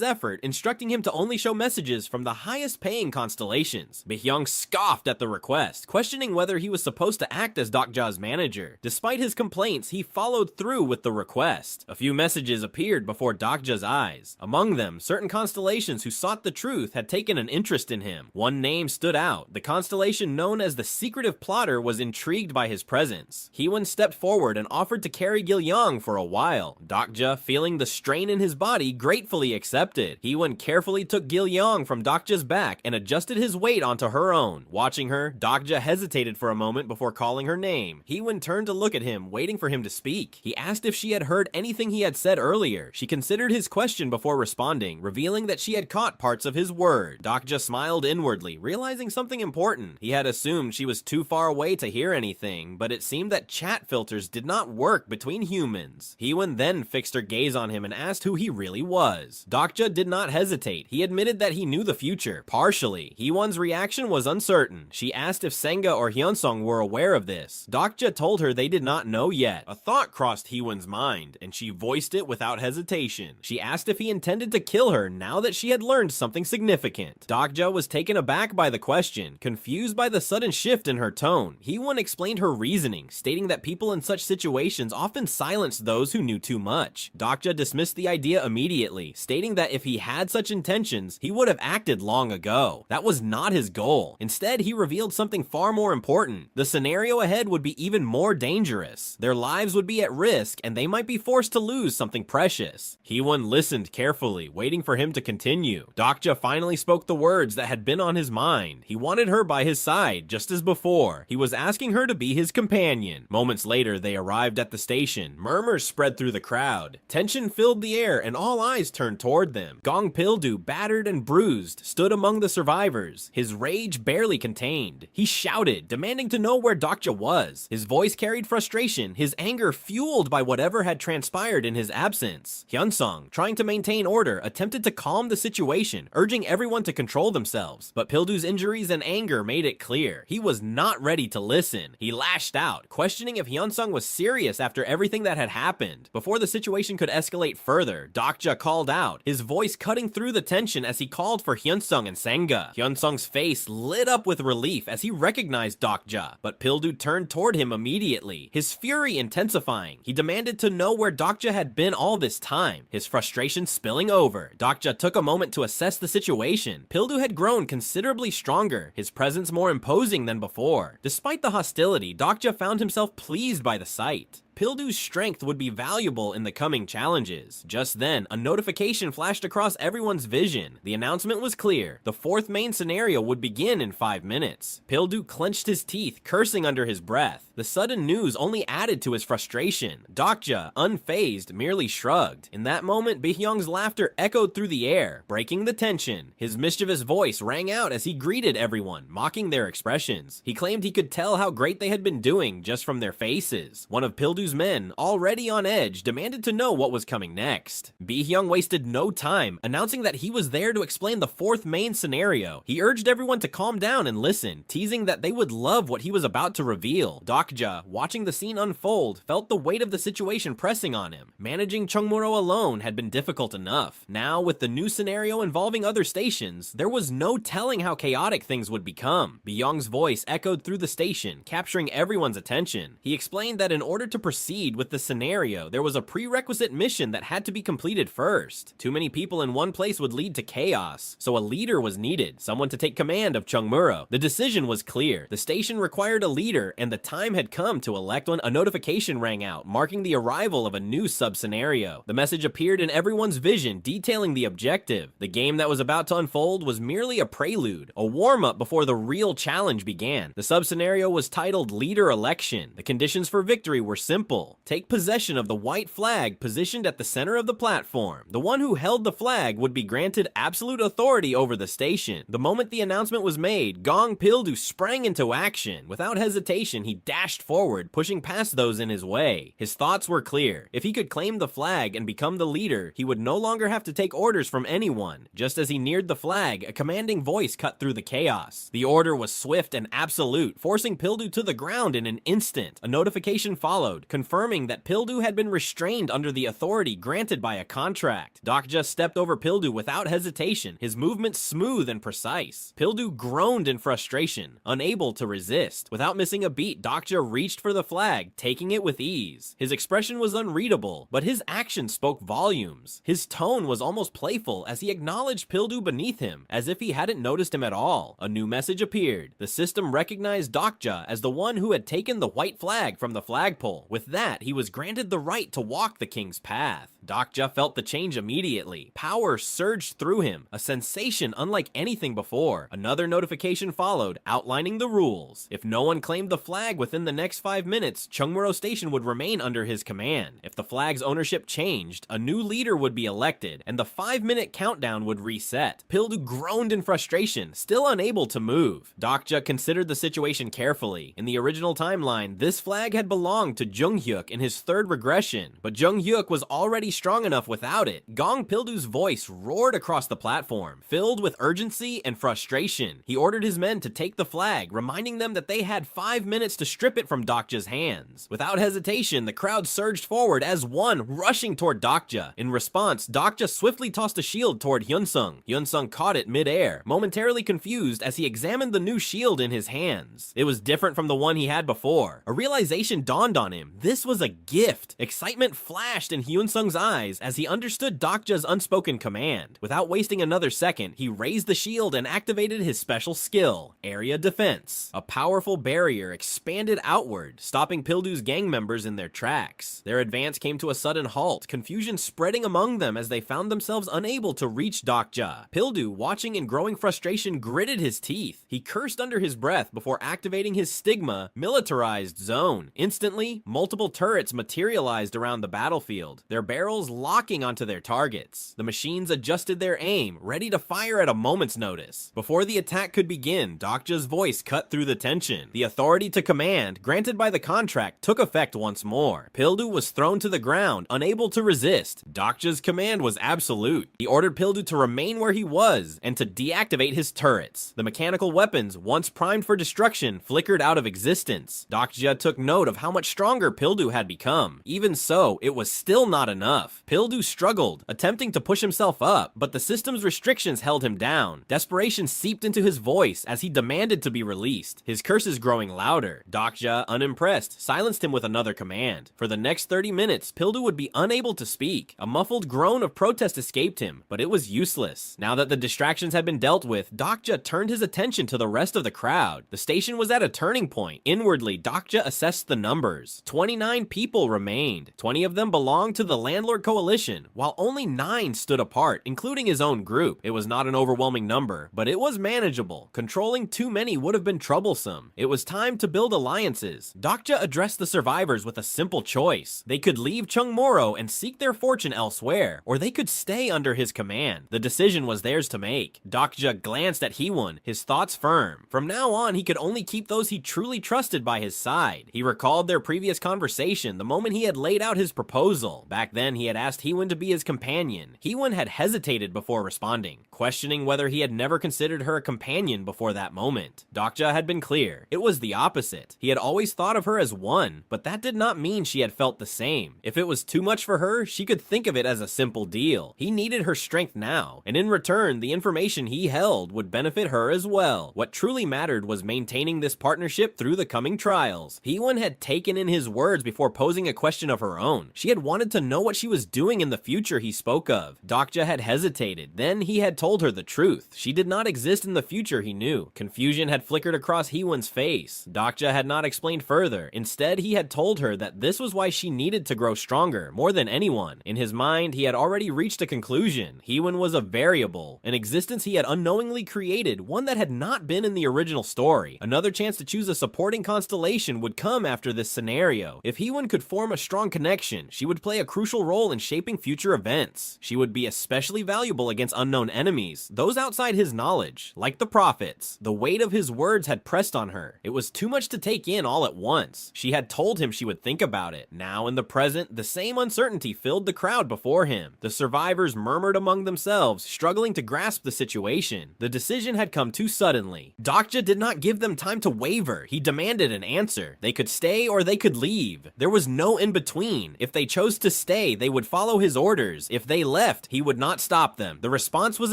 effort, instructing him to only show messages from the highest paying constellations. Bae-hyung scoffed at the request, questioning whether he was supposed to act as Dokja's manager. Despite his complaints, he followed through with the request. A few messages appeared before Dokja's eyes. Among them, certain constellations who sought the truth had taken an interest in him. One name stood out. The constellation known as the Secretive Plotter was intrigued by his presence. Heewon stepped forward and offered to carry Gil-young for a while. Dokja, feeling the strain in his body, gratefully accepted. Heewon carefully took Gil-young from Dokja's back and adjusted his weight onto her own. Watching her, Dokja hesitated for a moment before calling her name. Heewon turned to look at him, waiting for him to speak. He asked if she had heard anything he had said earlier. She considered his question before responding, revealing that she had caught parts of his word. Dokja smiled inwardly, realizing something important. He had assumed she was too far away to hear anything, but it seemed that chat filters did not work between humans. Heewon then fixed her gaze on him and asked who he really was. Dokja did not hesitate. He admitted that he knew the future, partially Initially, Hee-won's reaction was uncertain. She asked if Senga or Hyunsung were aware of this. Dokja told her they did not know yet. A thought crossed Hee-won's mind, and she voiced it without hesitation. She asked if he intended to kill her now that she had learned something significant. Dokja was taken aback by the question, confused by the sudden shift in her tone. Hee-won explained her reasoning, stating that people in such situations often silenced those who knew too much. Dokja dismissed the idea immediately, stating that if he had such intentions, he would have acted long ago. That was not his goal. Instead, he revealed something far more important. The scenario ahead would be even more dangerous. Their lives would be at risk, and they might be forced to lose something precious. Hee-won listened carefully, waiting for him to continue. Dokja finally spoke the words that had been on his mind. He wanted her by his side, just as before. He was asking her to be his companion. Moments later, they arrived at the station. Murmurs spread through the crowd. Tension filled the air, and all eyes turned toward them. Gong Pildu, battered and bruised, stood among the survivors, his rage barely contained. He shouted, demanding to know where Dokja was. His voice carried frustration, his anger fueled by whatever had transpired in his absence. Hyunsung, trying to maintain order, attempted to calm the situation, urging everyone to control themselves. But Pildu's injuries and anger made it clear. He was not ready to listen. He lashed out, questioning if Hyunsung was serious after everything that had happened. Before the situation could escalate further, Dokja called out, his voice cutting through the tension as he called for Hyunsung and Senga. Hyunsung's face lit up with relief as he recognized Dokja, but Pildu turned toward him immediately, his fury intensifying. He demanded to know where Dokja had been all this time, his frustration spilling over. Dokja took a moment to assess the situation. Pildu had grown considerably stronger, his presence more imposing than before. Despite the hostility, Dokja found himself pleased by the sight. Pildu's strength would be valuable in the coming challenges. Just then, a notification flashed across everyone's vision. The announcement was clear. The fourth main scenario would begin in 5 minutes. Pildu clenched his teeth, cursing under his breath. The sudden news only added to his frustration. Dokja, unfazed, merely shrugged. In that moment, Bihyung's laughter echoed through the air, breaking the tension. His mischievous voice rang out as he greeted everyone, mocking their expressions. He claimed he could tell how great they had been doing just from their faces. One of Pildu's men, already on edge, demanded to know what was coming next. Bi-hyung wasted no time, announcing that he was there to explain the fourth main scenario. He urged everyone to calm down and listen, teasing that they would love what he was about to reveal. Dokja, watching the scene unfold, felt the weight of the situation pressing on him. Managing Chungmuro alone had been difficult enough. Now, with the new scenario involving other stations, there was no telling how chaotic things would become. Bi-hyung's voice echoed through the station, capturing everyone's attention. He explained that in order to proceed with the scenario, there was a prerequisite mission that had to be completed first. Too many people in one place would lead to chaos, so a leader was needed, someone to take command of Chungmuro. The decision was clear. The station required a leader, and the time had come to elect one. A notification rang out, marking the arrival of a new sub-scenario. The message appeared in everyone's vision, detailing the objective. The game that was about to unfold was merely a prelude, a warm-up before the real challenge began. The sub-scenario was titled Leader Election. The conditions for victory were simple. Take possession of the white flag positioned at the center of the platform. The one who held the flag would be granted absolute authority over the station. The moment the announcement was made, Gong Pildu sprang into action. Without hesitation, he dashed forward, pushing past those in his way. His thoughts were clear. If he could claim the flag and become the leader, he would no longer have to take orders from anyone. Just as he neared the flag, a commanding voice cut through the chaos. The order was swift and absolute, forcing Pildu to the ground in an instant. A notification followed, confirming that Pildu had been restrained under the authority granted by a contract. Dokja stepped over Pildu without hesitation, his movements smooth and precise. Pildu groaned in frustration, unable to resist. Without missing a beat, Dokja reached for the flag, taking it with ease. His expression was unreadable, but his actions spoke volumes. His tone was almost playful as he acknowledged Pildu beneath him, as if he hadn't noticed him at all. A new message appeared. The system recognized Dokja as the one who had taken the white flag from the flagpole. With that, he was granted the right to walk the king's path. Dokja felt the change immediately. Power surged through him, a sensation unlike anything before. Another notification followed, outlining the rules. If no one claimed the flag within the next 5 minutes, Chungmuro Station would remain under his command. If the flag's ownership changed, a new leader would be elected, and the 5-minute countdown would reset. Pildu groaned in frustration, still unable to move. Dokja considered the situation carefully. In the original timeline, this flag had belonged to Jung-hyuk in his third regression, but Jung-hyuk was already strong enough without it. Gong Pildu's voice roared across the platform, filled with urgency and frustration. He ordered his men to take the flag, reminding them that they had 5 minutes to strip it from Dokja's hands. Without hesitation, the crowd surged forward as one, rushing toward Dokja. In response, Dokja swiftly tossed a shield toward Hyunsung. Hyunsung caught it mid-air, momentarily confused as he examined the new shield in his hands. It was different from the one he had before. A realization dawned on him. This was a gift. Excitement flashed in Hyunsung's eyes as he understood Dokja's unspoken command. Without wasting another second, he raised the shield and activated his special skill, Area Defense. A powerful barrier expanded outward, stopping Pildu's gang members in their tracks. Their advance came to a sudden halt, confusion spreading among them as they found themselves unable to reach Dokja. Pildu, watching in growing frustration, gritted his teeth. He cursed under his breath before activating his Stigma, militarized zone. Instantly, multiple turrets materialized around the battlefield, their barrels locking onto their targets. The machines adjusted their aim, ready to fire at a moment's notice. Before the attack could begin, Dokja's voice cut through the tension. The authority to command, granted by the contract, took effect once more. Pildu was thrown to the ground, unable to resist. Dokja's command was absolute. He ordered Pildu to remain where he was, and to deactivate his turrets. The mechanical weapons, once primed for destruction, flickered out of existence. Dokja took note of how much stronger Pildu had become. Even so, it was still not enough. Pildu struggled, attempting to push himself up, but the system's restrictions held him down. Desperation seeped into his voice as he demanded to be released, his curses growing louder. Dokja, unimpressed, silenced him with another command. For the next 30 minutes, Pildu would be unable to speak. A muffled groan of protest escaped him, but it was useless. Now that the distractions had been dealt with, Dokja turned his attention to the rest of the crowd. The station was at a turning point. Inwardly, Dokja assessed the numbers. 29 people remained. 20 of them belonged to the Landlord Coalition, while only 9 stood apart, including his own group. It was not an overwhelming number, but it was manageable. Controlling too many would have been troublesome. It was time to build alliances. Dokja addressed the survivors with a simple choice. They could leave Chungmoro and seek their fortune elsewhere, or they could stay under his command. The decision was theirs to make. Dokja glanced at Heewon, his thoughts firm. From now on, he could only keep those he truly trusted by his side. He recalled their previous conversation, the moment he had laid out his proposal. Back then, he had asked Heewon to be his companion. Heewon had hesitated before responding, questioning whether he had never considered her a companion before that moment. Dokja had been clear. It was the opposite. He had always thought of her as one, but that did not mean she had felt the same. If it was too much for her, she could think of it as a simple deal. He needed her strength now, and in return, the information he held would benefit her as well. What truly mattered was maintaining this partnership through the coming trials. Heewon had taken in his words before posing a question of her own. She had wanted to know what she was doing in the future he spoke of. Dokja had hesitated. Then he had told her the truth. She did not exist in the future he knew. Confusion had flickered across Heewon's face. Dokja had not explained further. Instead, he had told her that this was why she needed to grow stronger, more than anyone. In his mind, he had already reached a conclusion. Heewon was a variable, an existence he had unknowingly created, one that had not been in the original story. Another chance to choose a supporting constellation would come after this scenario. If Heewon could form a strong connection, she would play a crucial role in shaping future events. She would be especially valuable against unknown enemies, those outside his knowledge, like the prophets. The weight of his words had pressed on her. It was too much to take in all at once. She had told him she would think about it. Now in the present, the same uncertainty filled the crowd before him. The survivors murmured among themselves, struggling to grasp the situation. The decision had come too suddenly. Dokja did not give them time to waver. He demanded an answer. They could stay or they could leave. There was no in between. If they chose to stay, they would follow his orders. If they left, he would not stop them. The response was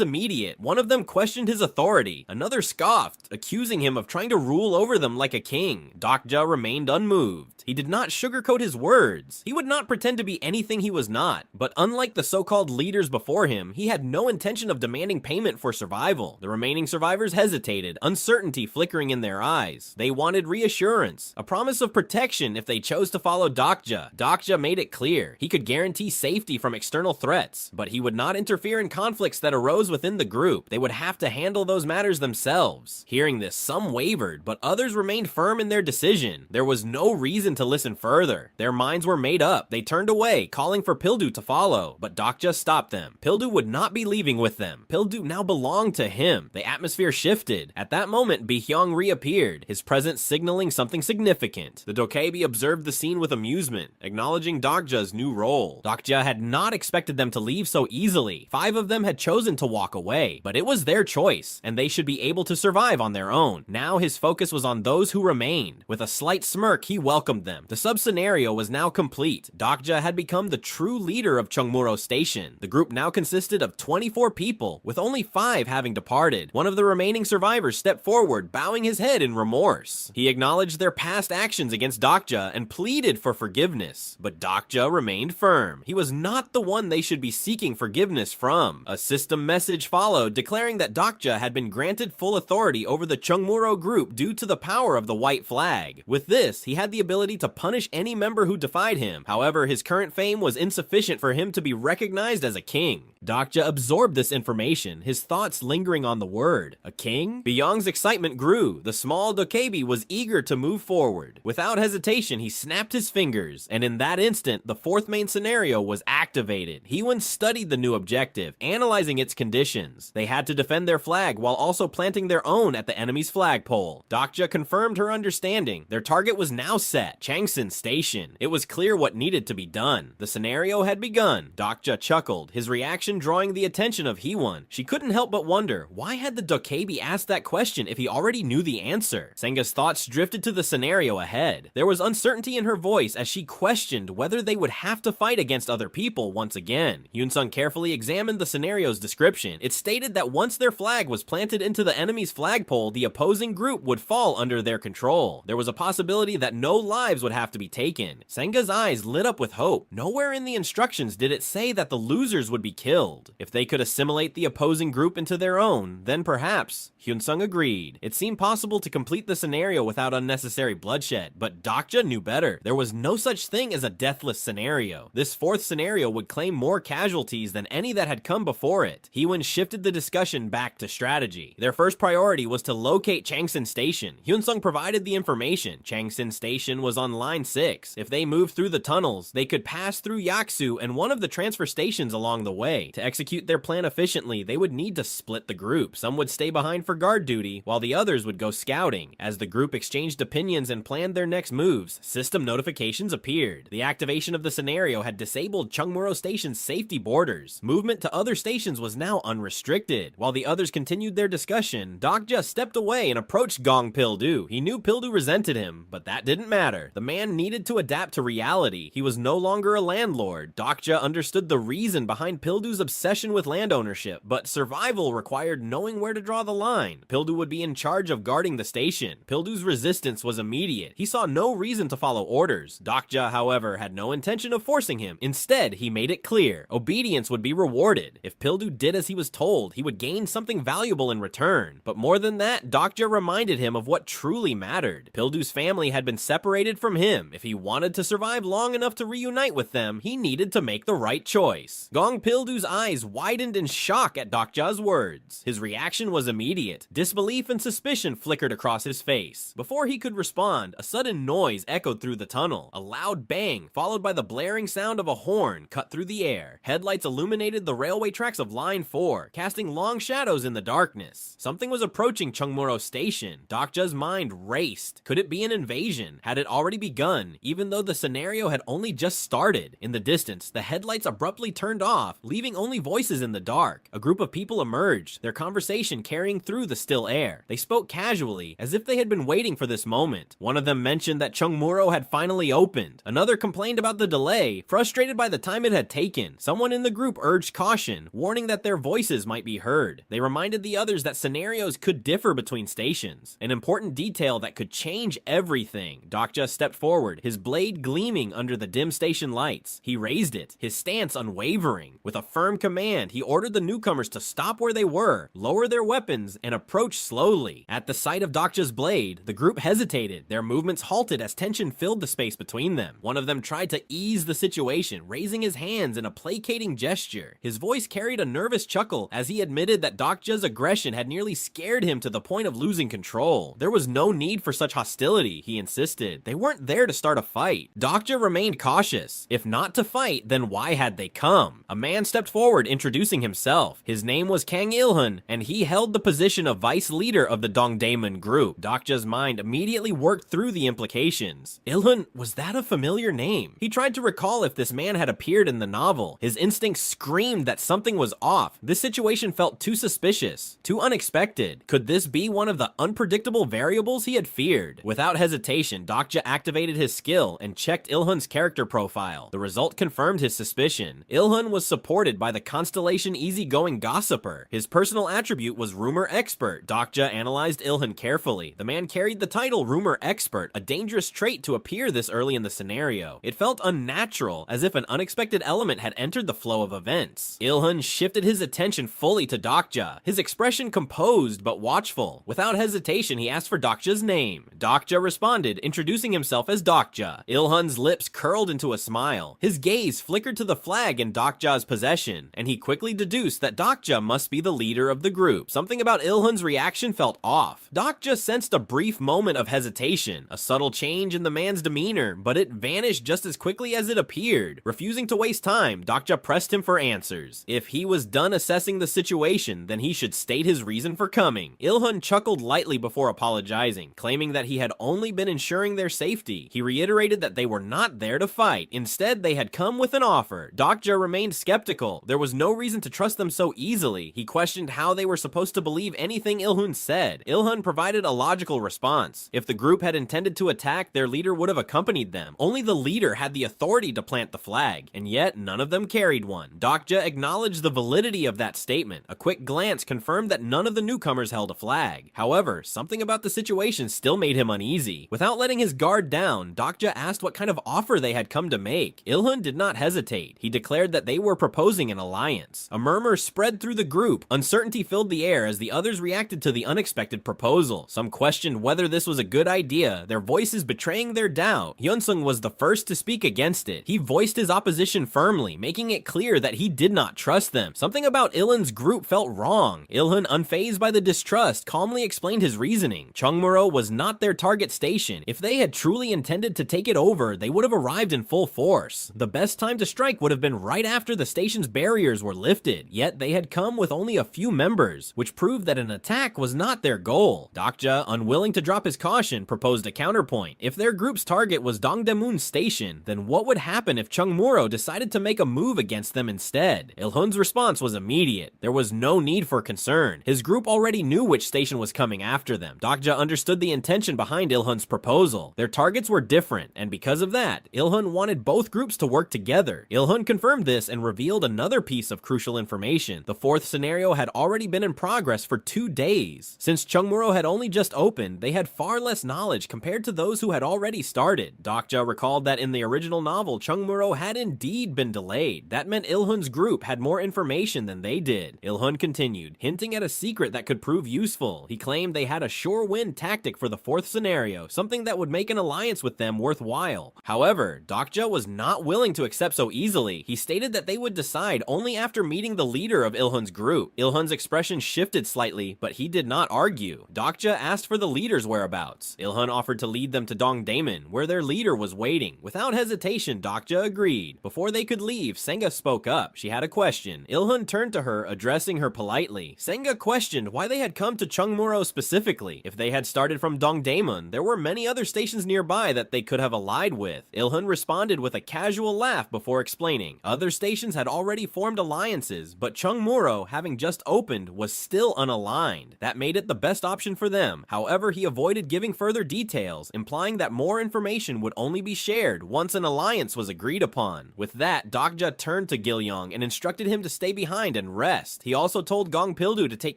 immediate. One of them questioned his authority. Another scoffed, accusing him of trying to rule over them like a king. Dokja remained unmoved. He did not sugarcoat his words. He would not pretend to be anything he was not. But unlike the so-called leaders before him, he had no intention of demanding payment for survival. The remaining survivors hesitated, uncertainty flickering in their eyes. They wanted reassurance, a promise of protection if they chose to follow Dokja. Dokja made it clear. He could guarantee safety from external threats, but he would not interfere in conflicts that arose within the group. They would have to handle those matters themselves. Hearing this, some wavered, but others remained firm in their decision. There was no reason to listen further. Their minds were made up. They turned away, calling for Pildu to follow, but Dokja stopped them. Pildu would not be leaving with them. Pildu now belonged to him. The atmosphere shifted. At that moment, Bihyung reappeared, his presence signaling something significant. The Dokebi observed the scene with amusement, acknowledging Dokja's new role. Dokja had not expected them to leave so easily. 5 of them had chosen to walk away, but it was their choice, and they should be able to survive on their own. Now his focus was on those who remained. With a slight smirk, he welcomed them. The sub-scenario was now complete. Dokja had become the true leader of Chungmuro Station. The group now consisted of 24 people, with only 5 having departed. One of the remaining survivors stepped forward, bowing his head in remorse. He acknowledged their past actions against Dokja and pleaded for forgiveness, but Dokja remained firm. He was not the one they should be seeking forgiveness from. A system message followed, declaring that Dokja had been granted full authority over the Chungmuro group due to the power of the white flag. With this, he had the ability to punish any member who defied him. However, his current fame was insufficient for him to be recognized as a king. Dokja absorbed this information, his thoughts lingering on the word. A king? Byung's excitement grew. The small Dokebi was eager to move forward. Without hesitation, he snapped his fingers, and in that instant, the 4th main scenario was activated. Heewon studied the new objective, analyzing its conditions. They had to defend their flag while also planting their own at the enemy's flagpole. Dokja confirmed her understanding. Their target was now set, Changsan Station. It was clear what needed to be done. The scenario had begun. Dokja chuckled, his reaction drawing the attention of Heewon. She couldn't help but wonder, why had the Dokebi asked that question if he already knew the answer? Senga's thoughts drifted to the scenario ahead. There was uncertainty in her voice as she questioned whether they would have to fight against other people once again. Hyun-sung carefully examined the scenario's description. It stated that once their flag was planted into the enemy's flagpole, the opposing group would fall under their control. There was a possibility that no lives would have to be taken. Senga's eyes lit up with hope. Nowhere in the instructions did it say that the losers would be killed. If they could assimilate the opposing group into their own, then perhaps. Hyun-sung agreed. It seemed possible to complete the scenario without unnecessary bloodshed, but Dokja knew better. There was no such thing as a deathless scenario. This 4th scenario would claim more casualties than any that had come before it. Heewon shifted the discussion back to strategy. Their first priority was to locate Changsan Station. Hyun-sung provided the information. Changsan Station was on line 6. If they moved through the tunnels, they could pass through Yaksu and one of the transfer stations along the way. To execute their plan efficiently, they would need to split the group. Some would stay behind for guard duty, while the others would go scouting. As the group exchanged opinions and planned their next moves, system notifications appeared. The activation of the scenario had disabled Chungmuro Station's safety borders. Movement to other stations was now unrestricted. While the others continued their discussion, Dokja stepped away and approached Gong Pildu. He knew Pildu resented him, but that didn't matter. The man needed to adapt to reality. He was no longer a landlord. Dokja understood the reason behind Pildu's obsession with land ownership, but survival required knowing where to draw the line. Pildu would be in charge of guarding the station. Pildu's resistance was immediate. He saw no reason to follow orders. Dokja, however, had no intention of forcing him. Instead, he made it clear. Obedience would be rewarded. If Pildu did as he was told, he would gain something valuable in return. But more than that, Dokja reminded him of what truly mattered. Pildu's family had been separated from him. If he wanted to survive long enough to reunite with them, he needed to make the right choice. Gong Pildu's eyes widened in shock at Dokja's words. His reaction was immediate. Disbelief and suspicion flickered across his face. Before he could respond, a sudden noise echoed through the tunnel. A loud bang, followed by the blaring sound of a horn, cut through the air. Headlights illuminated the railway tracks of Line 4, casting long shadows in the darkness. Something was approaching Chungmuro Station. Dokja's mind raced. Could it be an invasion? Had it already begun, even though the scenario had only just started? In the distance, the headlights abruptly turned off, leaving only voices in the dark. A group of people emerged, their conversation carrying through the still air. They spoke casually, as if they had been waiting for this moment. One of them mentioned that Chungmuro had finally opened. Another complained about the delay, frustrated by the time it had taken. Someone in the group urged caution, warning that their voices might be heard. They reminded the others that scenarios could differ between stations, an important detail that could change everything. Dokja stepped forward, his blade gleaming under the dim station lights. He raised it, his stance unwavering. With a firm command, he ordered the newcomers to stop where they were, lower their weapons, and approach slowly. At the sight of Dokja's blade, the group hesitated. Their movements halted as tension filled the space between them. One of them tried to ease the situation, raising his hands in a placating gesture. His voice carried a nervous chuckle as he admitted that Dokja's aggression had nearly scared him to the point of losing control. There was no need for such hostility, he insisted. They weren't there to start a fight. Dokja remained cautious. If not to fight, then why had they come? A man stepped forward, introducing himself. His name was Kang Il-hun, and he held the position of vice leader of the Dongdaemun group. Dokja's mind immediately worked through the implications. Ilhun, was that a familiar name? He tried to recall if this man had appeared in the novel. His instincts screamed that something was off. This situation felt too suspicious, too unexpected. Could this be one of the unpredictable variables he had feared? Without hesitation, Dokja activated his skill and checked Ilhun's character profile. The result confirmed his suspicion. Ilhun was supported by the constellation easygoing gossiper. His personal attribute was rumor expert. Dokja analyzed Ilhun carefully. The man carried the title rumor expert, a dangerous trait to appear this early in the scenario. It felt unnatural, as if an unexpected element had entered the flow of events. Ilhun shifted his attention fully to Dokja, his expression composed but watchful. Without hesitation, he asked for Dokja's name. Dokja responded, introducing himself as Dokja. Ilhun's lips curled into a smile. His gaze flickered to the flag in Dokja's possession, and he quickly deduced that Dokja must be the leader of the group. Something about Ilhun's reaction felt off. Dokja sensed a brief moment of hesitation, a subtle change in the man's demeanor, but it vanished just as quickly as it appeared. Refusing to waste time, Dokja pressed him for answers. If he was done assessing the situation, then he should state his reason for coming. Ilhun chuckled lightly before apologizing, claiming that he had only been ensuring their safety. He reiterated that they were not there to fight. Instead, they had come with an offer. Dokja remained skeptical. There was no reason to trust them so easily. He questioned how they were supposed to believe anything Ilhun said. Ilhun provided a logical response. If the group had intended to attack, their leader would have accompanied them. Only the leader had the authority to plant the flag, and yet none of them carried one. Dokja acknowledged the validity of that statement. A quick glance confirmed that none of the newcomers held a flag. However, something about the situation still made him uneasy. Without letting his guard down, Dokja asked what kind of offer they had come to make. Ilhun did not hesitate. He declared that they were proposing an alliance. A murmur spread through the group. Uncertainty filled the air as the others reacted to the unexpected proposal. Some questioned whether this was a good idea, their voices betraying their doubt. Hyunsung was the first to speak against it. He voiced his opposition firmly, making it clear that he did not trust them. Something about Ilhun's group felt wrong. Ilhun, unfazed by the distrust, calmly explained his reasoning. Chungmuro was not their target station. If they had truly intended to take it over, they would have arrived in full force. The best time to strike would have been right after the station's barriers were lifted, yet they had come with only a few members, which proved that an attack was not their goal. Dokja, unwilling to drop his caution, proposed a counterpoint. If their group's target was Dongdaemun's station, then what would happen if Chungmuro decided to make a move against them instead? Ilhun's response was immediate. There was no need for concern. His group already knew which station was coming after them. Dokja understood the intention behind Ilhun's proposal. Their targets were different, and because of that, Ilhun wanted both groups to work together. Ilhun confirmed this and revealed another piece of crucial information. The fourth scenario had already been in progress for 2 days. Since Chungmuro had only just opened, they had far less knowledge compared to those who had already started. Dokja recalled that in the original novel, Chungmuro had indeed been delayed. That meant Ilhun's group had more information than they did. Ilhun continued, hinting at a secret that could prove useful. He claimed they had a sure win tactic for the fourth scenario, something that would make an alliance with them worthwhile. However, Dokja was not willing to accept so easily. He stated that they would decide only after meeting the leader of Ilhun's group. Ilhun's expression shifted slightly, but he did not argue. Dokja asked for the leader's whereabouts. Ilhun offered to lead them to Dongdaemun, where their leader was waiting. Without hesitation, Dokja agreed. Before they could leave, Senga spoke up. She had a question. Ilhun turned to her, addressing her politely. Senga questioned why they had come to Chungmuro specifically. If they had started from Dongdaemun, there were many other stations nearby that they could have allied with. Ilhun responded with a casual laugh before explaining. Other stations had already formed alliances, but Chungmuro, having just opened, was still unaligned. That made it the best option for them. However, he avoided giving further details, implying that more information would only be shared once an alliance was agreed upon. With that, Dokja turned to Gilyong and instructed him to stay behind and rest. He also told Gong Pildu to take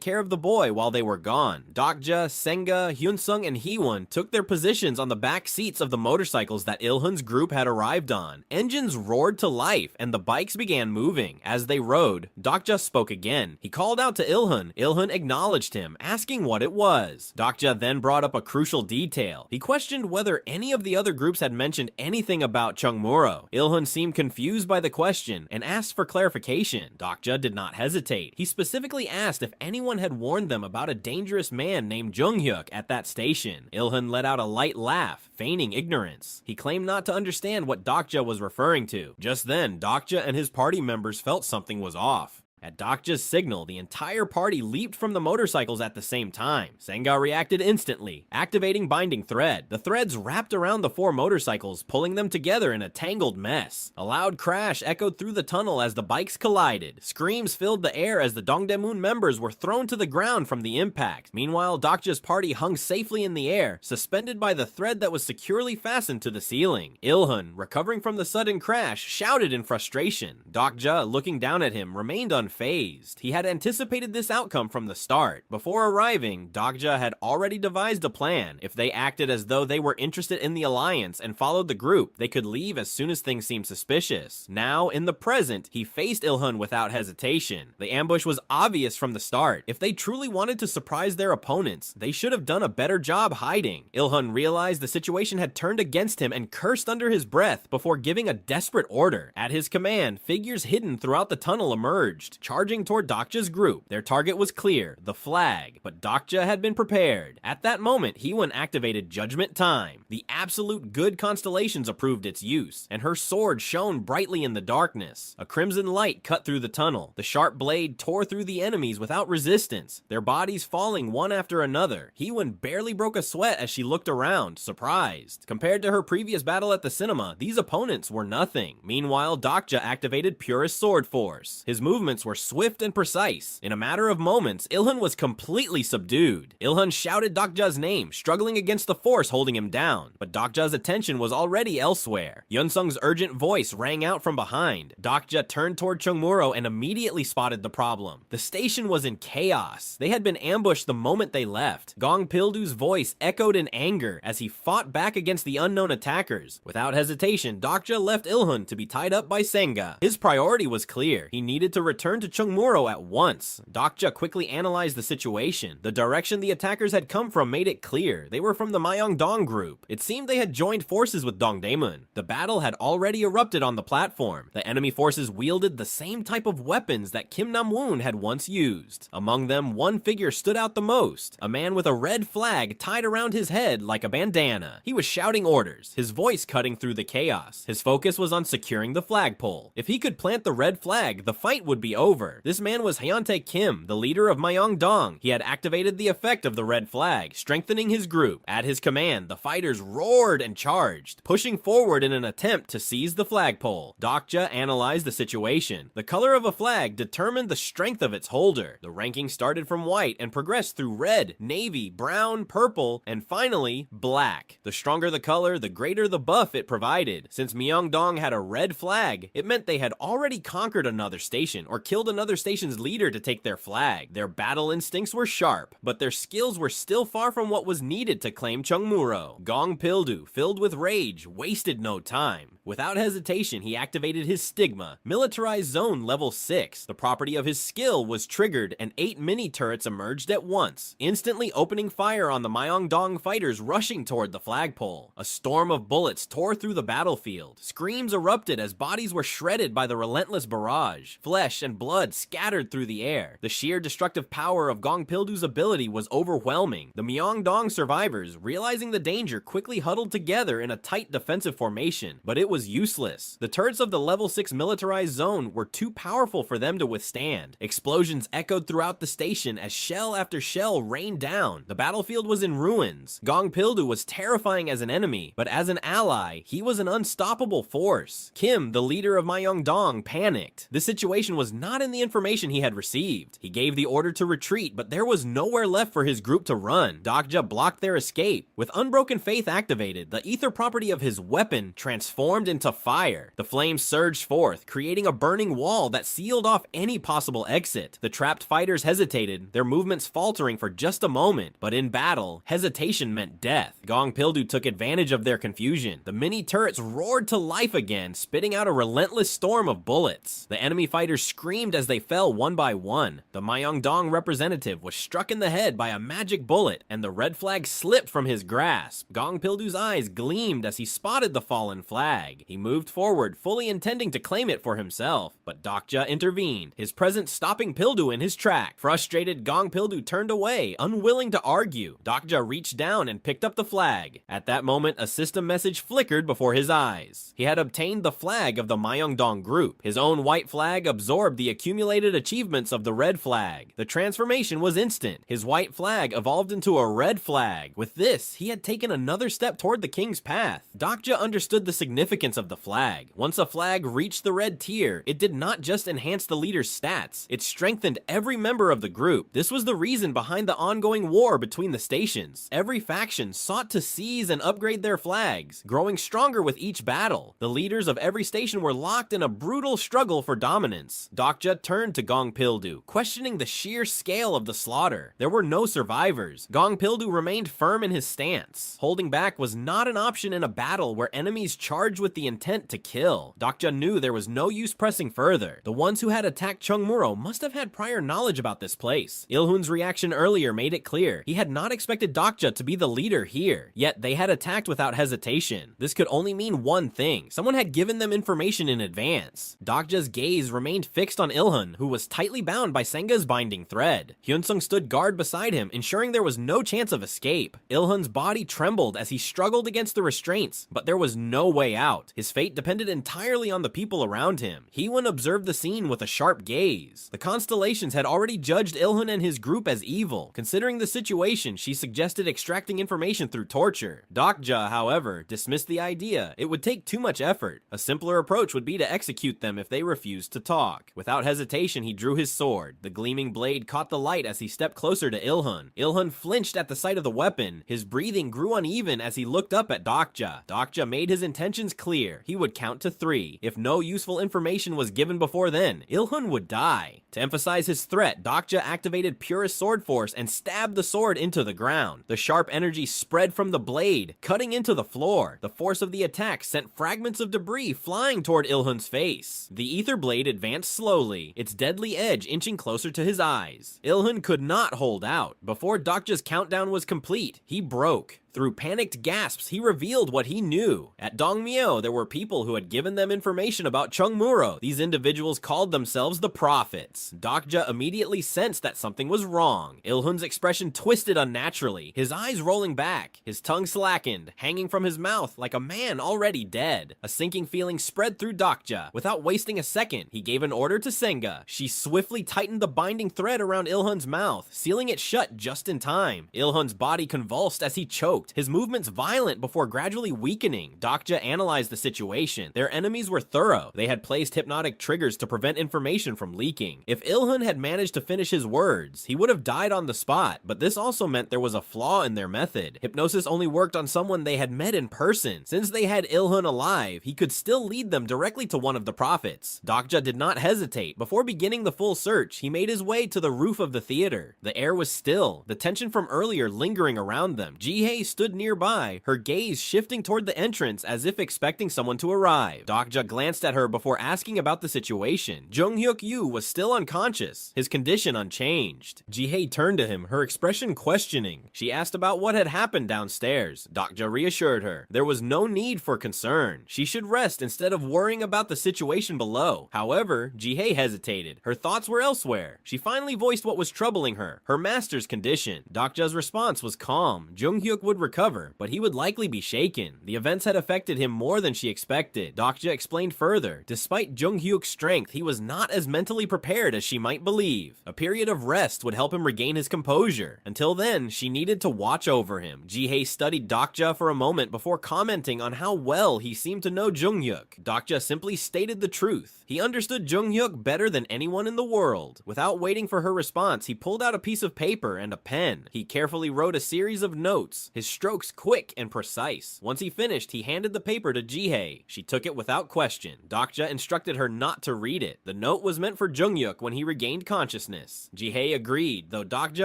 care of the boy while they were gone. Dokja, Senga, Hyunsung, and Heewon took their positions on the back seats of the motorcycles that Ilhun's group had arrived on. Engines roared to life, and the bikes began moving. As they rode, Dokja spoke again. He called out to Ilhun. Ilhun acknowledged him, asking what it was. Dokja then brought up a crucial detail. He questioned whether any of the other groups had mentioned anything about Chungmuro. Ilhun seemed confused by the question and asked for clarification. Dokja did not hesitate. He specifically asked if anyone had warned them about a dangerous man named Junghyuk at that station. Ilhun let out a light laugh, feigning ignorance. He claimed not to understand what Dokja was referring to. Just then, Dokja and his party members felt something was off. At Dokja's signal, the entire party leaped from the motorcycles at the same time. Senga reacted instantly, activating Binding Thread. The threads wrapped around the 4 motorcycles, pulling them together in a tangled mess. A loud crash echoed through the tunnel as the bikes collided. Screams filled the air as the Dongdaemun members were thrown to the ground from the impact. Meanwhile, Dokja's party hung safely in the air, suspended by the thread that was securely fastened to the ceiling. Ilhun, recovering from the sudden crash, shouted in frustration. Dokja, looking down at him, remained unfazed. He had anticipated this outcome from the start. Before arriving, Dokja had already devised a plan. If they acted as though they were interested in the alliance and followed the group, they could leave as soon as things seemed suspicious. Now, in the present, he faced Ilhun without hesitation. The ambush was obvious from the start. If they truly wanted to surprise their opponents, they should have done a better job hiding. Ilhun realized the situation had turned against him and cursed under his breath before giving a desperate order. At his command, figures hidden throughout the tunnel emerged, charging toward Dokja's group. Their target was clear, the flag, but Dokja had been prepared. At that moment, Heewon activated Judgment Time. The absolute good constellations approved its use, and her sword shone brightly in the darkness. A crimson light cut through the tunnel. The sharp blade tore through the enemies without resistance, their bodies falling one after another. Heewon barely broke a sweat as she looked around, surprised. Compared to her previous battle at the cinema, these opponents were nothing. Meanwhile, Dokja activated Purest Sword Force. His movements were swift and precise. In a matter of moments, Ilhun was completely subdued. Ilhun shouted Dokja's name, struggling against the force holding him down, but Dokja's attention was already elsewhere. Yunsung's urgent voice rang out from behind. Dokja turned toward Chungmuro and immediately spotted the problem. The station was in chaos. They had been ambushed the moment they left. Gong Pildu's voice echoed in anger as he fought back against the unknown attackers. Without hesitation, Dokja left Ilhun to be tied up by Senga. His priority was clear. He needed to return to Chungmuro at once. Dokja quickly analyzed the situation. The direction the attackers had come from made it clear. They were from the Myeongdong group. It seemed they had joined forces with Dongdaemun. The battle had already erupted on the platform. The enemy forces wielded the same type of weapons that Kim Nam-woon had once used. Among them, one figure stood out the most, a man with a red flag tied around his head like a bandana. He was shouting orders, his voice cutting through the chaos. His focus was on securing the flagpole. If he could plant the red flag, the fight would be over. This man was Hyuntae Kim, the leader of Myeongdong. He had activated the effect of the red flag, strengthening his group. At his command, the fighters roared and charged, pushing forward in an attempt to seize the flagpole. Dokja analyzed the situation. The color of a flag determined the strength of its holder. The ranking started from white and progressed through red, navy, brown, purple, and finally, black. The stronger the color, the greater the buff it provided. Since Myeongdong had a red flag, it meant they had already conquered another station or killed another station's leader to take their flag. Their battle instincts were sharp, but their skills were still far from what was needed to claim Chungmuro. Gong Pildu, filled with rage, wasted no time. Without hesitation, he activated his Stigma, Militarized Zone Level 6. The property of his skill was triggered and 8 mini-turrets emerged at once, instantly opening fire on the Myeongdong fighters rushing toward the flagpole. A storm of bullets tore through the battlefield. Screams erupted as bodies were shredded by the relentless barrage. Flesh and blood scattered through the air. The sheer destructive power of Gong Pildu's ability was overwhelming. The Myeongdong survivors, realizing the danger, quickly huddled together in a tight defensive formation, but it was useless. The turrets of the level 6 militarized zone were too powerful for them to withstand. Explosions echoed throughout the station as shell after shell rained down. The battlefield was in ruins. Gong Pildu was terrifying as an enemy, but as an ally, he was an unstoppable force. Kim, the leader of Myeongdong, panicked. This situation was not in the information he had received. He gave the order to retreat, but there was nowhere left for his group to run. Dokja blocked their escape. With Unbroken Faith activated, the ether property of his weapon transformed into fire. The flames surged forth, creating a burning wall that sealed off any possible exit. The trapped fighters hesitated, their movements faltering for just a moment, but in battle, hesitation meant death. Gong Pildu took advantage of their confusion. The mini turrets roared to life again, spitting out a relentless storm of bullets. The enemy fighters screamed as they fell one by one. The Myeongdong representative was struck in the head by a magic bullet, and the red flag slipped from his grasp. Gong Pildu's eyes gleamed as he spotted the fallen flag. He moved forward, fully intending to claim it for himself, but Dokja intervened, his presence stopping Pildu in his track. Frustrated, Gong Pildu turned away, unwilling to argue. Dokja reached down and picked up the flag. At that moment, a system message flickered before his eyes. He had obtained the flag of the Myeongdong group. His own white flag absorbed the accumulated achievements of the red flag. The transformation was instant. His white flag evolved into a red flag. With this, he had taken another step toward the king's path. Dokja understood the significance of the flag. Once a flag reached the red tier, it did not just enhance the leader's stats, it strengthened every member of the group. This was the reason behind the ongoing war between the stations. Every faction sought to seize and upgrade their flags, growing stronger with each battle. The leaders of every station were locked in a brutal struggle for dominance. Dokja turned to Gong Pildu, questioning the sheer scale of the slaughter. There were no survivors. Gong Pildu remained firm in his stance. Holding back was not an option in a battle where enemies charged with the intent to kill. Dokja knew there was no use pressing further. The ones who had attacked Chungmuro must have had prior knowledge about this place. Ilhun's reaction earlier made it clear he had not expected Dokja to be the leader here, yet they had attacked without hesitation. This could only mean one thing: someone had given them information in advance. Dokja's gaze remained fixed on Ilhun, who was tightly bound by Senga's binding thread. Hyunsung stood guard beside him, ensuring there was no chance of escape. Ilhun's body trembled as he struggled against the restraints, but there was no way out. His fate depended entirely on the people around him. Heewon observed the scene with a sharp gaze. The constellations had already judged Ilhun and his group as evil. Considering the situation, she suggested extracting information through torture. Dokja, however, dismissed the idea. It would take too much effort. A simpler approach would be to execute them if they refused to talk. Without hesitation, he drew his sword. The gleaming blade caught the light as he stepped closer to Ilhun. Ilhun flinched at the sight of the weapon. His breathing grew uneven as he looked up at Dokja. Dokja made his intentions clear. He would count to 3. If no useful information was given before then, Ilhun would die. To emphasize his threat, Dokja activated purest sword force and stabbed the sword into the ground. The sharp energy spread from the blade, cutting into the floor. The force of the attack sent fragments of debris flying toward Ilhun's face. The ether blade advanced slowly, its deadly edge inching closer to his eyes. Ilhun could not hold out. Before Dokja's countdown was complete, he broke. Through panicked gasps, he revealed what he knew. At Dongmyo, there were people who had given them information about Chungmuro. These individuals called themselves the Prophets. Dokja immediately sensed that something was wrong. Ilhun's expression twisted unnaturally, his eyes rolling back, his tongue slackened, hanging from his mouth like a man already dead. A sinking feeling spread through Dokja. Without wasting a second, he gave an order to Senga. She swiftly tightened the binding thread around Ilhun's mouth, sealing it shut just in time. Ilhun's body convulsed as he choked, his movements violent before gradually weakening. Dokja analyzed the situation. Their enemies were thorough. They had placed hypnotic triggers to prevent information from leaking. If Ilhun had managed to finish his words, he would have died on the spot, but this also meant there was a flaw in their method. Hypnosis only worked on someone they had met in person. Since they had Ilhun alive, he could still lead them directly to one of the prophets. Dokja did not hesitate. Before beginning the full search, he made his way to the roof of the theater. The air was still, the tension from earlier lingering around them. Jihei stood nearby, her gaze shifting toward the entrance as if expecting someone to arrive. Dokja glanced at her before asking about the situation. Junghyuk Yu was still unconscious, his condition unchanged. Jihei turned to him, her expression questioning. She asked about what had happened downstairs. Dokja reassured her. There was no need for concern. She should rest instead of worrying about the situation below. However, Jihei hesitated. Her thoughts were elsewhere. She finally voiced what was troubling her master's condition. Dokja's response was calm. Junghyuk would recover, but he would likely be shaken. The events had affected him more than she expected. Dokja explained further. Despite Junghyuk's strength, he was not as mentally prepared as she might believe. A period of rest would help him regain his composure. Until then, she needed to watch over him. Jihei studied Dokja for a moment before commenting on how well he seemed to know Junghyuk. Dokja simply stated the truth. He understood Junghyuk better than anyone in the world. Without waiting for her response, he pulled out a piece of paper and a pen. He carefully wrote a series of notes, his strokes quick and precise. Once he finished, he handed the paper to Jihei. She took it without question. Dokja instructed her not to read it. The note was meant for Junghyuk when he regained consciousness. Jihei agreed, though Dokja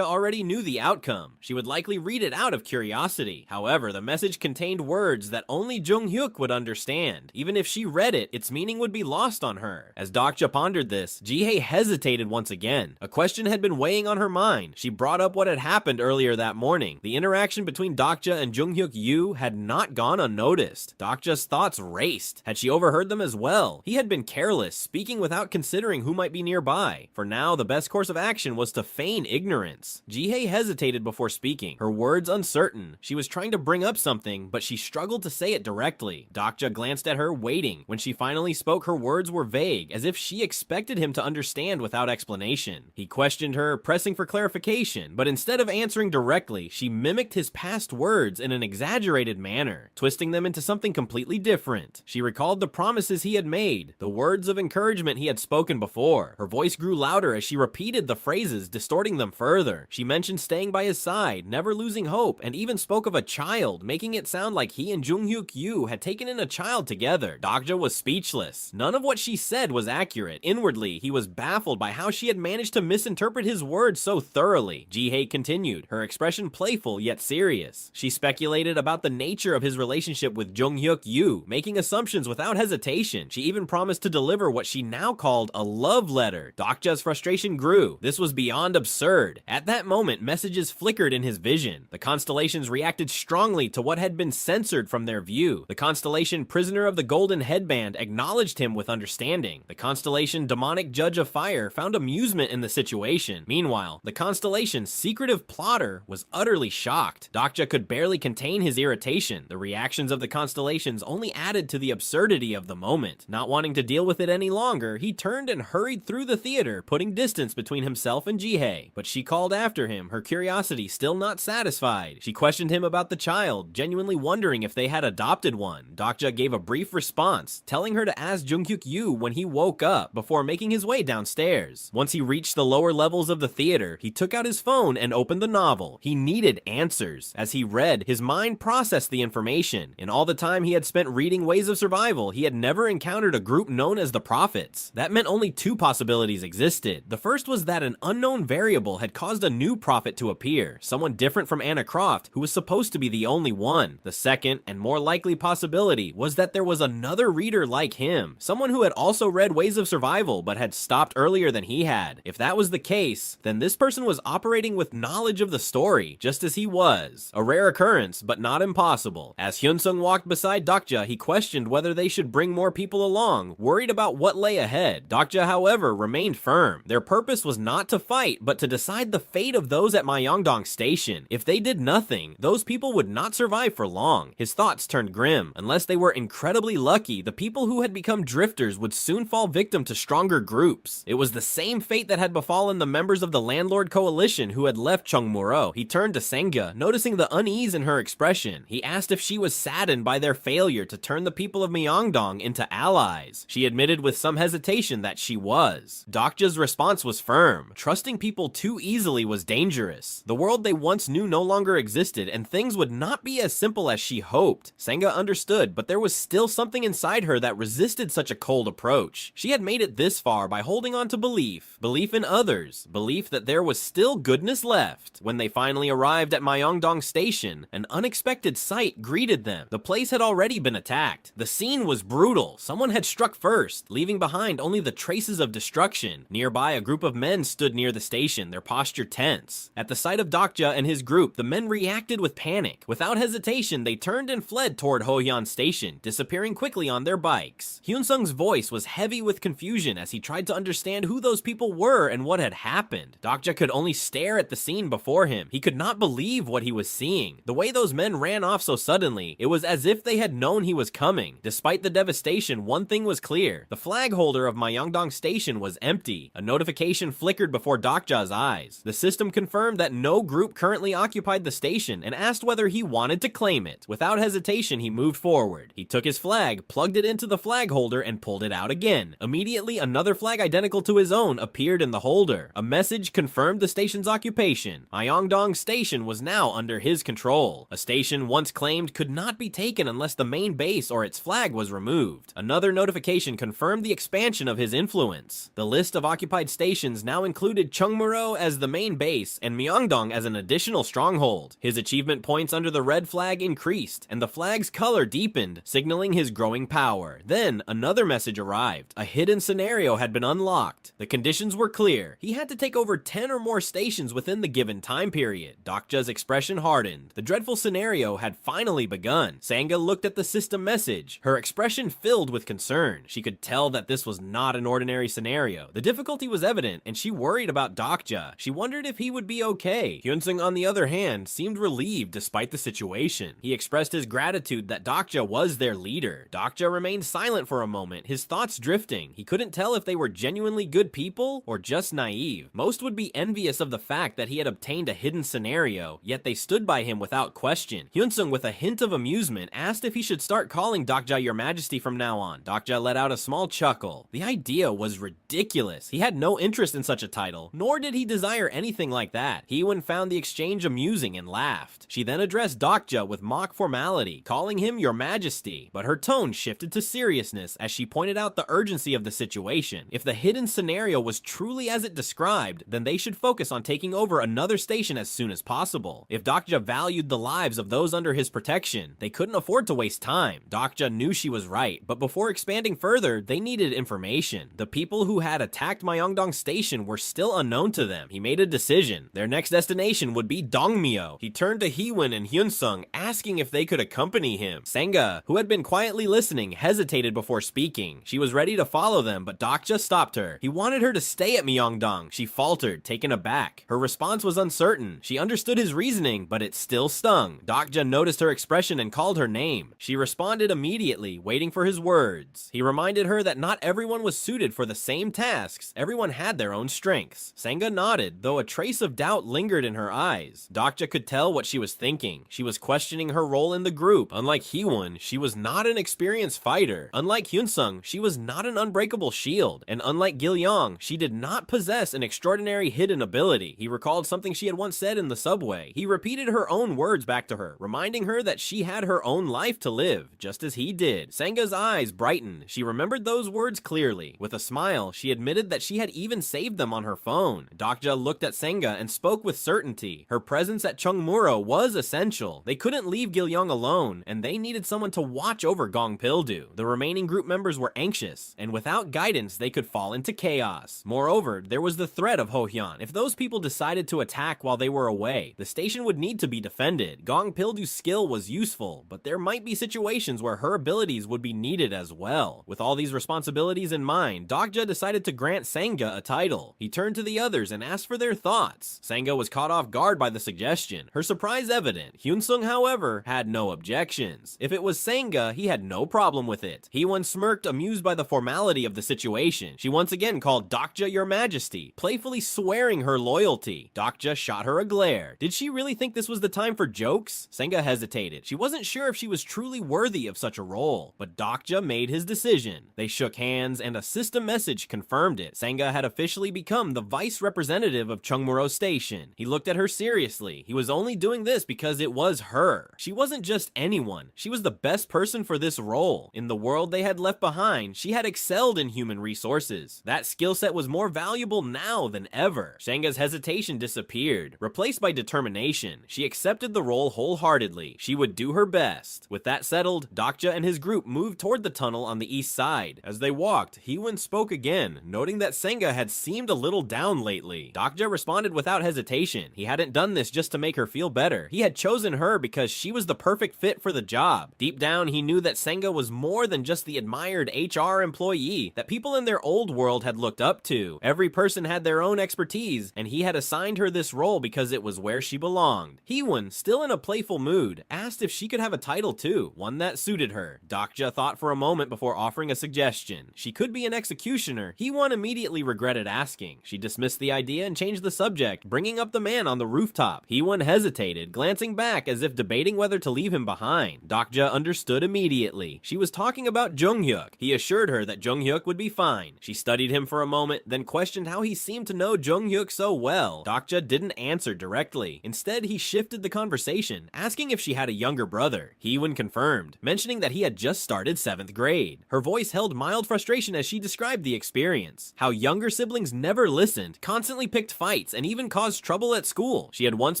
already knew the outcome. She would likely read it out of curiosity. However, the message contained words that only Junghyuk would understand. Even if she read it, its meaning would be lost on her. As Dokja pondered this, Jihei hesitated once again. A question had been weighing on her mind. She brought up what had happened earlier that morning. The interaction between Dokja Dokja and Junghyuk Yu had not gone unnoticed. Dokja's thoughts raced. Had she overheard them as well? He had been careless, speaking without considering who might be nearby. For now, the best course of action was to feign ignorance. Jihei hesitated before speaking, her words uncertain. She was trying to bring up something, but she struggled to say it directly. Dokja glanced at her, waiting. When she finally spoke, her words were vague, as if she expected him to understand without explanation. He questioned her, pressing for clarification, but instead of answering directly, she mimicked his past words in an exaggerated manner, twisting them into something completely different. She recalled the promises he had made, the words of encouragement he had spoken before. Her voice grew louder as she repeated the phrases, distorting them further. She mentioned staying by his side, never losing hope, and even spoke of a child, making it sound like he and Junghyuk Yu had taken in a child together. Dokja was speechless. None of what she said was accurate. Inwardly, he was baffled by how she had managed to misinterpret his words so thoroughly. Jihei continued, her expression playful yet serious. She speculated about the nature of his relationship with Junghyuk Yu, making assumptions without hesitation. She even promised to deliver what she now called a love letter. Dokja's frustration grew. This was beyond absurd. At that moment, messages flickered in his vision. The constellations reacted strongly to what had been censored from their view. The constellation Prisoner of the Golden Headband acknowledged him with understanding. The constellation Demonic Judge of Fire found amusement in the situation. Meanwhile, the constellation Secretive Plotter was utterly shocked. Dokja could barely contain his irritation. The reactions of the constellations only added to the absurdity of the moment. Not wanting to deal with it any longer, he turned and hurried through the theater, putting distance between himself and Jihei. But she called after him, her curiosity still not satisfied. She questioned him about the child, genuinely wondering if they had adopted one. Dokja gave a brief response, telling her to ask Junghyuk Yu when he woke up, before making his way downstairs. Once he reached the lower levels of the theater, he took out his phone and opened the novel. He needed answers. As he read, his mind processed the information. In all the time he had spent reading Ways of Survival, he had never encountered a group known as the Prophets. That meant only two possibilities existed. The first was that an unknown variable had caused a new prophet to appear, someone different from Anna Croft, who was supposed to be the only one. The second, and more likely possibility, was that there was another reader like him, someone who had also read Ways of Survival, but had stopped earlier than he had. If that was the case, then this person was operating with knowledge of the story, just as he was. A rare occurrence, but not impossible. As Hyunsung walked beside Dokja, he questioned whether they should bring more people along, worried about what lay ahead. Dokja, however, remained firm. Their purpose was not to fight, but to decide the fate of those at Myeongdong Station. If they did nothing, those people would not survive for long. His thoughts turned grim. Unless they were incredibly lucky, the people who had become drifters would soon fall victim to stronger groups. It was the same fate that had befallen the members of the Landlord Coalition who had left Cheongmuro. He turned to Senga, noticing the unease in her expression. He asked if she was saddened by their failure to turn the people of Myeongdong into allies. She admitted with some hesitation that she was. Dokja's response was firm. Trusting people too easily was dangerous. The world they once knew no longer existed, and things would not be as simple as she hoped. Senga understood, but there was still something inside her that resisted such a cold approach. She had made it this far by holding on to belief. Belief in others. Belief that there was still goodness left. When they finally arrived at Myeongdong Station, an unexpected sight greeted them. The place had already been attacked. The scene was brutal. Someone had struck first, leaving behind only the traces of destruction. Nearby, a group of men stood near the station, their posture tense. At the sight of Dokja and his group, the men reacted with panic. Without hesitation, they turned and fled toward Hohyeon Station, disappearing quickly on their bikes. Hyunsung's voice was heavy with confusion as he tried to understand who those people were and what had happened. Dokja could only stare at the scene before him. He could not believe what he was seeing. The way those men ran off so suddenly, it was as if they had known he was coming. Despite the devastation, one thing was clear. The flag holder of Myeongdong Station was empty. A notification flickered before Dokja's eyes. The system confirmed that no group currently occupied the station and asked whether he wanted to claim it. Without hesitation, he moved forward. He took his flag, plugged it into the flag holder, and pulled it out again. Immediately, another flag identical to his own appeared in the holder. A message confirmed the station's occupation. Myeongdong Station was now under his control. A station once claimed could not be taken unless the main base or its flag was removed. Another notification confirmed the expansion of his influence. The list of occupied stations now included Cheongmuro as the main base and Myeongdong as an additional stronghold. His achievement points under the red flag increased, and the flag's color deepened, signaling his growing power. Then, another message arrived. A hidden scenario had been unlocked. The conditions were clear. He had to take over 10 or more stations within the given time period. Dokja's expression hardened. happened. The dreadful scenario had finally begun. Sanga looked at the system message, her expression filled with concern. She could tell that this was not an ordinary scenario. The difficulty was evident, and she worried about Dokja. She wondered if he would be okay. Hyunsung, on the other hand, seemed relieved despite the situation. He expressed his gratitude that Dokja was their leader. Dokja remained silent for a moment, his thoughts drifting. He couldn't tell if they were genuinely good people or just naive. Most would be envious of the fact that he had obtained a hidden scenario, yet they stood by him without question. Hyunsung, with a hint of amusement, asked if he should start calling Dokja Your Majesty from now on. Dokja let out a small chuckle. The idea was ridiculous. He had no interest in such a title, nor did he desire anything like that. Hyun found the exchange amusing and laughed. She then addressed Dokja with mock formality, calling him Your Majesty, but her tone shifted to seriousness as she pointed out the urgency of the situation. If the hidden scenario was truly as it described, then they should focus on taking over another station as soon as possible. If Dokja valued the lives of those under his protection, they couldn't afford to waste time. Dokja knew she was right, but before expanding further, they needed information. The people who had attacked Myeongdong Station were still unknown to them. He made a decision. Their next destination would be Dongmyo. He turned to Heewon and Hyunsung, asking if they could accompany him. Sanga, who had been quietly listening, hesitated before speaking. She was ready to follow them, but Dokja stopped her. He wanted her to stay at Myeongdong. She faltered, taken aback. Her response was uncertain. She understood his reasoning, but it still stung. Dokja noticed her expression and called her name. She responded immediately, waiting for his words. He reminded her that not everyone was suited for the same tasks. Everyone had their own strengths. Sanga nodded, though a trace of doubt lingered in her eyes. Dokja could tell what she was thinking. She was questioning her role in the group. Unlike Heewon, she was not an experienced fighter. Unlike Hyunsung, she was not an unbreakable shield. And unlike Gilyong, she did not possess an extraordinary hidden ability. He recalled something she had once said in the subway. He repeated her own words back to her, reminding her that she had her own life to live, just as he did. Sanga's eyes brightened. She remembered those words clearly. With a smile, she admitted that she had even saved them on her phone. Dokja looked at Sanga and spoke with certainty. Her presence at Chungmuro was essential. They couldn't leave Gilyong alone, and they needed someone to watch over Gongpildu. The remaining group members were anxious, and without guidance, they could fall into chaos. Moreover, there was the threat of Hohyeon. If those people decided to attack while they were away, the station would need to be defended. Gongpildu's skill was useful, but there might be situations where her abilities would be needed as well. With all these responsibilities in mind, Dokja decided to grant Sanga a title. He turned to the others and asked for their thoughts. Sanga was caught off guard by the suggestion, her surprise evident. Hyunsung, however, had no objections. If it was Sanga, he had no problem with it. Heewon smirked, amused by the formality of the situation. She once again called Dokja Your Majesty, playfully swearing her loyalty. Dokja shot her a glare. Did she really think this was the time for jokes? Sanga hesitated. She wasn't sure if she was truly worthy of such a role, but Dokja made his decision. They shook hands, and a system message confirmed it. Sanga had officially become the vice representative of Chungmuro Station. He looked at her seriously. He was only doing this because it was her. She wasn't just anyone. She was the best person for this role. In the world they had left behind, she had excelled in human resources. That skill set was more valuable now than ever. Sanga's hesitation disappeared, replaced by determination. She accepted the role wholeheartedly. She would do her best. With that settled, Dokja and his group moved toward the tunnel on the east side. As they walked, Heewon spoke again, noting that Sanga had seemed a little down lately. Dokja responded without hesitation. He hadn't done this just to make her feel better. He had chosen her because she was the perfect fit for the job. Deep down, he knew that Sanga was more than just the admired HR employee that people in their old world had looked up to. Every person had their own expertise, and he had assigned her this role because it was where she belonged. Heewon, still in a playful mood, asked if she could have a title too, one that suited her. Dokja thought for a moment before offering a suggestion. She could be an executioner. Heewon immediately regretted asking. She dismissed the idea and changed the subject, bringing up the man on the rooftop. Heewon hesitated, glancing back as if debating whether to leave him behind. Dokja understood immediately. She was talking about Junghyuk. He assured her that Junghyuk would be fine. She studied him for a moment, then questioned how he seemed to know Junghyuk so well. Dokja didn't answer directly. Instead, he shifted the conversation, asking if she had a younger brother. Heewon confirmed, mentioning that he had just started 7th grade. Her voice held mild frustration as she described the experience. How younger siblings never listened, constantly picked fights, and even caused trouble at school. She had once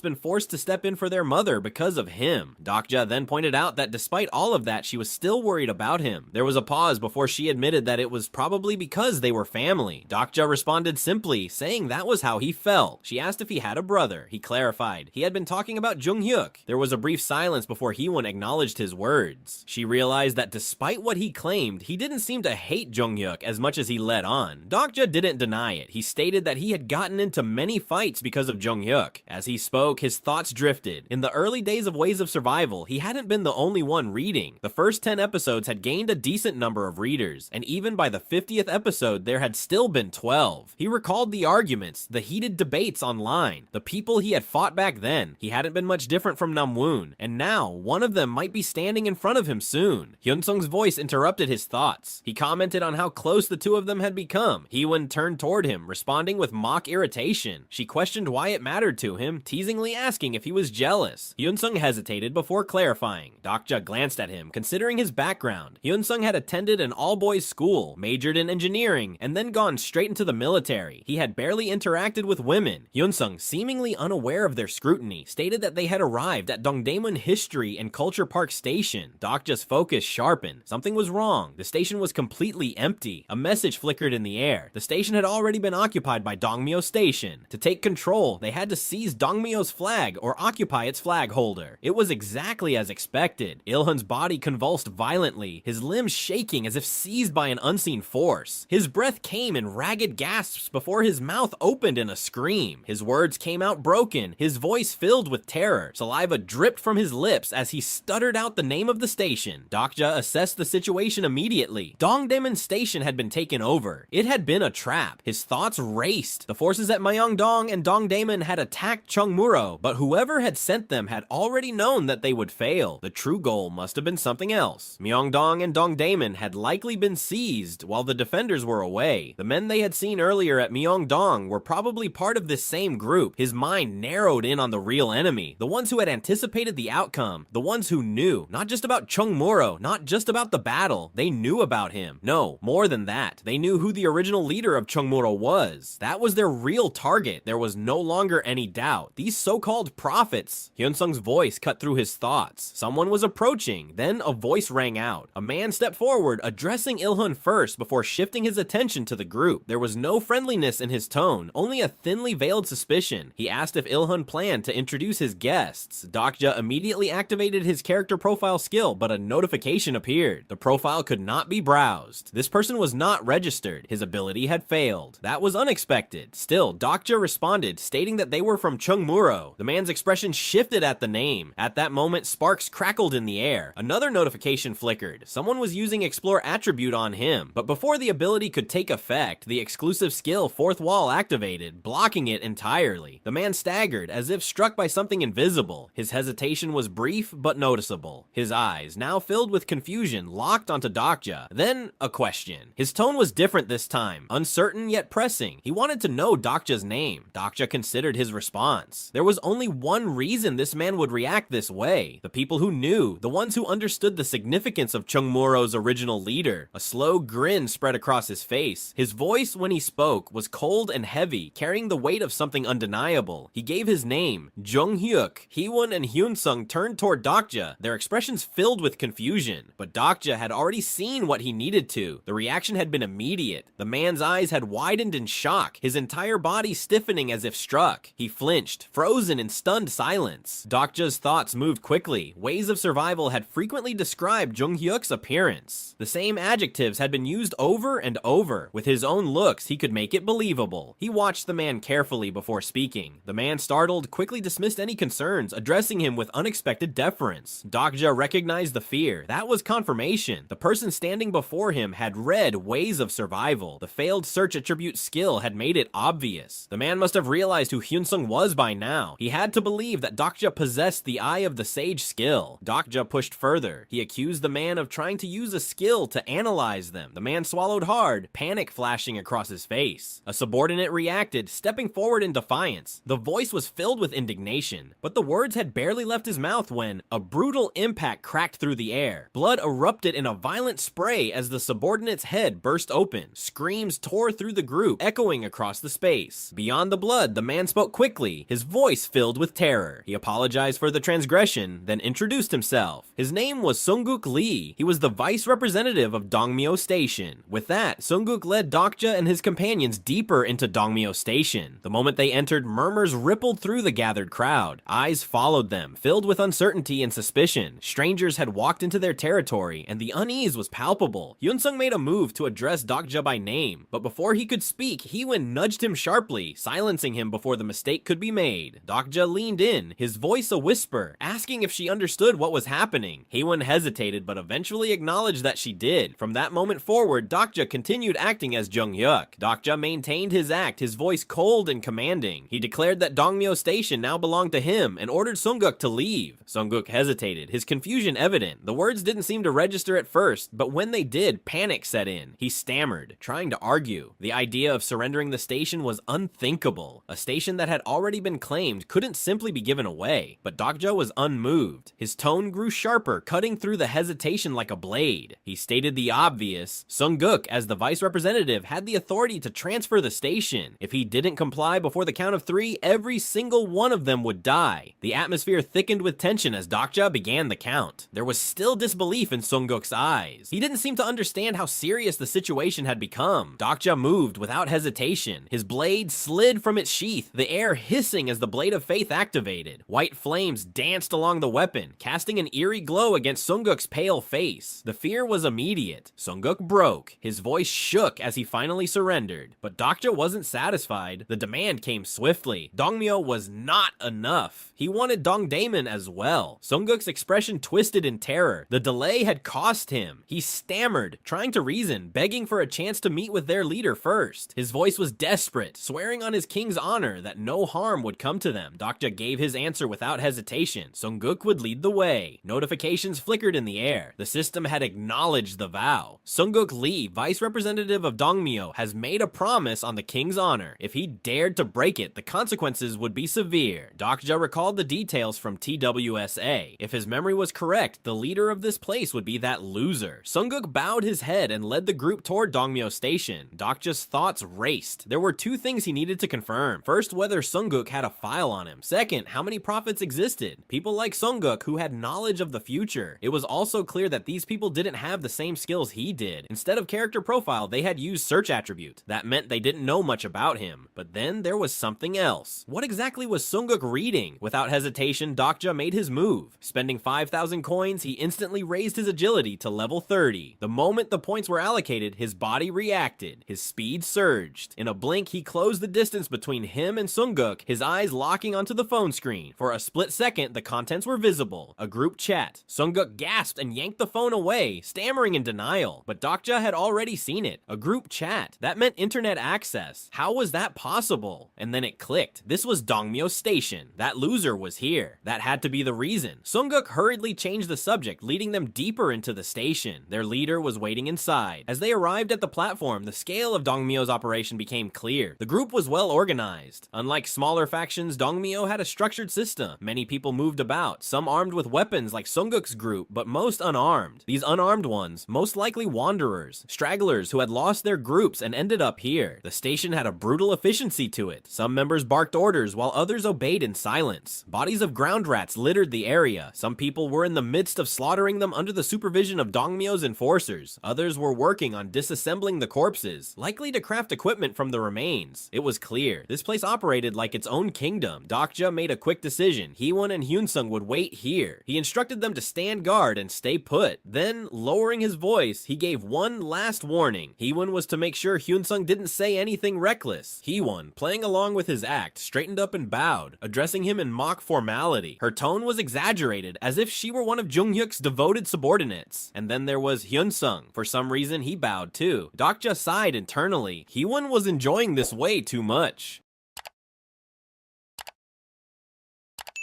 been forced to step in for their mother because of him. Dokja then pointed out that despite all of that, she was still worried about him. There was a pause before she admitted that it was probably because they were family. Dokja responded simply, saying that was how he felt. She asked if he had a brother. He clarified. He had been talking about about Jung-hyuk. There was a brief silence before Hee-won acknowledged his words. She realized that despite what he claimed, he didn't seem to hate Jung-hyuk as much as he let on. Dokja didn't deny it. He stated that he had gotten into many fights because of Jung-hyuk. As he spoke, his thoughts drifted. In the early days of Ways of Survival, he hadn't been the only one reading. The first 10 episodes had gained a decent number of readers, and even by the 50th episode, there had still been 12. He recalled the arguments, the heated debates online, the people he had fought back then. He hadn't been much different from Namwoon, and now one of them might be standing in front of him soon. Hyunsung's voice interrupted his thoughts. He commented on how close the two of them had become. Hee-won turned toward him, responding with mock irritation. She questioned why it mattered to him, teasingly asking if he was jealous. Hyunsung hesitated before clarifying. Dokja glanced at him, considering his background. Hyunsung had attended an all-boys school, majored in engineering, and then gone straight into the military. He had barely interacted with women. Hyunsung, seemingly unaware of their scrutiny, stated that they had arrived at Dongdaemun History and Culture Park Station. Dokja's focus sharpened. Something was wrong. The station was completely empty. A message flickered in the air. The station had already been occupied by Dongmyo Station. To take control, they had to seize Dongmyo's flag or occupy its flag holder. It was exactly as expected. Ilhun's body convulsed violently, his limbs shaking as if seized by an unseen force. His breath came in ragged gasps before his mouth opened in a scream. His words came out broken, his voice filled with terror. Saliva dripped from his lips as he stuttered out the name of the station. Dokja assessed the situation immediately. Dongdaemun Station had been taken over. It had been a trap. His thoughts raced. The forces at Myeongdong and Dongdaemun had attacked Cheongmuro, but whoever had sent them had already known that they would fail. The true goal must have been something else. Myeongdong and Dongdaemun had likely been seized while the defenders were away. The men they had seen earlier at Myeongdong were probably part of this same group. His mind narrowed in on the real enemy, the ones who had anticipated the outcome, the ones who knew, not just about Cheongmuro, not just about the battle, they knew about him. No, more than that, they knew who the original leader of Cheongmuro was. That was their real target. There was no longer any doubt. These so-called prophets. Hyunsung's voice cut through his thoughts. Someone was approaching. Then a voice rang out. A man stepped forward, addressing Ilhun first before shifting his attention to the group. There was no friendliness in his tone, only a thinly veiled suspicion. He asked if Ilhun planned to introduce his guests. Dokja immediately activated his character profile skill, but a notification appeared. The profile could not be browsed. This person was not registered. His ability had failed. That was unexpected. Still, Dokja responded, stating that they were from Cheongmuro. The man's expression shifted at the name. At that moment, sparks crackled in the air. Another notification flickered. Someone was using Explore Attribute on him, but before the ability could take effect, the exclusive skill Fourth Wall activated, blocking it entirely. The man staggered, as if struck by something invisible. His hesitation was brief, but noticeable. His eyes, now filled with confusion, locked onto Dokja. Then, a question. His tone was different this time, uncertain yet pressing. He wanted to know Dokja's name. Dokja considered his response. There was only one reason this man would react this way. The people who knew, the ones who understood the significance of Cheongmuro's original leader. A slow grin spread across his face. His voice, when he spoke, was cold and heavy, carrying the weight of something undeniable. He gave his name, Jung-hyuk. Hee-won and Hyunsung turned toward Dokja, their expressions filled with confusion. But Dokja had already seen what he needed to. The reaction had been immediate. The man's eyes had widened in shock, his entire body stiffening as if struck. He flinched, frozen in stunned silence. Dokja's thoughts moved quickly. Ways of Survival had frequently described Jung-hyuk's appearance. The same adjectives had been used over and over. With his own looks, he could make it believable. He watched the man carefully before speaking. The man, startled, quickly dismissed any concerns, addressing him with unexpected deference. Dokja recognized the fear. That was confirmation. The person standing before him had read Ways of Survival. The failed search attribute skill had made it obvious. The man must have realized who Hyunsung was by now. He had to believe that Dokja possessed the Eye of the Sage skill. Dokja pushed further. He accused the man of trying to use a skill to analyze them. The man swallowed hard, panic flashing across his face. A subordinate reacted, stepping forward in defiance. The voice was filled with indignation, but the words had barely left his mouth when a brutal impact cracked through the air. Blood erupted in a violent spray as the subordinate's head burst open. Screams tore through the group, echoing across the space. Beyond the blood, the man spoke quickly, his voice filled with terror. He apologized for the transgression, then introduced himself. His name was Sungguk Lee. He was the vice representative of Dongmyo Station. With that, Sungguk led Dokja and his companions deeper into Dongmyo Station. The moment they entered, murmurs rippled through the gathered crowd. crowd. Eyes followed them, filled with uncertainty and suspicion. Strangers had walked into their territory, and the unease was palpable. Hyunsung made a move to address Dokja by name, but before he could speak, Heewon nudged him sharply, silencing him before the mistake could be made. Dokja leaned in, his voice a whisper, asking if she understood what was happening. Heewon hesitated, but eventually acknowledged that she did. From that moment forward, Dokja continued acting as Jung-hyuk. Dokja maintained his act, his voice cold and commanding. He declared that Dongmyo Station now belonged to him and ordered Sungguk to leave. Sungguk hesitated, his confusion evident. The words didn't seem to register at first, but when they did, panic set in. He stammered, trying to argue. The idea of surrendering the station was unthinkable. A station that had already been claimed couldn't simply be given away. But Dokja was unmoved. His tone grew sharper, cutting through the hesitation like a blade. He stated the obvious. Sungguk, as the vice representative, had the authority to transfer the station. If he didn't comply before the count of 3, every single one of them would die. The atmosphere thickened with tension as Dokja began the count. There was still disbelief in Sungguk's eyes. He didn't seem to understand how serious the situation had become. Dokja moved without hesitation. His blade slid from its sheath, the air hissing as the Blade of Faith activated. White flames danced along the weapon, casting an eerie glow against Sungguk's pale face. The fear was immediate. Sungguk broke. His voice shook as he finally surrendered. But Dokja wasn't satisfied. The demand came swiftly. Dongmyo was not enough. He wanted Dongdaemun as well. Sungguk's expression twisted in terror. The delay had cost him. He stammered, trying to reason, begging for a chance to meet with their leader first. His voice was desperate, swearing on his king's honor that no harm would come to them. Dokja gave his answer without hesitation. Sungguk would lead the way. Notifications flickered in the air. The system had acknowledged the vow. Sungguk Lee, vice representative of Dongmyo, has made a promise on the king's honor. If he dared to break it, the consequences would be severe. Dokja recalled the details from TWSA. If his memory was correct, the leader of this place would be that loser. Sungguk bowed his head and led the group toward Dongmyo Station. Dokja's thoughts raced. There were 2 things he needed to confirm. First, whether Sungguk had a file on him. Second, how many prophets existed. People like Sungguk who had knowledge of the future. It was also clear that these people didn't have the same skills he did. Instead of character profile, they had used search attribute. That meant they didn't know much about him. But then there was something else. What exactly was Sungguk reading? Without hesitation, Dokja made his move. Spending 5,000 coins, he instantly raised his agility to level 30. The moment the points were allocated, his body reacted. His speed surged. In a blink, he closed the distance between him and Sungguk, his eyes locking onto the phone screen. For a split second, the contents were visible. A group chat. Sungguk gasped and yanked the phone away, stammering in denial. But Dokja had already seen it. A group chat. That meant internet access. How was that possible? And then it clicked. This was Dongmyo Station. That loser was here. That had to be the reason. Sungguk hurriedly changed the subject, leading them deeper into the station. Their leader was waiting inside. As they arrived at the platform, the scale of Dongmyo's operation became clear. The group was well organized. Unlike smaller factions, Dongmyo had a structured system. Many people moved about, some armed with weapons like Sungguk's group, but most unarmed. These unarmed ones, most likely wanderers, stragglers who had lost their groups and ended up here. The station had a brutal efficiency to it. Some members barked orders while others obeyed in silence. Bodies of ground rats littered the area. Some people were in the midst of slaughtering them under the supervision of Dongmyo's enforcers. Others were working on disassembling the corpses, likely to craft equipment from the remains. It was clear. This place operated like its own kingdom. Dokja made a quick decision. Heewon and Hyunsung would wait here. He instructed them to stand guard and stay put. Then, lowering his voice, he gave one last warning. Heewon was to make sure Hyunsung didn't say anything reckless. Heewon, playing along with his act, straightened up and bowed, addressing him in mock formality. Her tone was exaggerated, as if she were one of Jung-hyuk's devoted subordinates. And then there was Hyunsung. For some reason, he bowed too. Dokja sighed internally. Heewon was enjoying this way too much.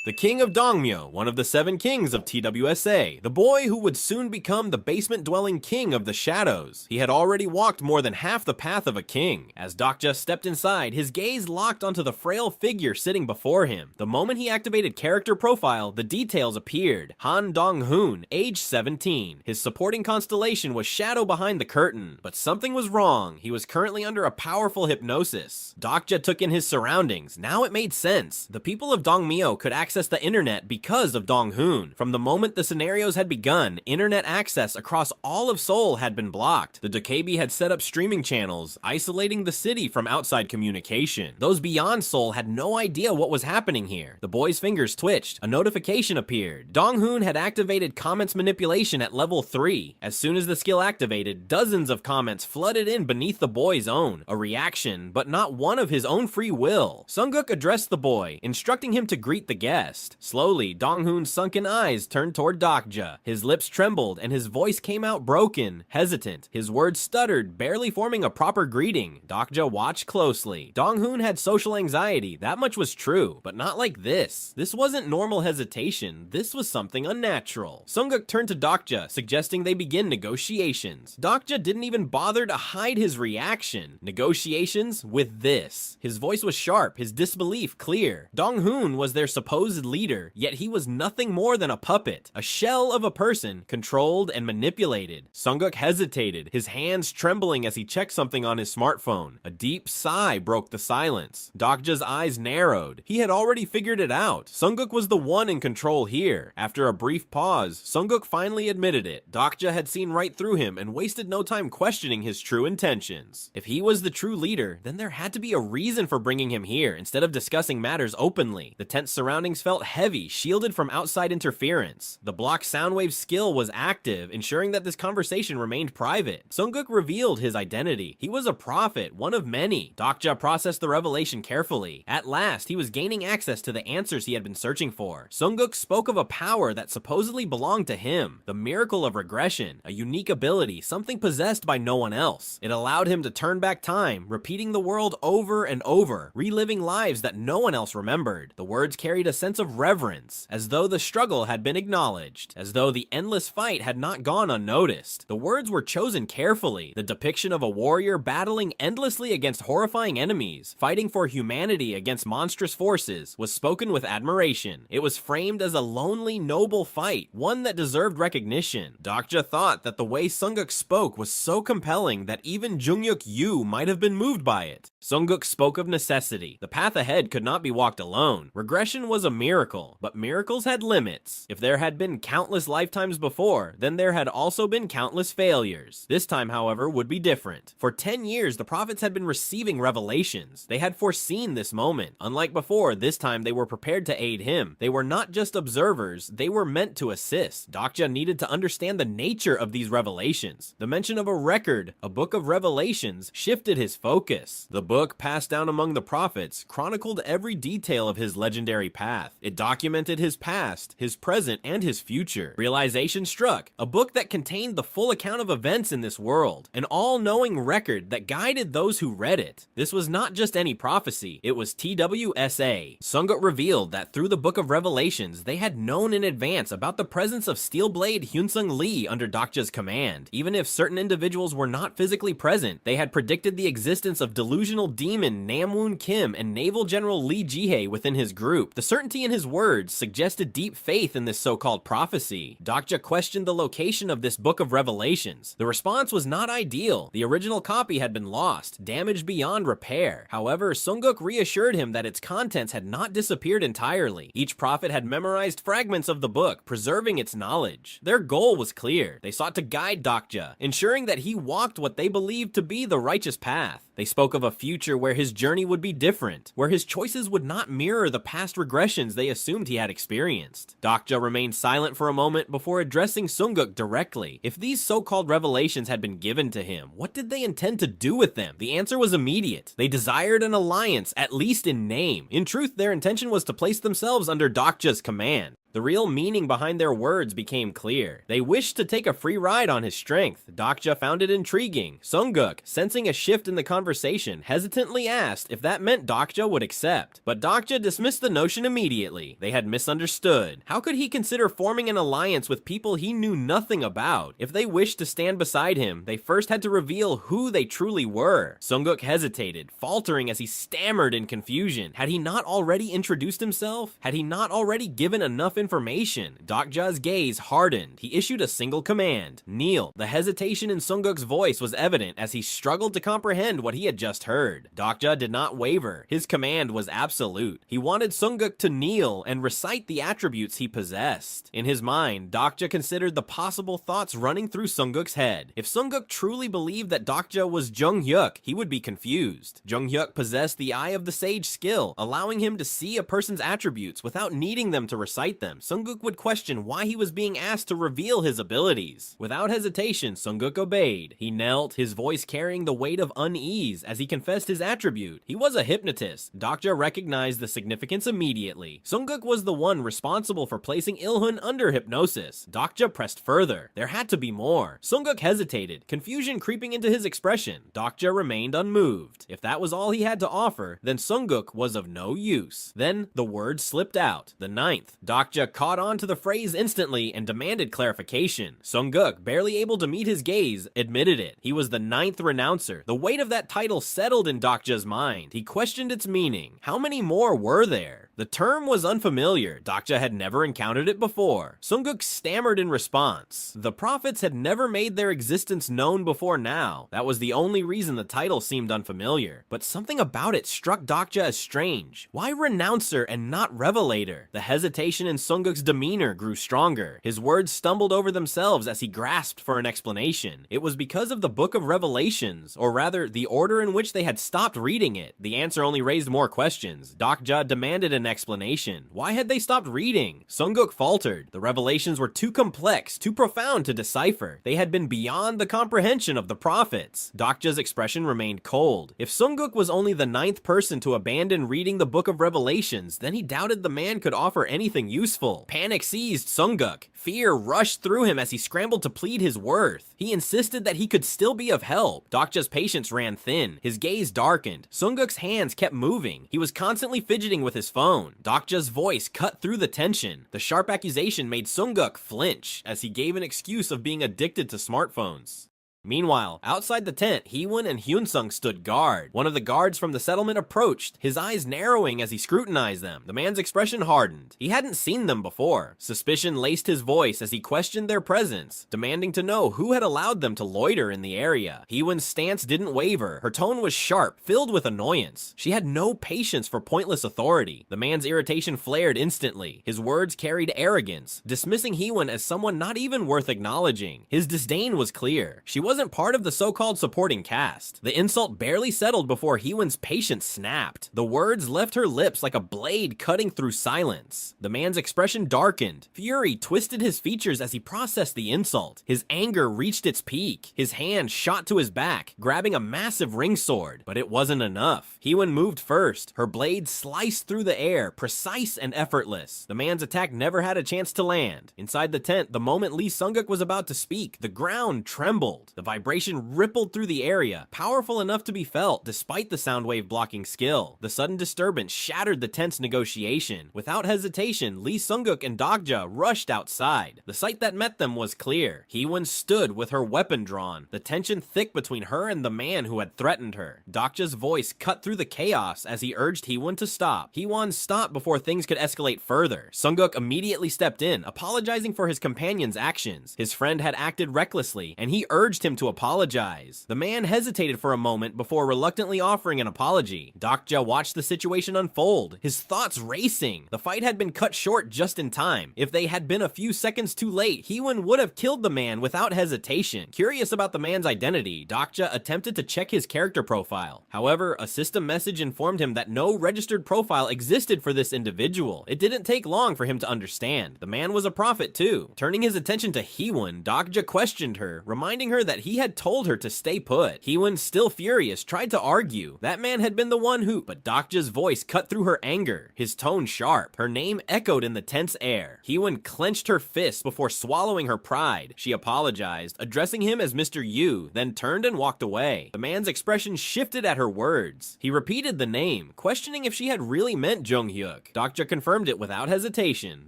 The king of Dongmyo, one of the 7 kings of TWSA, the boy who would soon become the basement-dwelling king of the shadows. He had already walked more than half the path of a king. As Dokja stepped inside, his gaze locked onto the frail figure sitting before him. The moment he activated character profile, the details appeared. Han Dong-hoon, age 17. His supporting constellation was shadow behind the curtain. But something was wrong. He was currently under a powerful hypnosis. Dokja took in his surroundings. Now it made sense. The people of Dongmyo could access access the internet because of Dong-hoon. From the moment the scenarios had begun, internet access across all of Seoul had been blocked. The Dokkaebi had set up streaming channels, isolating the city from outside communication. Those beyond Seoul had no idea what was happening here. The boy's fingers twitched. A notification appeared. Dong-hoon had activated comments manipulation at level 3. As soon as the skill activated, dozens of comments flooded in beneath the boy's own. A reaction, but not one of his own free will. Sunguk addressed the boy, instructing him to greet the guest. Slowly, Dong-hoon's sunken eyes turned toward Dokja. His lips trembled, and his voice came out broken, hesitant. His words stuttered, barely forming a proper greeting. Dokja watched closely. Dong-hoon had social anxiety, that much was true, but not like this. This wasn't normal hesitation, this was something unnatural. Sunguk turned to Dokja, suggesting they begin negotiations. Dokja didn't even bother to hide his reaction. Negotiations with this. His voice was sharp, his disbelief clear. Dong-hoon was their supposed leader, yet he was nothing more than a puppet, a shell of a person, controlled and manipulated. Sunguk hesitated, his hands trembling as he checked something on his smartphone. A deep sigh broke the silence. Dokja's eyes narrowed. He had already figured it out. Sunguk was the one in control here. After a brief pause, Sunguk finally admitted it. Dokja had seen right through him and wasted no time questioning his true intentions. If he was the true leader, then there had to be a reason for bringing him here instead of discussing matters openly. The tense surroundings felt heavy, shielded from outside interference. The block soundwave skill was active, ensuring that this conversation remained private. Sunguk revealed his identity. He was a prophet, one of many. Dokja processed the revelation carefully. At last, he was gaining access to the answers he had been searching for. Sunguk spoke of a power that supposedly belonged to him, the miracle of regression, a unique ability, something possessed by no one else. It allowed him to turn back time, repeating the world over and over, reliving lives that no one else remembered. The words carried a sense of reverence, as though the struggle had been acknowledged, as though the endless fight had not gone unnoticed. The words were chosen carefully, the depiction of a warrior battling endlessly against horrifying enemies, fighting for humanity against monstrous forces, was spoken with admiration. It was framed as a lonely, noble fight, one that deserved recognition. Dokja thought that the way Sunguk spoke was so compelling that even Jungyuk Yu might have been moved by it. Sunguk spoke of necessity. The path ahead could not be walked alone. Regression was a miracle, but miracles had limits. If there had been countless lifetimes before, then there had also been countless failures. This time, however, would be different. For 10 years, the prophets had been receiving revelations. They had foreseen this moment. Unlike before, this time they were prepared to aid him. They were not just observers, they were meant to assist. Dokja needed to understand the nature of these revelations. The mention of a record, a book of revelations, shifted his focus. The book passed down among the prophets chronicled every detail of his legendary path. It documented his past, his present, and his future. Realization struck. A book that contained the full account of events in this world. An all-knowing record that guided those who read it. This was not just any prophecy, it was TWSA. Sunguk revealed that through the Book of Revelations, they had known in advance about the presence of Steelblade Hyunsung Lee under Dokja's command. Even if certain individuals were not physically present, they had predicted the existence of delusional demon Namwoon Kim and Naval General Lee Jihye within his group. The certainty in his words suggested deep faith in this so-called prophecy. Dokja questioned the location of this Book of Revelations. The response was not ideal. The original copy had been lost, damaged beyond repair. However, Sunguk reassured him that its contents had not disappeared entirely. Each prophet had memorized fragments of the book, preserving its knowledge. Their goal was clear. They sought to guide Dokja, ensuring that he walked what they believed to be the righteous path. They spoke of a future where his journey would be different, where his choices would not mirror the past regressions they assumed he had experienced. Dokja remained silent for a moment before addressing Sunguk directly. If these so-called revelations had been given to him, what did they intend to do with them? The answer was immediate. They desired an alliance, at least in name. In truth, their intention was to place themselves under Dokja's command. The real meaning behind their words became clear. They wished to take a free ride on his strength. Dokja found it intriguing. Sunguk, sensing a shift in the conversation, hesitantly asked if that meant Dokja would accept. But Dokja dismissed the notion immediately. They had misunderstood. How could he consider forming an alliance with people he knew nothing about? If they wished to stand beside him, they first had to reveal who they truly were. Sunguk hesitated, faltering as he stammered in confusion. Had he not already introduced himself? Had he not already given enough information. Dokja's gaze hardened. He issued a single command: kneel. The hesitation in Sungguk's voice was evident as he struggled to comprehend what he had just heard. Dokja did not waver. His command was absolute. He wanted Sungguk to kneel and recite the attributes he possessed. In his mind, Dokja considered the possible thoughts running through Sungguk's head. If Sungguk truly believed that Dokja was Jung-hyuk, he would be confused. Jung-hyuk possessed the Eye of the Sage skill, allowing him to see a person's attributes without needing them to recite them. Sungguk would question why he was being asked to reveal his abilities. Without hesitation, Sungguk obeyed. He knelt, his voice carrying the weight of unease as he confessed his attribute. He was a hypnotist. Dokja recognized the significance immediately. Sungguk was the one responsible for placing Ilhun under hypnosis. Dokja pressed further. There had to be more. Sungguk hesitated, confusion creeping into his expression. Dokja remained unmoved. If that was all he had to offer, then Sungguk was of no use. Then the word slipped out. The ninth. Dokja caught on to the phrase instantly and demanded clarification. Sungguk, barely able to meet his gaze, admitted it. He was the ninth renouncer. The weight of that title settled in Dokja's mind. He questioned its meaning. How many more were there? The term was unfamiliar. Dokja had never encountered it before. Sungguk stammered in response. The prophets had never made their existence known before now. That was the only reason the title seemed unfamiliar. But something about it struck Dokja as strange. Why renouncer and not revelator? The hesitation in Sungguk's demeanor grew stronger. His words stumbled over themselves as he grasped for an explanation. It was because of the Book of Revelations, or rather, the order in which they had stopped reading it. The answer only raised more questions. Dokja demanded an explanation. Why had they stopped reading? Sungguk faltered. The revelations were too complex, too profound to decipher. They had been beyond the comprehension of the prophets. Dokja's expression remained cold. If Sungguk was only the ninth person to abandon reading the Book of Revelations, then he doubted the man could offer anything useful. Panic seized Sungguk. Fear rushed through him as he scrambled to plead his worth. He insisted that he could still be of help. Dokja's patience ran thin. His gaze darkened. Sungguk's hands kept moving. He was constantly fidgeting with his phone. Dokja's voice cut through the tension. The sharp accusation made Sungguk flinch as he gave an excuse of being addicted to smartphones. Meanwhile, outside the tent, Heewon and Hyunsung stood guard. One of the guards from the settlement approached, his eyes narrowing as he scrutinized them. The man's expression hardened. He hadn't seen them before. Suspicion laced his voice as he questioned their presence, demanding to know who had allowed them to loiter in the area. Heewon's stance didn't waver. Her tone was sharp, filled with annoyance. She had no patience for pointless authority. The man's irritation flared instantly. His words carried arrogance, dismissing Heewon as someone not even worth acknowledging. His disdain was clear. She wasn't part of the so-called supporting cast. The insult barely settled before Heewon's patience snapped. The words left her lips like a blade cutting through silence. The man's expression darkened. Fury twisted his features as he processed the insult. His anger reached its peak. His hand shot to his back, grabbing a massive ring sword. But it wasn't enough. Heewon moved first. Her blade sliced through the air, precise and effortless. The man's attack never had a chance to land. Inside the tent, the moment Lee Sungguk was about to speak, the ground trembled. The vibration rippled through the area, powerful enough to be felt despite the sound wave blocking skill. The sudden disturbance shattered the tense negotiation. Without hesitation, Lee Sungguk and Dokja rushed outside. The sight that met them was clear. Heewon stood with her weapon drawn, the tension thick between her and the man who had threatened her. Dokja's voice cut through the chaos as he urged Heewon to stop. Heewon stopped before things could escalate further. Sungguk immediately stepped in, apologizing for his companion's actions. His friend had acted recklessly, and he urged him to apologize. The man hesitated for a moment before reluctantly offering an apology. Dokja watched the situation unfold, his thoughts racing. The fight had been cut short just in time. If they had been a few seconds too late, Heewon would have killed the man without hesitation. Curious about the man's identity, Dokja attempted to check his character profile. However, a system message informed him that no registered profile existed for this individual. It didn't take long for him to understand. The man was a prophet too. Turning his attention to Heewon, Dokja questioned her, reminding her that he had told her to stay put. Heewon, still furious, tried to argue. That man had been the one who... But Dokja's voice cut through her anger, his tone sharp. Her name echoed in the tense air. Heewon clenched her fists before swallowing her pride. She apologized, addressing him as Mr. Yu, then turned and walked away. The man's expression shifted at her words. He repeated the name, questioning if she had really meant Jung-hyuk. Dokja confirmed it without hesitation.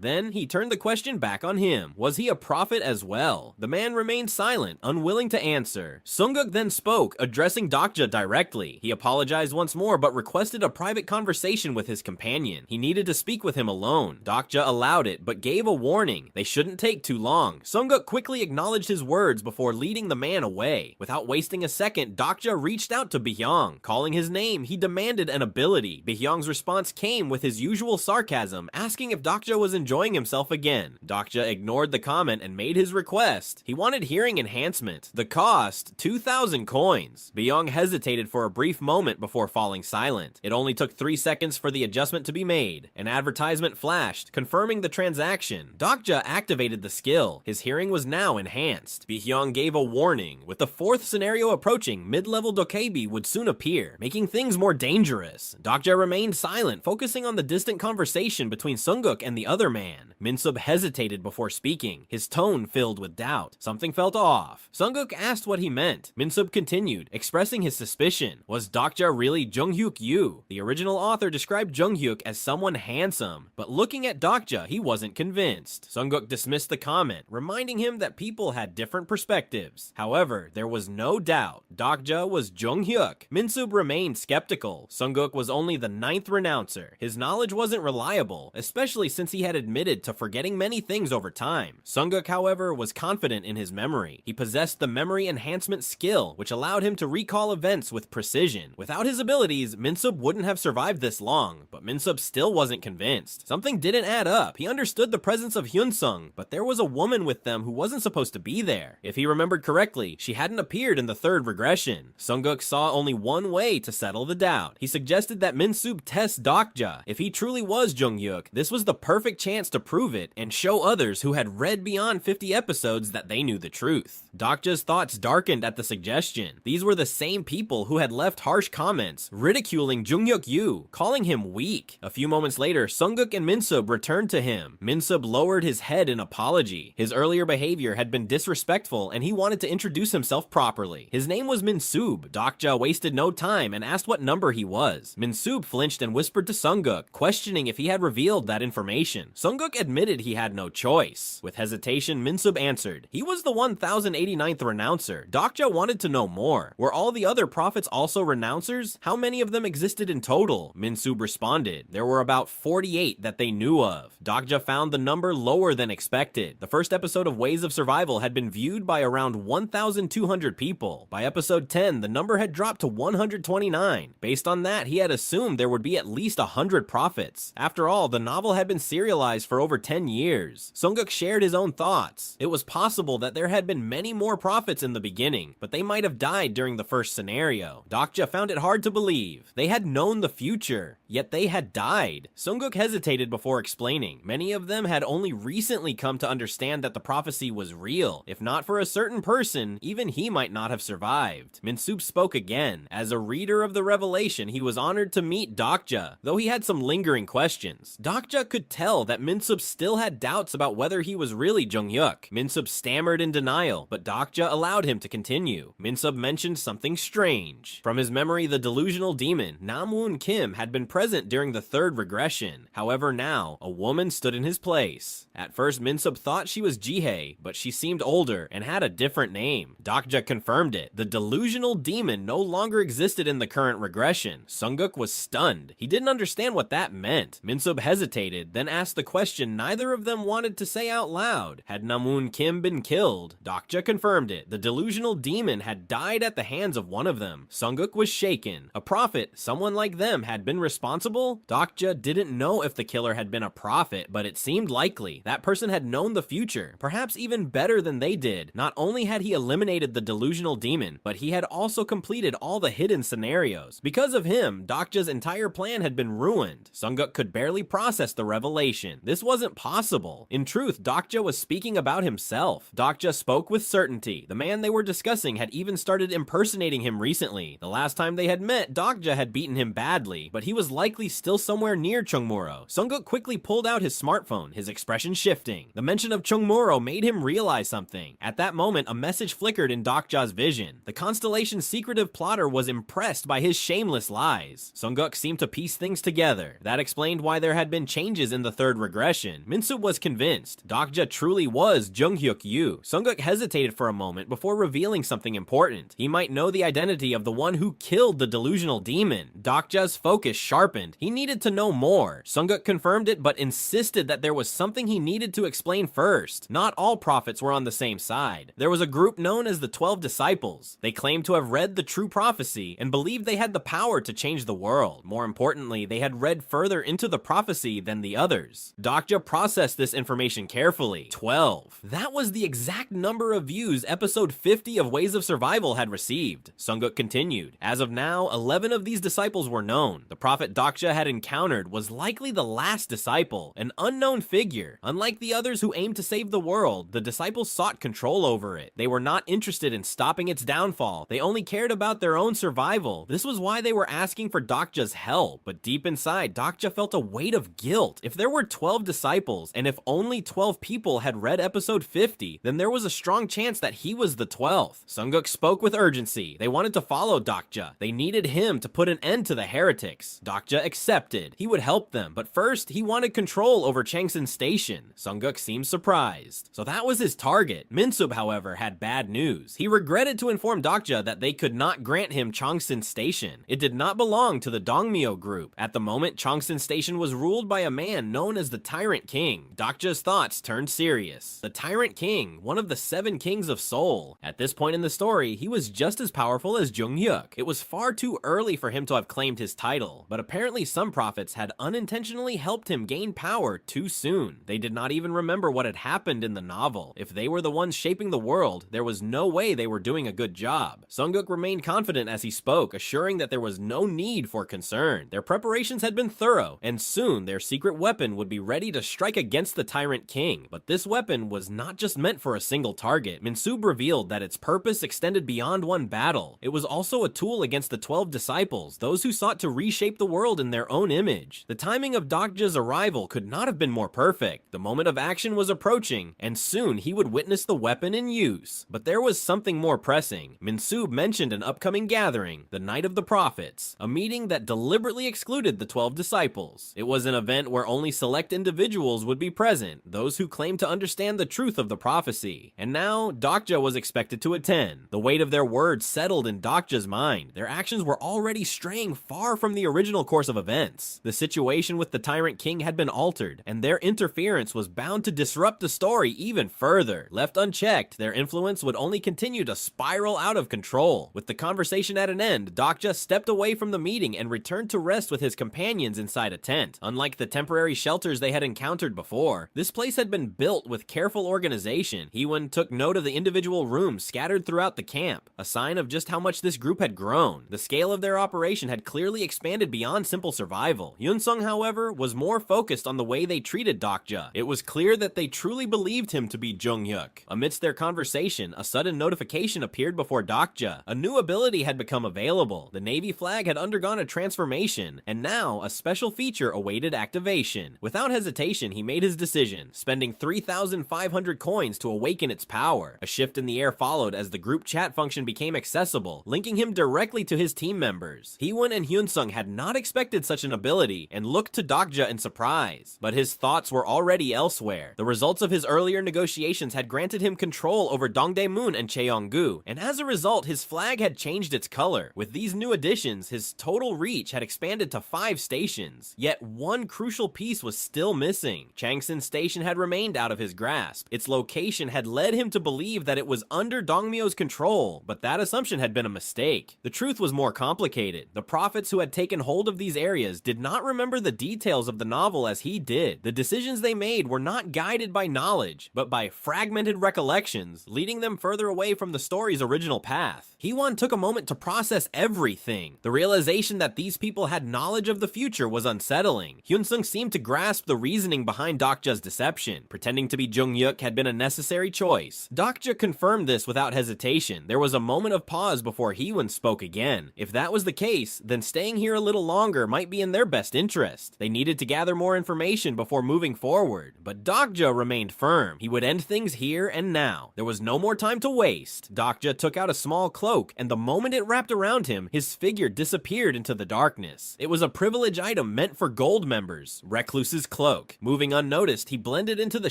Then he turned the question back on him. Was he a prophet as well? The man remained silent, unwilling to to answer. Sunguk then spoke, addressing Dokja directly. He apologized once more but requested a private conversation with his companion. He needed to speak with him alone. Dokja allowed it, but gave a warning. They shouldn't take too long. Sunguk quickly acknowledged his words before leading the man away. Without wasting a second, Dokja reached out to Bahyang. Calling his name, he demanded an ability. Bahyang's response came with his usual sarcasm, asking if Dokja was enjoying himself again. Dokja ignored the comment and made his request. He wanted hearing enhancement. The cost, 2,000 coins. Bahyang hesitated for a brief moment before falling silent. It only took 3 seconds for the adjustment to be made. An advertisement flashed, confirming the transaction. Dokja activated the skill. His hearing was now enhanced. Bahyang gave a warning. With the 4th scenario approaching, mid-level Dokebi would soon appear, making things more dangerous. Dokja remained silent, focusing on the distant conversation between Sunguk and the other man. Minsub hesitated before speaking, his tone filled with doubt. Something felt off. Sunguk asked what he meant. Minsub continued, expressing his suspicion. Was Dokja really Junghyuk Yu? The original author described Junghyuk as someone handsome, but looking at Dokja, he wasn't convinced. Sunguk dismissed the comment, reminding him that people had different perspectives. However, there was no doubt. Dokja was Junghyuk. Minsub remained skeptical. Sunguk was only the 9th renouncer. His knowledge wasn't reliable, especially since he had admitted to forgetting many things over time. Sunguk, however, was confident in his memory. He possessed the memory enhancement skill, which allowed him to recall events with precision. Without his abilities, Minsub wouldn't have survived this long, but Minsub still wasn't convinced. Something didn't add up. He understood the presence of Hyunsung, but there was a woman with them who wasn't supposed to be there. If he remembered correctly, she hadn't appeared in the 3rd regression. Sunguk saw only one way to settle the doubt. He suggested that Minsub test Dokja. If he truly was Junghyuk, this was the perfect chance to prove it and show others who had read beyond 50 episodes that they knew the truth. Dokja's thoughts darkened at the suggestion. These were the same people who had left harsh comments, ridiculing Junghyuk Yu, calling him weak. A few moments later, Sunguk and Minsub returned to him. Minsub lowered his head in apology. His earlier behavior had been disrespectful and he wanted to introduce himself properly. His name was Minsub. Dokja wasted no time and asked what number he was. Minsub flinched and whispered to Sunguk, questioning if he had revealed that information. Sunguk admitted he had no choice. With hesitation, Minsub answered. He was the 1089th renouncer. Dokja wanted to know more. Were all the other prophets also renouncers? How many of them existed in total? Minsub responded. There were about 48 that they knew of. Dokja found the number lower than expected. The first episode of Ways of Survival had been viewed by around 1,200 people. By episode 10, the number had dropped to 129. Based on that, he had assumed there would be at least 100 prophets. After all, the novel had been serialized for over 10 years. Sunguk shared his own thoughts. It was possible that there had been many more prophets in the beginning, but they might have died during the first scenario. Dokja found it hard to believe. They had known the future, yet they had died. Sunguk hesitated before explaining. Many of them had only recently come to understand that the prophecy was real. If not for a certain person, even he might not have survived. Minsub spoke again. As a reader of the revelation, he was honored to meet Dokja, though he had some lingering questions. Dokja could tell that Minsub still had doubts about whether he was really Junghyuk. Minsub stammered in denial, but Dokja allowed him to continue. Minsub mentioned something strange. From his memory, the delusional demon, Namwoon Kim, had been present during the 3rd regression. However, now, a woman stood in his place. At first, Minsub thought she was Jihei, but she seemed older and had a different name. Dokja confirmed it. The delusional demon no longer existed in the current regression. Sunguk was stunned. He didn't understand what that meant. Minsub hesitated, then asked the question neither of them wanted to say out loud. Had Namwoon Kim been killed? Dokja confirmed it. The delusional demon had died at the hands of one of them. Sunguk was shaken. A prophet, someone like them, had been responsible? Dokja didn't know if the killer had been a prophet, but it seemed likely. That person had known the future, perhaps even better than they did. Not only had he eliminated the delusional demon, but he had also completed all the hidden scenarios. Because of him, Dokja's entire plan had been ruined. Sunguk could barely process the revelation. This wasn't possible. In truth, Dokja was speaking about himself. Dokja spoke with certainty. The man they were discussing had even started impersonating him recently. The last time they had met, Dokja had beaten him badly, but he was likely still somewhere near Chungmuro. Sunguk quickly pulled out his smartphone, his expression shifting. The mention of Chungmuro made him realize something. At that moment, a message flickered in Dokja's vision. The constellation's secretive plotter was impressed by his shameless lies. Sunguk seemed to piece things together. That explained why there had been changes in the 3rd regression. Minsub was convinced. Dokja truly was Junghyuk Yu. Sunguk hesitated for a moment moment before revealing something important. He might know the identity of the one who killed the delusional demon. Dokja's focus sharpened. He needed to know more. Sunguk confirmed it, but insisted that there was something he needed to explain first. Not all prophets were on the same side. There was a group known as the 12 Disciples. They claimed to have read the true prophecy and believed they had the power to change the world. More importantly, they had read further into the prophecy than the others. Dokja processed this information carefully. 12. That was the exact number of views episode 50 of Ways of Survival had received. Sunguk continued. As of now, 11 of these disciples were known. The prophet Dokja had encountered was likely the last disciple, an unknown figure. Unlike the others who aimed to save the world, the disciples sought control over it. They were not interested in stopping its downfall. They only cared about their own survival. This was why they were asking for Dokja's help. But deep inside, Dokja felt a weight of guilt. If there were 12 disciples, and if only 12 people had read episode 50, then there was a strong chance that he was the 12th. Sunguk spoke with urgency. They wanted to follow Dokja. They needed him to put an end to the heretics. Dokja accepted. He would help them, but first, he wanted control over Changsan Station. Sunguk seemed surprised. So that was his target. Minsub, however, had bad news. He regretted to inform Dokja that they could not grant him Changsan Station. It did not belong to the Dongmyo group. At the moment, Changsan Station was ruled by a man known as the Tyrant King. Dokja's thoughts turned serious. The Tyrant King, one of the 7 kings of Seoul. At this point in the story, he was just as powerful as Jung-hyuk. It was far too early for him to have claimed his title, but apparently some prophets had unintentionally helped him gain power too soon. They did not even remember what had happened in the novel. If they were the ones shaping the world, there was no way they were doing a good job. Sunguk remained confident as he spoke, assuring that there was no need for concern. Their preparations had been thorough, and soon their secret weapon would be ready to strike against the Tyrant King. But this weapon was not just meant for a single target. Minsub revealed that its purpose extended beyond one battle. It was also a tool against the 12 disciples, those who sought to reshape the world in their own image. The timing of Dokja's arrival could not have been more perfect. The moment of action was approaching, and soon he would witness the weapon in use. But there was something more pressing. Minsub mentioned an upcoming gathering, the Night of the Prophets, a meeting that deliberately excluded the 12 disciples. It was an event where only select individuals would be present, those who claimed to understand the truth of the prophecy. And now, Dokja was expected to attend. The weight of their words settled in Dokja's mind. Their actions were already straying far from the original course of events. The situation with the Tyrant King had been altered, and their interference was bound to disrupt the story even further. Left unchecked, their influence would only continue to spiral out of control. With the conversation at an end, Dokja stepped away from the meeting and returned to rest with his companions inside a tent. Unlike the temporary shelters they had encountered before, this place had been built with careful organization. Heewon took note of the individual rooms scattered throughout the camp, a sign of just how much this group had grown. The scale of their operation had clearly expanded beyond simple survival. Hyunsung, however, was more focused on the way they treated Dokja. It was clear that they truly believed him to be Jung-hyuk. Amidst their conversation, a sudden notification appeared before Dokja. A new ability had become available. The Navy flag had undergone a transformation, and now a special feature awaited activation. Without hesitation, he made his decision, spending 3,500 coins to awaken its power. A shift in the air followed as the group chat function became accessible, linking him directly to his team members. Heewon and Hyunsung had not expected such an ability and looked to Dokja in surprise, but his thoughts were already elsewhere. The results of his earlier negotiations had granted him control over Dongdaemun and Cheonggu, and as a result, his flag had changed its color. With these new additions, his total reach had expanded to 5 stations, yet one crucial piece was still missing. Changsan Station had remained out of his grasp. Its location had led him to believe that it was under Dongmyo's control, but that assumption had been a mistake. The truth was more complicated. The prophets who had taken hold of these areas did not remember the details of the novel as he did. The decisions they made were not guided by knowledge, but by fragmented recollections, leading them further away from the story's original path. Heewon took a moment to process everything. The realization that these people had knowledge of the future was unsettling. Hyunsung seemed to grasp the reasoning behind Dokja's deception. Pretending to be Jung-hyuk had been a necessary choice. Dokja confirmed this without hesitation. There was a moment of pause before Heewon spoke again. If that was the case, then staying here a little longer might be in their best interest. They needed to gather more information before moving forward. But Dokja remained firm. He would end things here and now. There was no more time to waste. Dokja took out a small cloak, and the moment it wrapped around him, his figure disappeared into the darkness. It was a privilege item meant for gold members, Recluse's cloak. Moving unnoticed, he blended into the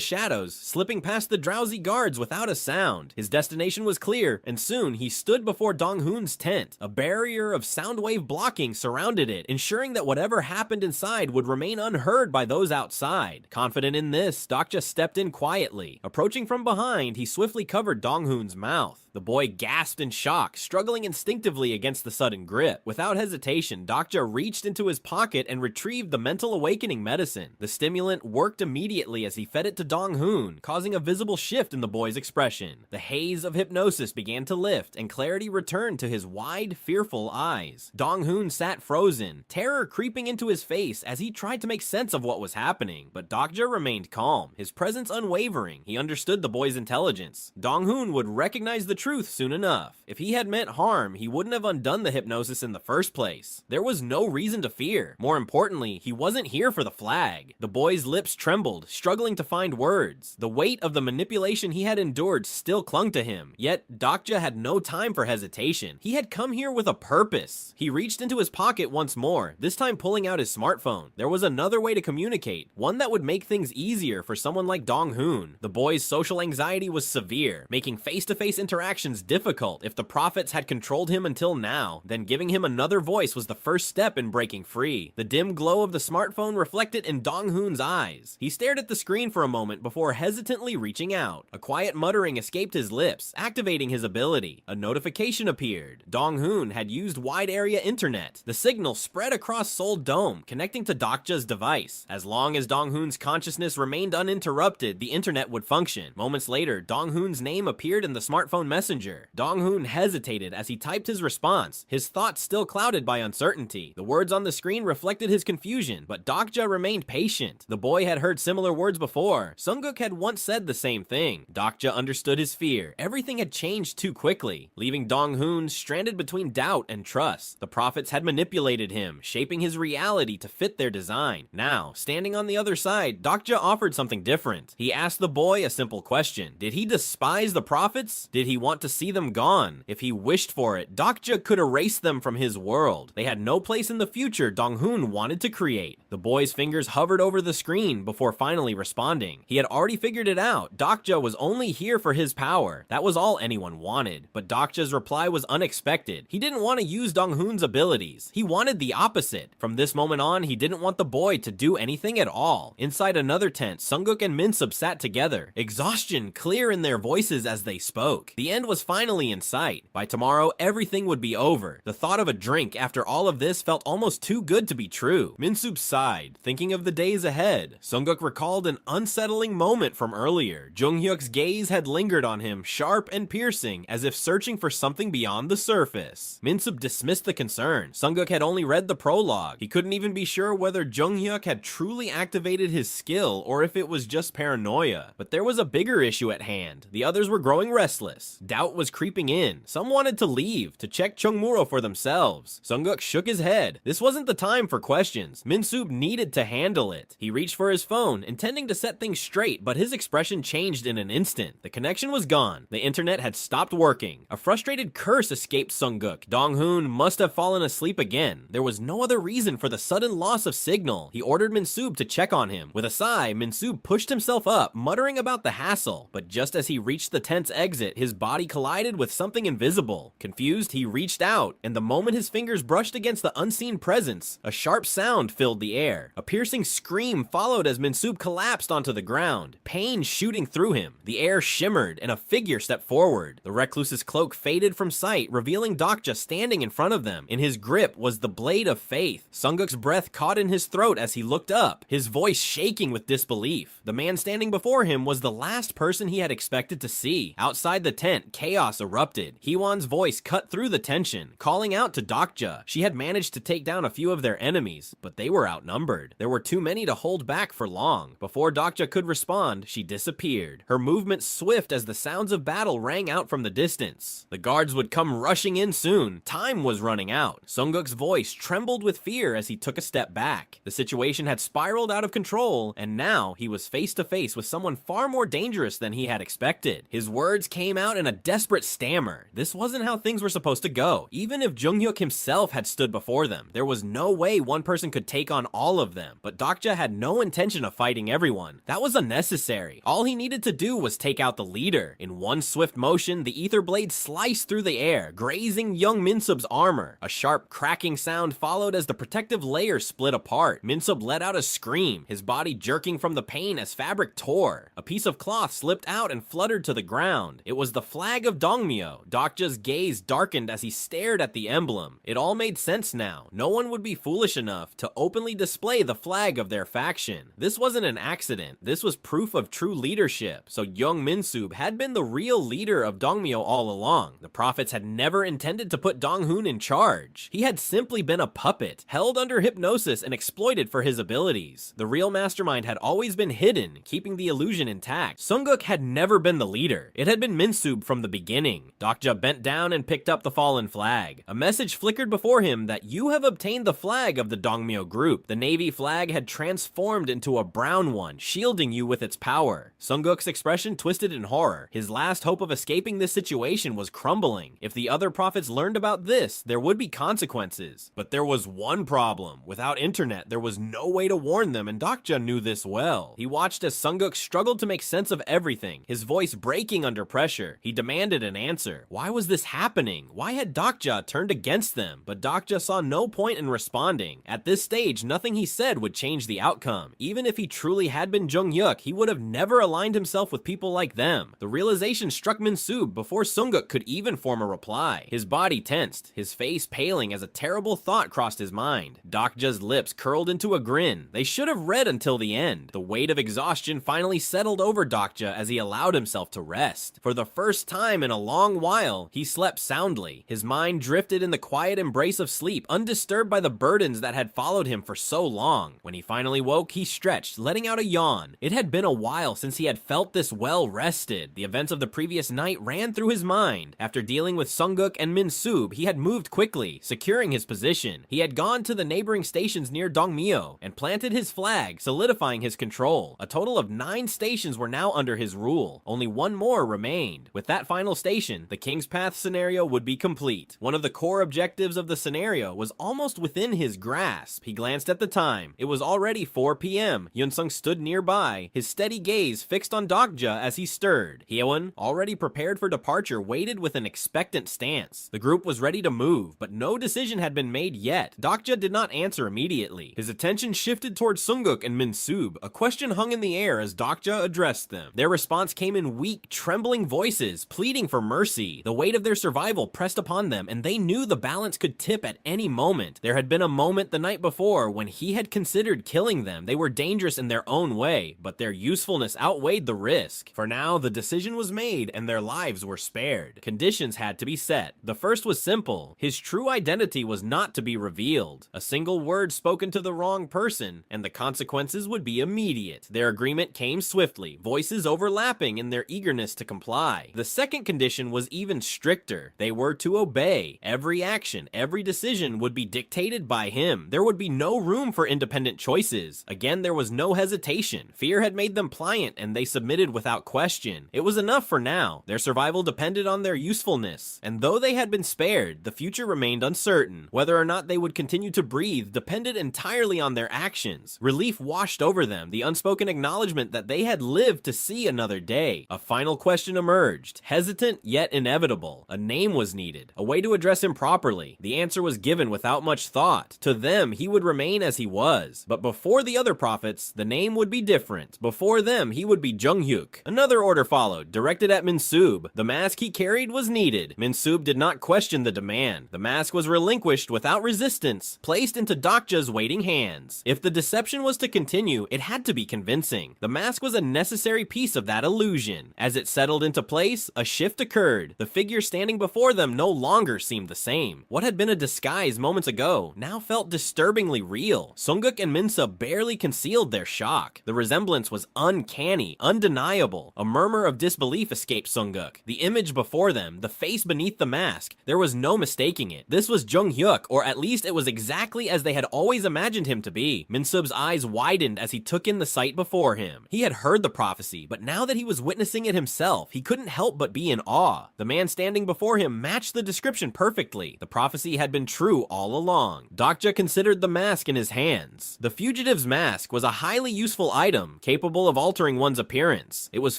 shadows, slipping past the drowsy guards without a sound. His His destination was clear, and soon he stood before Dong-hoon's tent. A barrier of sound wave blocking surrounded it, ensuring that whatever happened inside would remain unheard by those outside. Confident in this, Dokja stepped in quietly. Approaching from behind, he swiftly covered Dong-hoon's mouth. The boy gasped in shock, struggling instinctively against the sudden grip. Without hesitation, Dokja reached into his pocket and retrieved the mental awakening medicine. The stimulant worked immediately as he fed it to Dong-hoon, causing a visible shift in the boy's expression. The haze of hypnosis began to lift, and clarity returned to his wide, fearful eyes. Dong-hoon sat frozen, terror creeping into his face as he tried to make sense of what was happening. But Dokja remained calm, his presence unwavering. He understood the boy's intelligence. Dong-hoon would recognize the truth soon enough. If he had meant harm, he wouldn't have undone the hypnosis in the first place. There was no reason to fear. More importantly, he wasn't here for the flag. The boy's lips trembled, struggling to find words. The weight of the manipulation he had endured still clung to him, yet Dokja had no time for hesitation. He had come here with a purpose. He reached into his pocket once more, this time pulling out his smartphone. There was another way to communicate, one that would make things easier for someone like Dong-hoon. The boy's social anxiety was severe, making face-to-face interactions difficult. If the prophets had controlled him until now, then giving him another voice was the first step in breaking free. The dim glow of the smartphone reflected in Dong-hoon's eyes. He stared at the screen for a moment before hesitantly reaching out. A quiet muttering escaped his lips, activating his ability. A notification appeared. Dong-hoon had used wide area internet. The signal spread across Seoul Dome, connecting to Dokja's device. As long as Dong-hoon's consciousness remained uninterrupted, the internet would function. Moments later, Dong-hoon's name appeared in the smartphone messenger. Dong-hoon hesitated as he typed his response, his thoughts still clouded by uncertainty. The words on the screen reflected his confusion, but Dokja remained patient. The boy had heard similar words before. Sunguk had once said the same thing. Dokja understood his fear. Everything had changed too quickly, leaving Dong-hoon stranded between doubt and trust. The prophets had manipulated him, shaping his reality to fit their design. Now, standing on the other side, Dokja offered something different. He asked the boy a simple question. Did he despise the prophets? Did he want to see them gone? If he wished for it, Dokja could erase them from his world. They had no place in the future Dong-hoon wanted to create. The boy's fingers hovered over the screen before finally responding. He had already figured it out. Dokja was only here for his power. That was all anyone wanted. But Dokja's reply was unexpected. He didn't want to use Dong-hoon's abilities. He wanted the opposite. From this moment on, he didn't want the boy to do anything at all. Inside another tent, Sunguk and Minsub sat together, exhaustion clear in their voices as they spoke. The end was finally in sight. By tomorrow, everything would be over. The thought of a drink after all of this felt almost too good to be true. Minsub sighed, thinking of the days ahead. Sunguk recalled an unsettling moment from earlier. Jung-hyuk's gaze had lingered on him, sharp and piercing, as if searching for something beyond the surface. Minsub dismissed the concern. Sunguk had only read the prologue. He couldn't even be sure whether Jung-hyuk had truly activated his skill or if it was just paranoia. But there was a bigger issue at hand. The others were growing restless. Doubt was creeping in. Some wanted to leave, to check Chungmuro for themselves. Sunguk shook his head. This wasn't the time for questions. Minsub needed to handle it. He reached for his phone, intending to set things straight, but his expression changed in an instant. The connection was gone. The internet had stopped working. A frustrated curse escaped Sunguk. Dong-hoon must have fallen asleep again. There was no other reason for the sudden loss of signal. He ordered Minsub to check on him. With a sigh, Minsub pushed himself up, muttering about the hassle. But just as he reached the tent's exit, his body collided with something invisible. Confused, he reached out, and the moment his fingers brushed against the unseen presence, a sharp sound filled the air. A piercing scream followed as Minsub collapsed onto the ground, pain shooting through him. The air shimmered, and a figure stepped forward. The recluse's cloak faded from sight, revealing Dokja standing in front of them. In his grip was the blade of faith. Sunguk's breath caught in his throat as he looked up, his voice shaking with disbelief. The man standing before him was the last person he had expected to see. Outside the tent, chaos erupted. Hee-won's voice cut through the tension, calling out to Dokja. She had managed to take down a few of their enemies, but they were outnumbered. There were too many to hold back for long. Before Dokja could respond, she disappeared, her movement swift as the sounds of battle rang out from the distance. The guards would come rushing in soon. Time was running out. Sunguk's voice trembled with fear as he took a step back. The situation had spiraled out of control, and now he was face to face with someone far more dangerous than he had expected. His words came out in a desperate stammer. This wasn't how things were supposed to go. Even if Jung-hyuk himself had stood before them, there was no way one person could take on all of them. But Dokja had no intention of fighting everyone. That was unnecessary. All he needed to do was take out the leader. In In one swift motion, the ether blade sliced through the air, grazing young Minsub's armor. A sharp cracking sound followed as the protective layer split apart. Minsub let out a scream, his body jerking from the pain as fabric tore. A piece of cloth slipped out and fluttered to the ground. It was the flag of Dongmyo. Dokja's gaze darkened as he stared at the emblem. It all made sense now. No one would be foolish enough to openly display the flag of their faction. This wasn't an accident. This was proof of true leadership. So young Minsub had been the real leader of Dongmyo all along. The prophets had never intended to put Donghoon in charge. He had simply been a puppet, held under hypnosis and exploited for his abilities. The real mastermind had always been hidden, keeping the illusion intact. Sungguk had never been the leader. It had been Minsub from the beginning. Dokja bent down and picked up the fallen flag. A message flickered before him that you have obtained the flag of the Dongmyo group. The navy flag had transformed into a brown one, shielding you with its power. Sungguk's expression twisted in horror. His last hope of escaping this situation was crumbling. If the other prophets learned about this, there would be consequences. But there was one problem. Without internet, there was no way to warn them, and Dokja knew this well. He watched as Sungguk struggled to make sense of everything, his voice breaking under pressure. He demanded an answer. Why was this happening? Why had Dokja turned against them? But Dokja saw no point in responding. At this stage, nothing he said would change the outcome. Even if he truly had been Jung-hyuk, he would have never aligned himself with people like them. The realization struck Minsub before Sungguk could even form a reply. His body tensed, his face paling as a terrible thought crossed his mind. Dokja's lips curled into a grin. They should have read until the end. The weight of exhaustion finally settled over Dokja as he allowed himself to rest. For the first time in a long while, he slept soundly. His mind drifted in the quiet embrace of sleep, undisturbed by the burdens that had followed him for so long. When he finally woke, he stretched, letting out a yawn. It had been a while since he had felt this well rested. The events of the previous night ran through his mind. After dealing with Sungguk and Minsub, he had moved quickly, securing his position. He had gone to the neighboring stations near Dongmyo and planted his flag, solidifying his control. A total of 9 stations were now under his rule. Only one more remained. With that final station, the King's Path scenario would be complete. One of the core objectives of the scenario was almost within his grasp. He glanced at the time. It was already 4 p.m. Yunsung stood nearby, his steady gaze fixed on Dokja as he stirred. Hyewon, already prepared for departure, waited with an expectant stance. The group was ready to move, but no decision had been made yet. Dokja did not answer immediately. His attention shifted towards Sungguk and Minsub. A question hung in the air as Dokja addressed them. Their response came in weak, trembling voices, pleading for mercy. The weight of their survival pressed upon them, and they knew the balance could tip at any moment. There had been a moment the night before when he had considered killing them. They were dangerous in their own way, but their usefulness outweighed the risk. For now, the decision was made and their lives were spared. Conditions had to be set. The first was simple. His true identity was not to be revealed. A single word spoken to the wrong person, and the consequences would be immediate. Their agreement came swiftly, voices overlapping in their eagerness to comply. The second condition was even stricter. They were to obey. Every action, every decision would be dictated by him. There would be no room for independent choices. Again, there was no hesitation. Fear had made them pliant, and they submitted without question. It was enough for now. Their survival depended on their usefulness, and though they had been spared, the future remained uncertain. Whether or not they would continue to breathe depended entirely on their actions. Relief washed over them, the unspoken acknowledgement that they had lived to see another day. A final question emerged, hesitant yet inevitable. A name was needed, a way to address him properly. The answer was given without much thought. To them, he would remain as he was. But before the other prophets, the name would be different. Before them, he would be Jung-hyuk. Another order followed, directed at Minsub. The mask he carried was needed. Minsub did not question the demand. The mask was relinquished without resistance, placed into Dokja's waiting hands. If the deception was to continue, it had to be convincing. The mask was a necessary piece of that illusion. As it settled into place, a shift occurred. The figure standing before them no longer seemed the same. What had been a disguise moments ago now felt disturbingly real. Sungguk and Minsub barely concealed their shock. The resemblance was uncanny, undeniable. A murmur of disbelief escaped Sungguk. The image before them, the face beneath the mask, there was no mistaking it. This was Jung-hyuk, or at least it was exactly as they had always imagined him to be. Minsub's eyes widened as he took in the sight before him. He had heard the prophecy, but now that he was witnessing it himself, he couldn't help but be in awe. The man standing before him matched the description perfectly. The prophecy had been true all along. Dokja considered the mask in his hands. The fugitive's mask was a highly useful item, capable of altering one's appearance. It was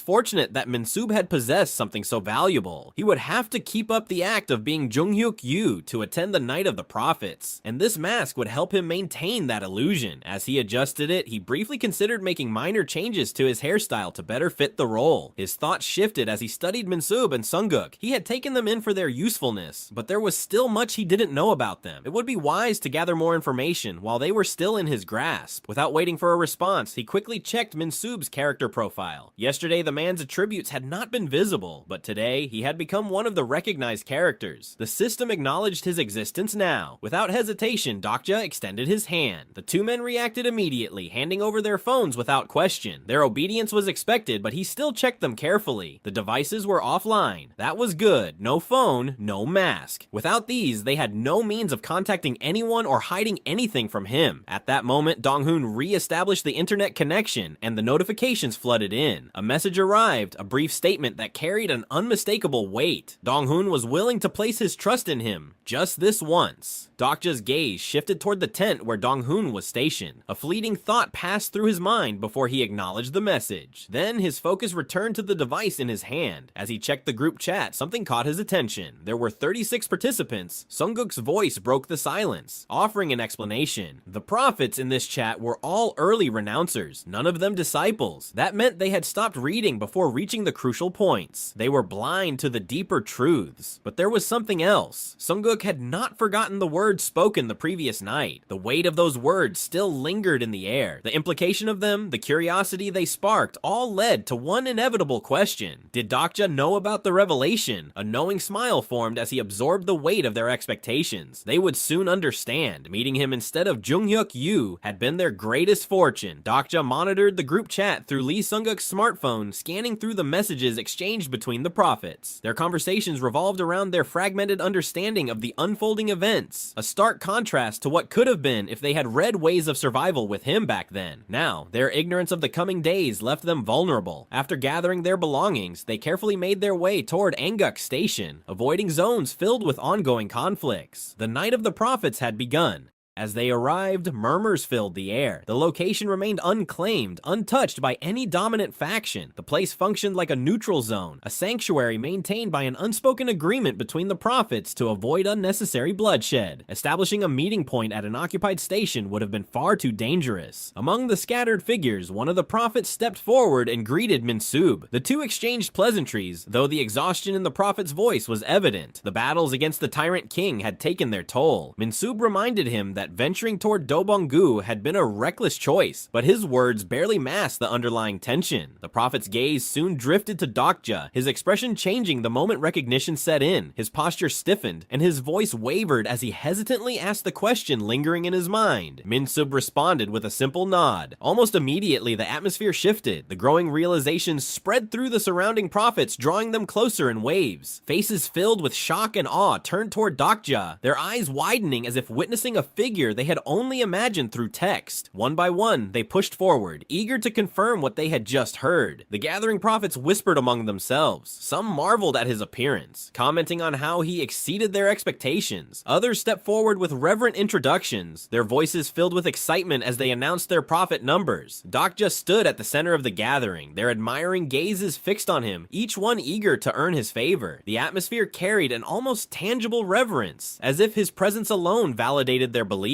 fortunate that Minsub Soob had possessed something so valuable. He would have to keep up the act of being Junghyuk Yu to attend the Night of the Prophets, and this mask would help him maintain that illusion. As he adjusted it, he briefly considered making minor changes to his hairstyle to better fit the role. His thoughts shifted as he studied Minsoob and Sungguk. He had taken them in for their usefulness, but there was still much he didn't know about them. It would be wise to gather more information while they were still in his grasp. Without waiting for a response, he quickly checked Minsoob's character profile. Yesterday, the man's attributes had not been visible, but today, he had become one of the recognized characters. The system acknowledged his existence now. Without hesitation, Dokja extended his hand. The two men reacted immediately, handing over their phones without question. Their obedience was expected, but he still checked them carefully. The devices were offline. That was good. No phone, no mask. Without these, they had no means of contacting anyone or hiding anything from him. At that moment, Dong-hoon re-established the internet connection, and the notifications flooded in. A message arrived, a brief statement that carried an unmistakable weight. Dong-hoon was willing to place his trust in him, just this once. Dokja's gaze shifted toward the tent where Dong-hoon was stationed. A fleeting thought passed through his mind before he acknowledged the message. Then his focus returned to the device in his hand. As he checked the group chat, something caught his attention. There were 36 participants. Sungguk's voice broke the silence, offering an explanation. The prophets in this chat were all early renouncers, none of them disciples. That meant they had stopped reading before reaching the crucial points. They were blind to the deeper truths. But there was something else. Sungguk had not forgotten the words spoken the previous night. The weight of those words still lingered in the air. The implication of them, the curiosity they sparked, all led to one inevitable question. Did Dokja know about the revelation? A knowing smile formed as he absorbed the weight of their expectations. They would soon understand. Meeting him instead of Junghyuk Yu had been their greatest fortune. Dokja monitored the group chat through Lee Sungguk's smartphone, scanning through the messages exchanged between the prophets. Their conversations revolved around their fragmented understanding of the unfolding events, a stark contrast to what could have been if they had read Ways of Survival with him back then. Now, their ignorance of the coming days left them vulnerable. After gathering their belongings, they carefully made their way toward Anguk Station, avoiding zones filled with ongoing conflicts. The Night of the Prophets had begun. As they arrived, murmurs filled the air. The location remained unclaimed, untouched by any dominant faction. The place functioned like a neutral zone, a sanctuary maintained by an unspoken agreement between the prophets to avoid unnecessary bloodshed. Establishing a meeting point at an occupied station would have been far too dangerous. Among the scattered figures, one of the prophets stepped forward and greeted Minsoob. The two exchanged pleasantries, though the exhaustion in the prophet's voice was evident. The battles against the tyrant king had taken their toll. Minsoob reminded him that venturing toward Dobong-gu had been a reckless choice, but his words barely masked the underlying tension. The prophet's gaze soon drifted to Dokja, his expression changing the moment recognition set in. His posture stiffened, and his voice wavered as he hesitantly asked the question lingering in his mind. Minsoob responded with a simple nod. Almost immediately, the atmosphere shifted. The growing realization spread through the surrounding prophets, drawing them closer in waves. Faces filled with shock and awe turned toward Dokja, their eyes widening as if witnessing a figure they had only imagined through text. One by one, they pushed forward, eager to confirm what they had just heard. The gathering prophets whispered among themselves. Some marveled at his appearance, commenting on how he exceeded their expectations. Others stepped forward with reverent introductions, their voices filled with excitement as they announced their prophet numbers. Dokja stood at the center of the gathering, their admiring gazes fixed on him, each one eager to earn his favor. The atmosphere carried an almost tangible reverence, as if his presence alone validated their beliefs.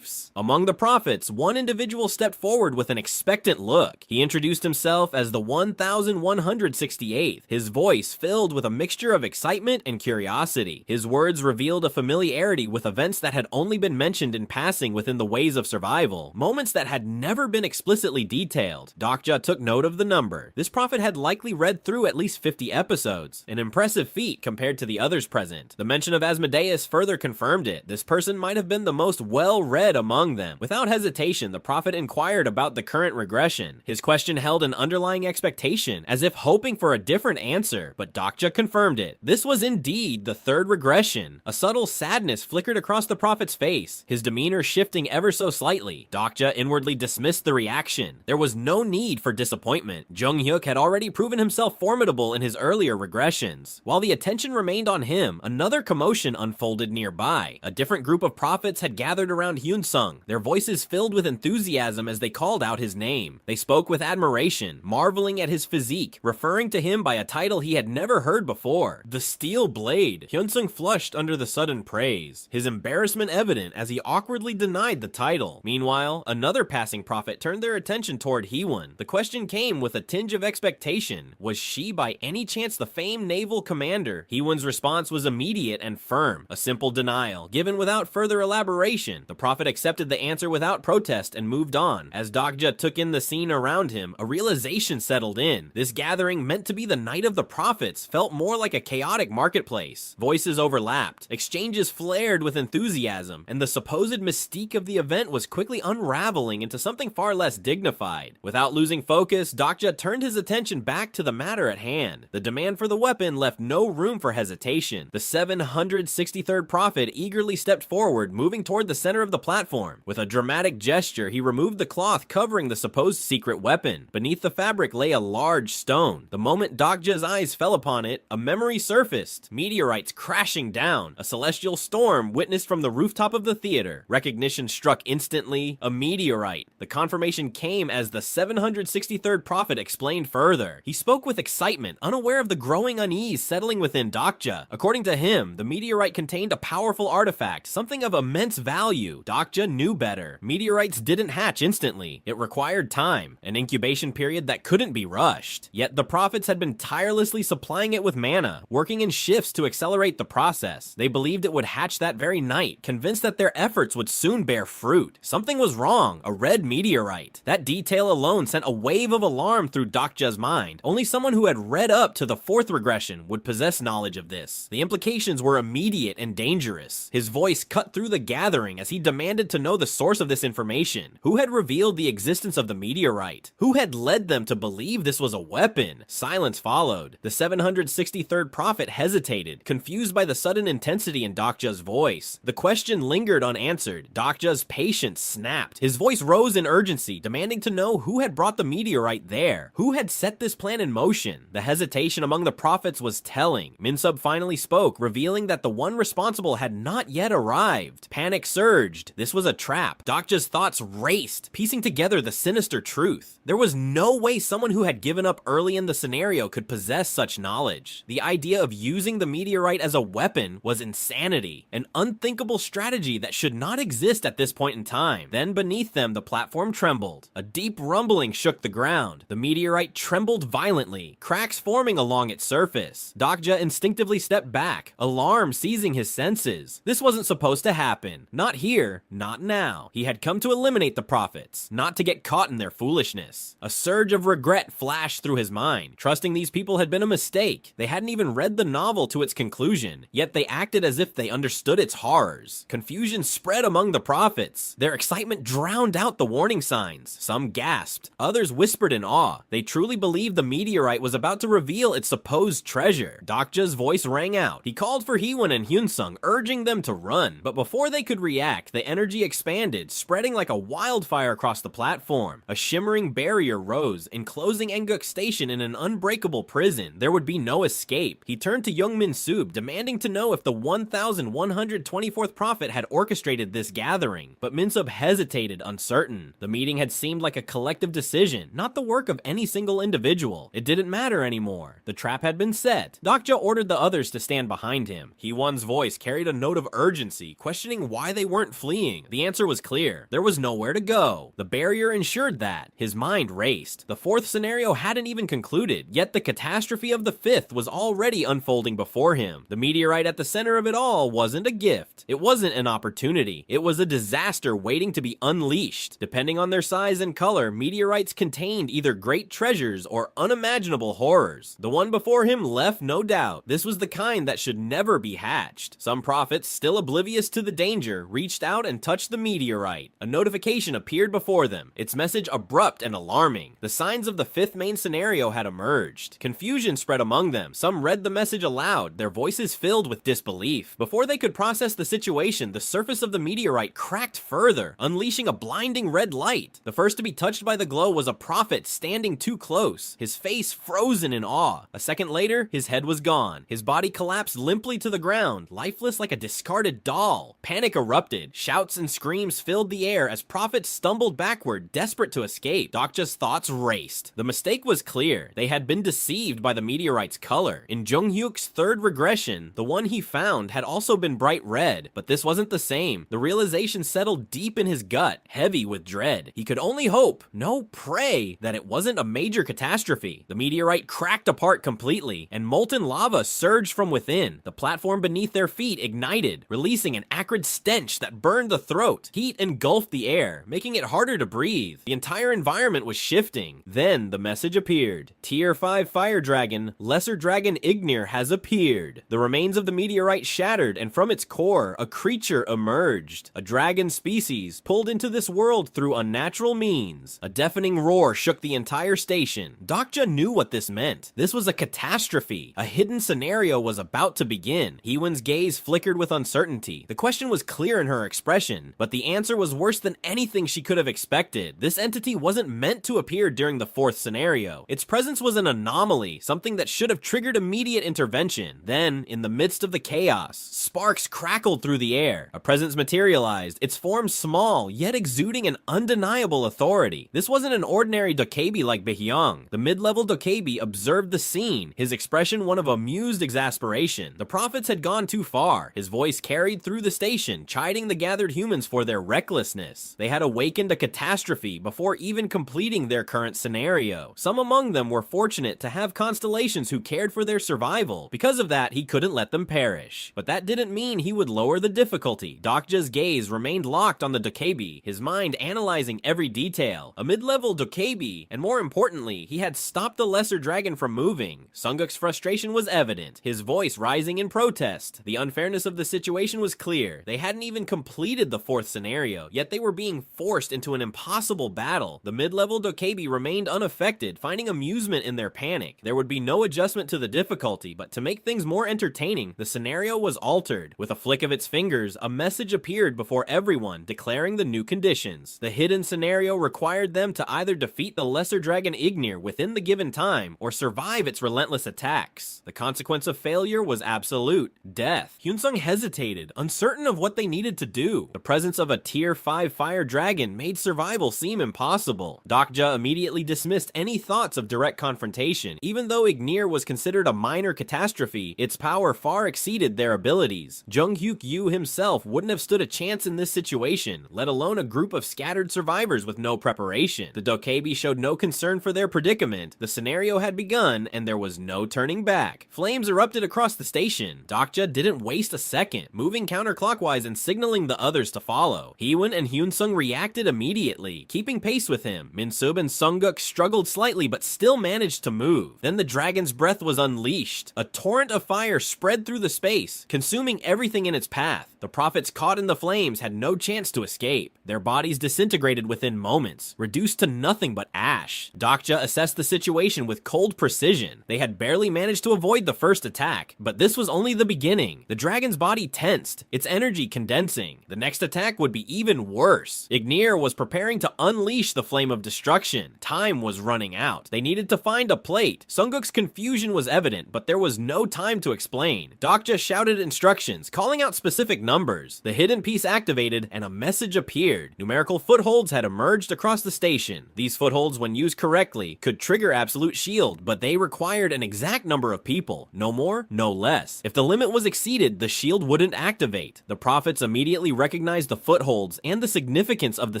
Among the prophets, one individual stepped forward with an expectant look. He introduced himself as the 1168th, his voice filled with a mixture of excitement and curiosity. His words revealed a familiarity with events that had only been mentioned in passing within the Ways of Survival, moments that had never been explicitly detailed. Dokja took note of the number. This prophet had likely read through at least 50 episodes, an impressive feat compared to the others present. The mention of Asmodeus further confirmed it. This person might have been the most well-read among them. Without hesitation, the prophet inquired about the current regression. His question held an underlying expectation, as if hoping for a different answer, but Dokja confirmed it. This was indeed the third regression. A subtle sadness flickered across the prophet's face, his demeanor shifting ever so slightly. Dokja inwardly dismissed the reaction. There was no need for disappointment. Junghyuk had already proven himself formidable in his earlier regressions. While the attention remained on him, another commotion unfolded nearby. A different group of prophets had gathered around around Hyun-sung, their voices filled with enthusiasm as they called out his name. They spoke with admiration, marveling at his physique, referring to him by a title he had never heard before, the Steel Blade. Hyun-sung flushed under the sudden praise, his embarrassment evident as he awkwardly denied the title. Meanwhile, another passing prophet turned their attention toward Hee-won. The question came with a tinge of expectation. Was she by any chance the famed naval commander? Hee-won's response was immediate and firm, a simple denial, given without further elaboration. The prophet accepted the answer without protest and moved on. As Dokja took in the scene around him, a realization settled in. This gathering, meant to be the night of the prophets, felt more like a chaotic marketplace. Voices overlapped, exchanges flared with enthusiasm, and the supposed mystique of the event was quickly unraveling into something far less dignified. Without losing focus, Dokja turned his attention back to the matter at hand. The demand for the weapon left no room for hesitation. The 763rd prophet eagerly stepped forward, moving toward the center of the platform. With a dramatic gesture, he removed the cloth covering the supposed secret weapon. Beneath the fabric lay a large stone. The moment Dokja's eyes fell upon it, a memory surfaced. Meteorites crashing down. A celestial storm witnessed from the rooftop of the theater. Recognition struck instantly. A meteorite. The confirmation came as the 763rd prophet explained further. He spoke with excitement, unaware of the growing unease settling within Dokja. According to him, the meteorite contained a powerful artifact, something of immense value. Dokja knew better. Meteorites didn't hatch instantly. It required time, an incubation period that couldn't be rushed. Yet the prophets had been tirelessly supplying it with mana, working in shifts to accelerate the process. They believed it would hatch that very night, convinced that their efforts would soon bear fruit. Something was wrong, a red meteorite. That detail alone sent a wave of alarm through Dokja's mind. Only someone who had read up to the fourth regression would possess knowledge of this. The implications were immediate and dangerous. His voice cut through the gathering as he demanded to know the source of this information. Who had revealed the existence of the meteorite? Who had led them to believe this was a weapon? Silence followed. The 763rd prophet hesitated, confused by the sudden intensity in Dokja's voice. The question lingered unanswered. Dokja's patience snapped. His voice rose in urgency, demanding to know who had brought the meteorite there. Who had set this plan in motion? The hesitation among the prophets was telling. Minsub finally spoke, revealing that the one responsible had not yet arrived. Panic surged. This was a trap. Dokja's thoughts raced, piecing together the sinister truth. There was no way someone who had given up early in the scenario could possess such knowledge. The idea of using the meteorite as a weapon was insanity, an unthinkable strategy that should not exist at this point in time. Then beneath them, the platform trembled. A deep rumbling shook the ground. The meteorite trembled violently, cracks forming along its surface. Dokja instinctively stepped back, alarm seizing his senses. This wasn't supposed to happen. Not here, not now. He had come to eliminate the prophets, not to get caught in their foolishness. A surge of regret flashed through his mind. Trusting these people had been a mistake. They hadn't even read the novel to its conclusion, yet they acted as if they understood its horrors. Confusion spread among the prophets. Their excitement drowned out the warning signs. Some gasped. Others whispered in awe. They truly believed the meteorite was about to reveal its supposed treasure. Dokja's voice rang out. He called for Hee-won and Hyun-sung, urging them to run. But before they could react, the energy expanded, spreading like a wildfire across the platform. A shimmering barrier rose, enclosing Enguk Station in an unbreakable prison. There would be no escape. He turned to Youngmin Sub, demanding to know if the 1124th prophet had orchestrated this gathering. But Minsub hesitated, uncertain. The meeting had seemed like a collective decision, not the work of any single individual. It didn't matter anymore. The trap had been set. Dokja ordered the others to stand behind him. Hee-won's voice carried a note of urgency, questioning why they weren't fleeing. The answer was clear. There was nowhere to go. The barrier ensured that. His mind raced. The fourth scenario hadn't even concluded, yet the catastrophe of the fifth was already unfolding before him. The meteorite at the center of it all wasn't a gift. It wasn't an opportunity. It was a disaster waiting to be unleashed. Depending on their size and color, meteorites contained either great treasures or unimaginable horrors. The one before him left no doubt. This was the kind that should never be hatched. Some prophets, still oblivious to the danger, reached out and touched the meteorite. A notification appeared before them, its message abrupt and alarming. The signs of the fifth main scenario had emerged. Confusion spread among them. Some read the message aloud, their voices filled with disbelief. Before they could process the situation, the surface of the meteorite cracked further, unleashing a blinding red light. The first to be touched by the glow was a prophet standing too close, his face frozen in awe. A second later, his head was gone. His body collapsed limply to the ground, lifeless like a discarded doll. Panic erupted. Shouts and screams filled the air as prophets stumbled backward, desperate to escape. Dokja's thoughts raced. The mistake was clear. They had been deceived by the meteorite's color. In Junghyuk's third regression, the one he found had also been bright red, but this wasn't the same. The realization settled deep in his gut, heavy with dread. He could only hope, no, pray, that it wasn't a major catastrophe. The meteorite cracked apart completely, and molten lava surged from within. The platform beneath their feet ignited, releasing an acrid stench that burned the throat. Heat engulfed the air, making it harder to breathe. The entire environment was shifting. Then the message appeared. Tier 5 Fire Dragon, Lesser Dragon Ignir has appeared. The remains of the meteorite shattered, and from its core, a creature emerged. A dragon species, pulled into this world through unnatural means. A deafening roar shook the entire station. Dokja knew what this meant. This was a catastrophe. A hidden scenario was about to begin. Heewon's gaze flickered with uncertainty. The question was clear in her expression, but the answer was worse than anything she could have expected. This entity wasn't meant to appear during the fourth scenario. Its presence was an anomaly, something that should have triggered immediate intervention. Then, in the midst of the chaos, sparks crackled through the air. A presence materialized, its form small, yet exuding an undeniable authority. This wasn't an ordinary dokebi like Baehyung. The mid-level dokebi observed the scene, his expression one of amused exasperation. The prophets had gone too far. His voice carried through the station, chiding the gathered humans for their recklessness. They had awakened a catastrophe before even completing their current scenario. Some among them were fortunate to have constellations who cared for their survival. Because of that, he couldn't let them perish. But that didn't mean he would lower the difficulty. Dokja's gaze remained locked on the dokebi, his mind analyzing every detail. A mid-level dokebi, and more importantly, he had stopped the lesser dragon from moving. Sungguk's frustration was evident, his voice rising in protest. The unfairness of the situation was clear. They hadn't even completed the fourth scenario, yet they were being forced into an impossible battle. The mid-level dokebi remained unaffected, finding amusement in their panic. There would be no adjustment to the difficulty, but to make things more entertaining, the scenario was altered. With a flick of its fingers, a message appeared before everyone, declaring the new conditions. The hidden scenario required them to either defeat the lesser dragon Ignir within the given time, or survive its relentless attacks. The consequence of failure was absolute death. Hyunsung hesitated, uncertain of what they needed to do. The presence of a tier 5 fire dragon made survival seem impossible. Dokja immediately dismissed any thoughts of direct confrontation. Even though Ignir was considered a minor catastrophe, its power far exceeded their abilities. Junghyuk Yu himself wouldn't have stood a chance in this situation, let alone a group of scattered survivors with no preparation. The dokebi showed no concern for their predicament. The scenario had begun, and there was no turning back. Flames erupted across the station. Dokja didn't waste a second, moving counterclockwise and signaling the others to follow. Heewon and Hyunsung reacted immediately, keeping pace with him. Minsub and Sungguk struggled slightly but still managed to move. Then the dragon's breath was unleashed. A torrent of fire spread through the space, consuming everything in its path. The prophets caught in the flames had no chance to escape. Their bodies disintegrated within moments, reduced to nothing but ash. Dokja assessed the situation with cold precision. They had barely managed to avoid the first attack, but this was only the beginning. The dragon's body tensed, its energy condensing. The next attack would be even worse. Ignir was preparing to unleash the flame of destruction. Time was running out. They needed to find a plate. Sungguk's confusion was evident, but there was no time to explain. Dokja shouted instructions, calling out specific numbers. The hidden piece activated, and a message appeared. Numerical footholds had emerged across the station. These footholds, when used correctly, could trigger absolute shield, but they required an exact number of people. No more, no less. If the limit was exceeded, the shield wouldn't activate. The prophets immediately recognized the footholds and the significance of the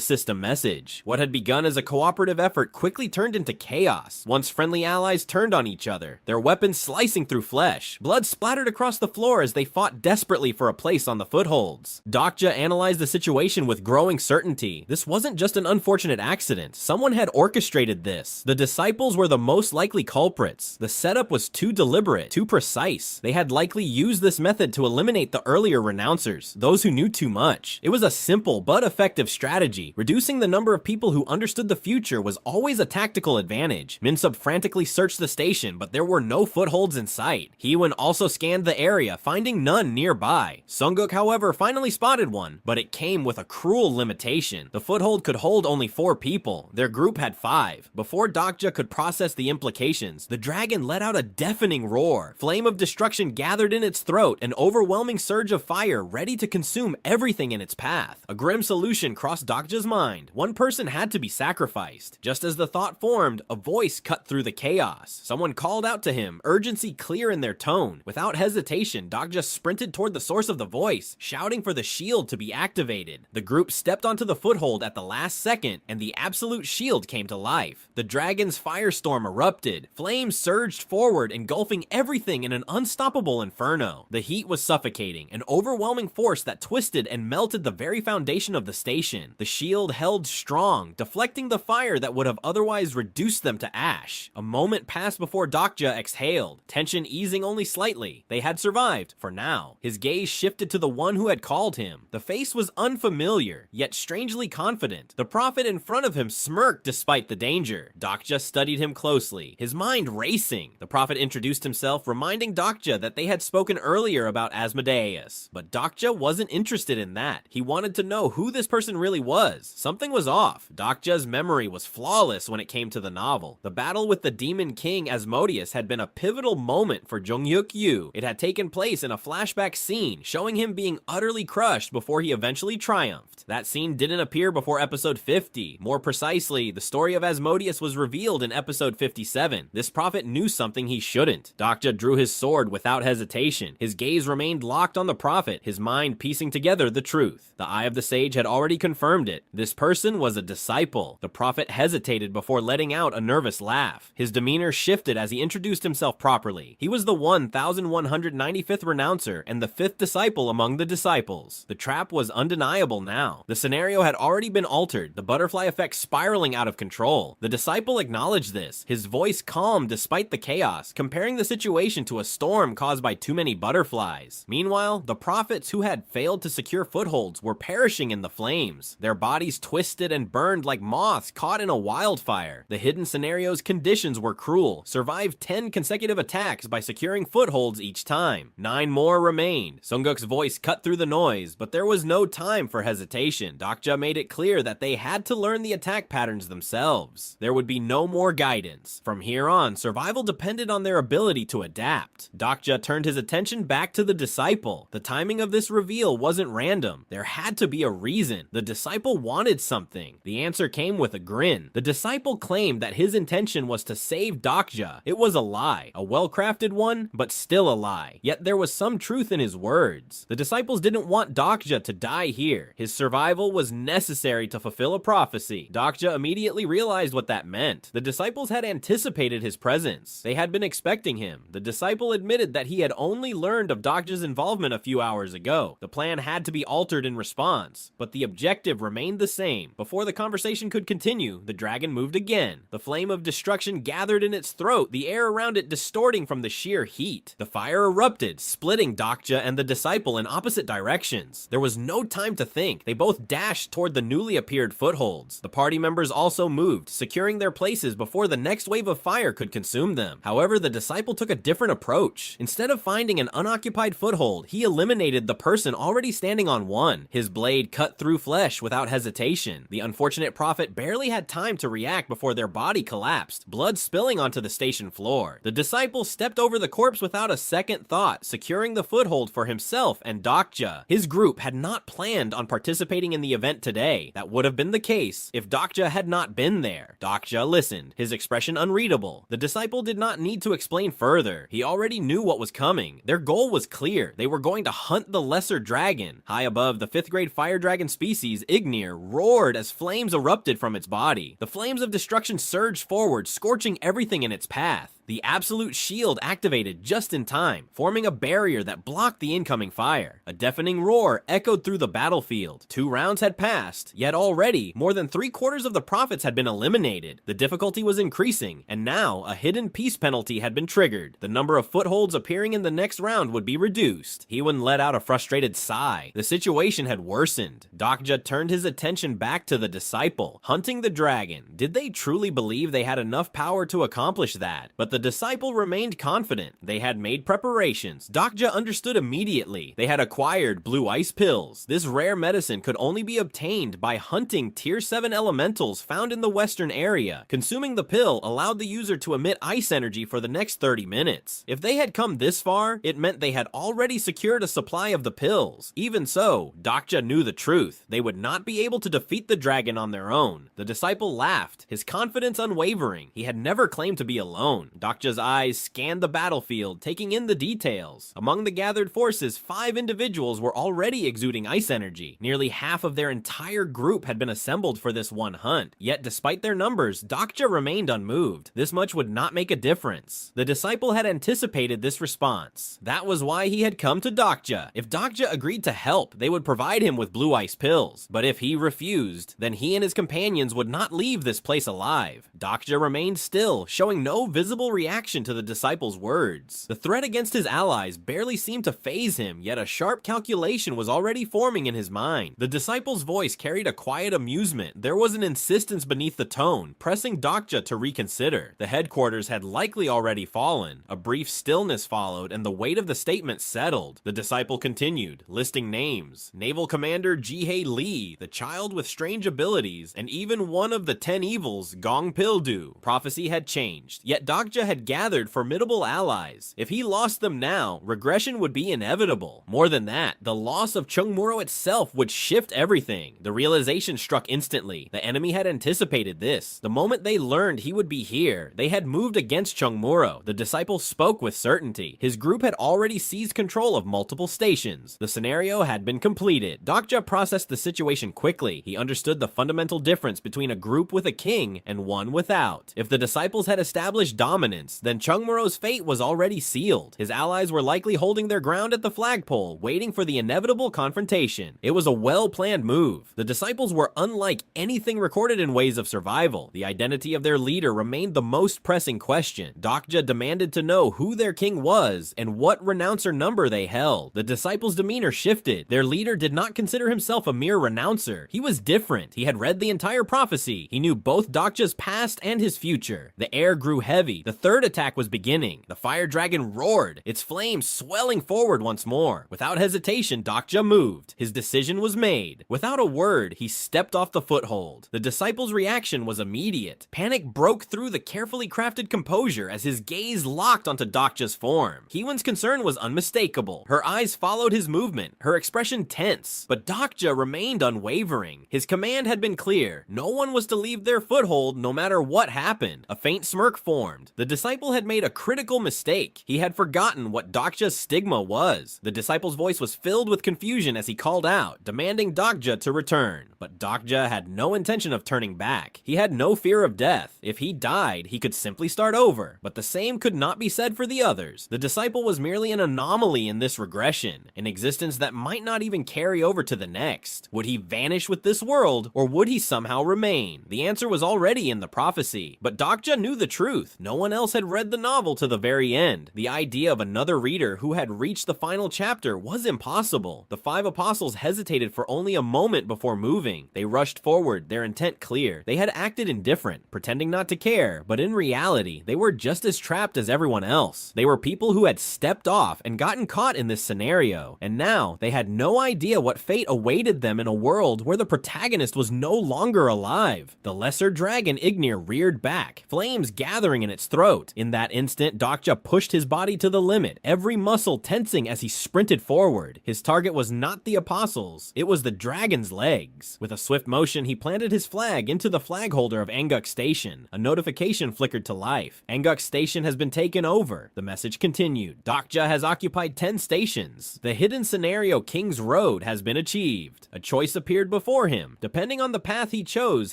system message. What had begun as a cooperative effort quickly turned into chaos. Once friendly allies turned on each other, their weapons slicing through flesh. Blood splattered across the floor as they fought desperately for a place on the footholds. Dokja analyzed the situation with growing certainty. This wasn't just an unfortunate accident. Someone had orchestrated this. The disciples were the most likely culprits. The setup was too deliberate, too precise. They had likely used this method to eliminate the earlier renouncers, those who knew too much. It was a simple but effective strategy. Reducing the number of people who understood the future was always a tactical advantage. Minsub frantically searched the station, but there were no footholds in sight. Heewon also scanned the area, finding none nearby. Sungguk, however, finally spotted one, but it came with a cruel limitation. The foothold could hold only 4 people. Their group had 5. Before Dokja could process the implications, the dragon let out a deafening roar. Flame of destruction gathered in its throat, an overwhelming surge of fire ready to consume everything everything in its path. A grim solution crossed Dokja's mind. One person had to be sacrificed. Just as the thought formed, a voice cut through the chaos. Someone called out to him, urgency clear in their tone. Without hesitation, Dokja sprinted toward the source of the voice, shouting for the shield to be activated. The group stepped onto the foothold at the last second, and the absolute shield came to life. The dragon's firestorm erupted. Flames surged forward, engulfing everything in an unstoppable inferno. The heat was suffocating, an overwhelming force that twisted and melted the very foundation of the station. The shield held strong, deflecting the fire that would have otherwise reduced them to ash. A moment passed before Dokja exhaled, tension easing only slightly. They had survived, for now. His gaze shifted to the one who had called him. The face was unfamiliar, yet strangely confident. The prophet in front of him smirked despite the danger. Dokja studied him closely, his mind racing. The prophet introduced himself, reminding Dokja that they had spoken earlier about Asmodeus. But Dokja wasn't interested in that. He wanted to know who this person really was. Something was off. Dokja's memory was flawless when it came to the novel. The battle with the demon king Asmodeus had been a pivotal moment for Jung-hyuk Yu. It had taken place in a flashback scene, showing him being utterly crushed before he eventually triumphed. That scene didn't appear before episode 50. More precisely, the story of Asmodeus was revealed in episode 57. This prophet knew something he shouldn't. Dokja drew his sword without hesitation. His gaze remained locked on the prophet, his mind piecing together the truth. The eye of the sage had already confirmed it. This person was a disciple. The prophet hesitated before letting out a nervous laugh. His demeanor shifted as he introduced himself properly. He was the 1195th renouncer and the 5th disciple among the disciples. The trap was undeniable now. The scenario had already been altered, the butterfly effect spiraling out of control. The disciple acknowledged this, his voice calm despite the chaos, comparing the situation to a storm caused by too many butterflies. Meanwhile, the prophets who had failed to secure footholds were perishing in the flames. Their bodies twisted and burned like moths caught in a wildfire. The hidden scenario's conditions were cruel, survived 10 consecutive attacks by securing footholds each time. 9 more remained. Sungguk's voice cut through the noise, but there was no time for hesitation. Dokja made it clear that they had to learn the attack patterns themselves. There would be no more guidance. From here on, survival depended on their ability to adapt. Dokja turned his attention back to the disciple. The timing of this reveal wasn't random. There had to be a reason. The disciple wanted something. The answer came with a grin. The disciple claimed that his intention was to save Dokja. It was a lie. A well-crafted one, but still a lie. Yet there was some truth in his words. The disciples didn't want Dokja to die here. His survival was necessary to fulfill a prophecy. Dokja immediately realized what that meant. The disciples had anticipated his presence. They had been expecting him. The disciple admitted that he had only learned of Dokja's involvement a few hours ago. The plan had to be altered in response, but the objective remained the same. Before the conversation could continue, the dragon moved again. The flame of destruction gathered in its throat, the air around it distorting from the sheer heat. The fire erupted, splitting Dokja and the disciple in opposite directions. There was no time to think. They both dashed toward the newly appeared footholds. The party members also moved, securing their places before the next wave of fire could consume them. However, the disciple took a different approach. Instead of finding an unoccupied foothold, he eliminated the person already standing on one. His blade cut through flesh without hesitation. The unfortunate prophet barely had time to react before their body collapsed, blood spilling onto the station floor. The disciple stepped over the corpse without a second thought, securing the foothold for himself and Dokja. His group had not planned on participating in the event today. That would have been the case if Dokja had not been there. Dokja listened, his expression unreadable. The disciple did not need to explain further. He already knew what was coming. Their goal was clear. They were going to hunt the lesser dragon. High above, the 5th grade fire dragon species, Ignir, roared as flames erupted from its body. The flames of destruction surged forward, scorching everything in its path. The absolute shield activated just in time, forming a barrier that blocked the incoming fire. A deafening roar echoed through the battlefield. 2 rounds had passed, yet already, more than 3/4 of the prophets had been eliminated. The difficulty was increasing, and now a hidden peace penalty had been triggered. The number of footholds appearing in the next round would be reduced. Heewon let out a frustrated sigh. The situation had worsened. Dokja turned his attention back to the disciple. Hunting the dragon. Did they truly believe they had enough power to accomplish that? But the the disciple remained confident. They had made preparations. Dokja understood immediately. They had acquired blue ice pills. This rare medicine could only be obtained by hunting tier 7 elementals found in the western area. Consuming the pill allowed the user to emit ice energy for the next 30 minutes. If they had come this far, it meant they had already secured a supply of the pills. Even so, Dokja knew the truth. They would not be able to defeat the dragon on their own. The disciple laughed, his confidence unwavering. He had never claimed to be alone. Dokja's eyes scanned the battlefield, taking in the details. Among the gathered forces, 5 individuals were already exuding ice energy. Nearly half of their entire group had been assembled for this one hunt. Yet despite their numbers, Dokja remained unmoved. This much would not make a difference. The disciple had anticipated this response. That was why he had come to Dokja. If Dokja agreed to help, they would provide him with blue ice pills. But if he refused, then he and his companions would not leave this place alive. Dokja remained still, showing no visible reaction to the disciple's words. The threat against his allies barely seemed to faze him, yet a sharp calculation was already forming in his mind. The disciple's voice carried a quiet amusement. There was an insistence beneath the tone, pressing Dokja to reconsider. The headquarters had likely already fallen. A brief stillness followed, and the weight of the statement settled. The disciple continued, listing names. Naval Commander Jihei Lee, the child with strange abilities, and even one of the 10 evils, Gong Pildu. Prophecy had changed, yet Dokja had gathered formidable allies. If he lost them now, regression would be inevitable. More than that, the loss of Chungmuro itself would shift everything. The realization struck instantly. The enemy had anticipated this. The moment they learned he would be here, they had moved against Chungmuro. The disciple spoke with certainty. His group had already seized control of multiple stations. The scenario had been completed. Dokja processed the situation quickly. He understood the fundamental difference between a group with a king and one without. If the disciples had established dominance, then Chungmuro's fate was already sealed. His allies were likely holding their ground at the flagpole, waiting for the inevitable confrontation. It was a well-planned move. The disciples were unlike anything recorded in Ways of Survival. The identity of their leader remained the most pressing question. Dokja demanded to know who their king was and what renouncer number they held. The disciples' demeanor shifted. Their leader did not consider himself a mere renouncer. He was different. He had read the entire prophecy. He knew both Dokja's past and his future. The air grew heavy. The third attack was beginning. The fire dragon roared, its flames swelling forward once more. Without hesitation, Dokja moved. His decision was made. Without a word, he stepped off the foothold. The disciple's reaction was immediate. Panic broke through the carefully crafted composure as his gaze locked onto Dokja's form. Kiwon's concern was unmistakable. Her eyes followed his movement, her expression tense. But Dokja remained unwavering. His command had been clear. No one was to leave their foothold no matter what happened. A faint smirk formed. The disciple had made a critical mistake. He had forgotten what Dokja's stigma was. The disciple's voice was filled with confusion as he called out, demanding Dokja to return. But Dokja had no intention of turning back. He had no fear of death. If he died, he could simply start over. But the same could not be said for the others. The disciple was merely an anomaly in this regression, an existence that might not even carry over to the next. Would he vanish with this world, or would he somehow remain? The answer was already in the prophecy. But Dokja knew the truth. No one else had read the novel to the very end. The idea of another reader who had reached the final chapter was impossible. The 5 apostles hesitated for only a moment before moving. They rushed forward, their intent clear. They had acted indifferent, pretending not to care, but in reality, they were just as trapped as everyone else. They were people who had stepped off and gotten caught in this scenario, and now they had no idea what fate awaited them in a world where the protagonist was no longer alive. The lesser dragon Ignir reared back, flames gathering in its throat. In that instant, Dokja pushed his body to the limit, every muscle tensing as he sprinted forward. His target was not the apostles, it was the dragon's legs. With a swift motion, he planted his flag into the flag holder of Anguk Station. A notification flickered to life. Anguk Station has been taken over. The message continued. Dokja has occupied 10 stations. The hidden scenario King's Road has been achieved. A choice appeared before him. Depending on the path he chose,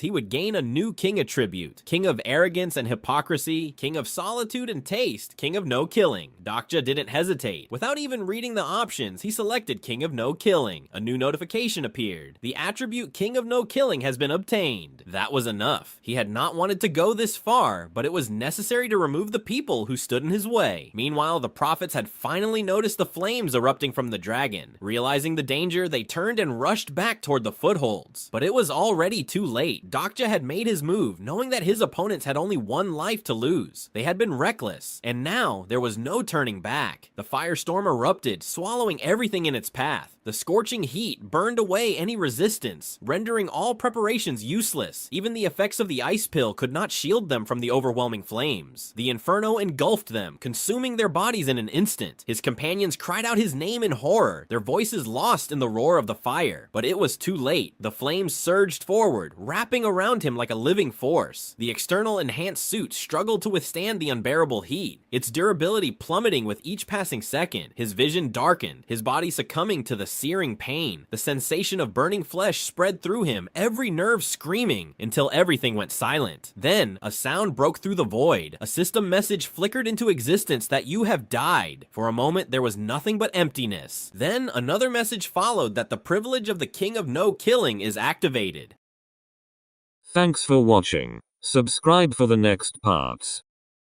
he would gain a new king attribute. King of arrogance and hypocrisy, king of solitude and taste, king of no killing. Dokja didn't hesitate. Without even reading the options, he selected king of no killing. A new notification appeared. The attribute king of no killing has been obtained. That was enough. He had not wanted to go this far, but it was necessary to remove the people who stood in his way. Meanwhile, the prophets had finally noticed the flames erupting from the dragon. Realizing the danger, they turned and rushed back toward the footholds. But it was already too late. Dokja had made his move, knowing that his opponents had only one life to lose. They had been reckless, and now there was no turning back. The firestorm erupted, swallowing everything in its path. The scorching heat burned away any resistance, rendering all preparations useless. Even the effects of the ice pill could not shield them from the overwhelming flames. The inferno engulfed them, consuming their bodies in an instant. His companions cried out his name in horror, their voices lost in the roar of the fire. But it was too late. The flames surged forward, wrapping around him like a living force. The external enhanced suit struggled to withstand the unbearable heat, its durability plummeting with each passing second. His vision darkened, his body succumbing to the searing pain. The sensation of burning flesh spread through him, every nerve screaming, until everything went silent. Then, a sound broke through the void. A system message flickered into existence that you have died. For a moment, there was nothing but emptiness. Then, another message followed that the privilege of the King of No Killing is activated. Thanks for watching. Subscribe for the next parts.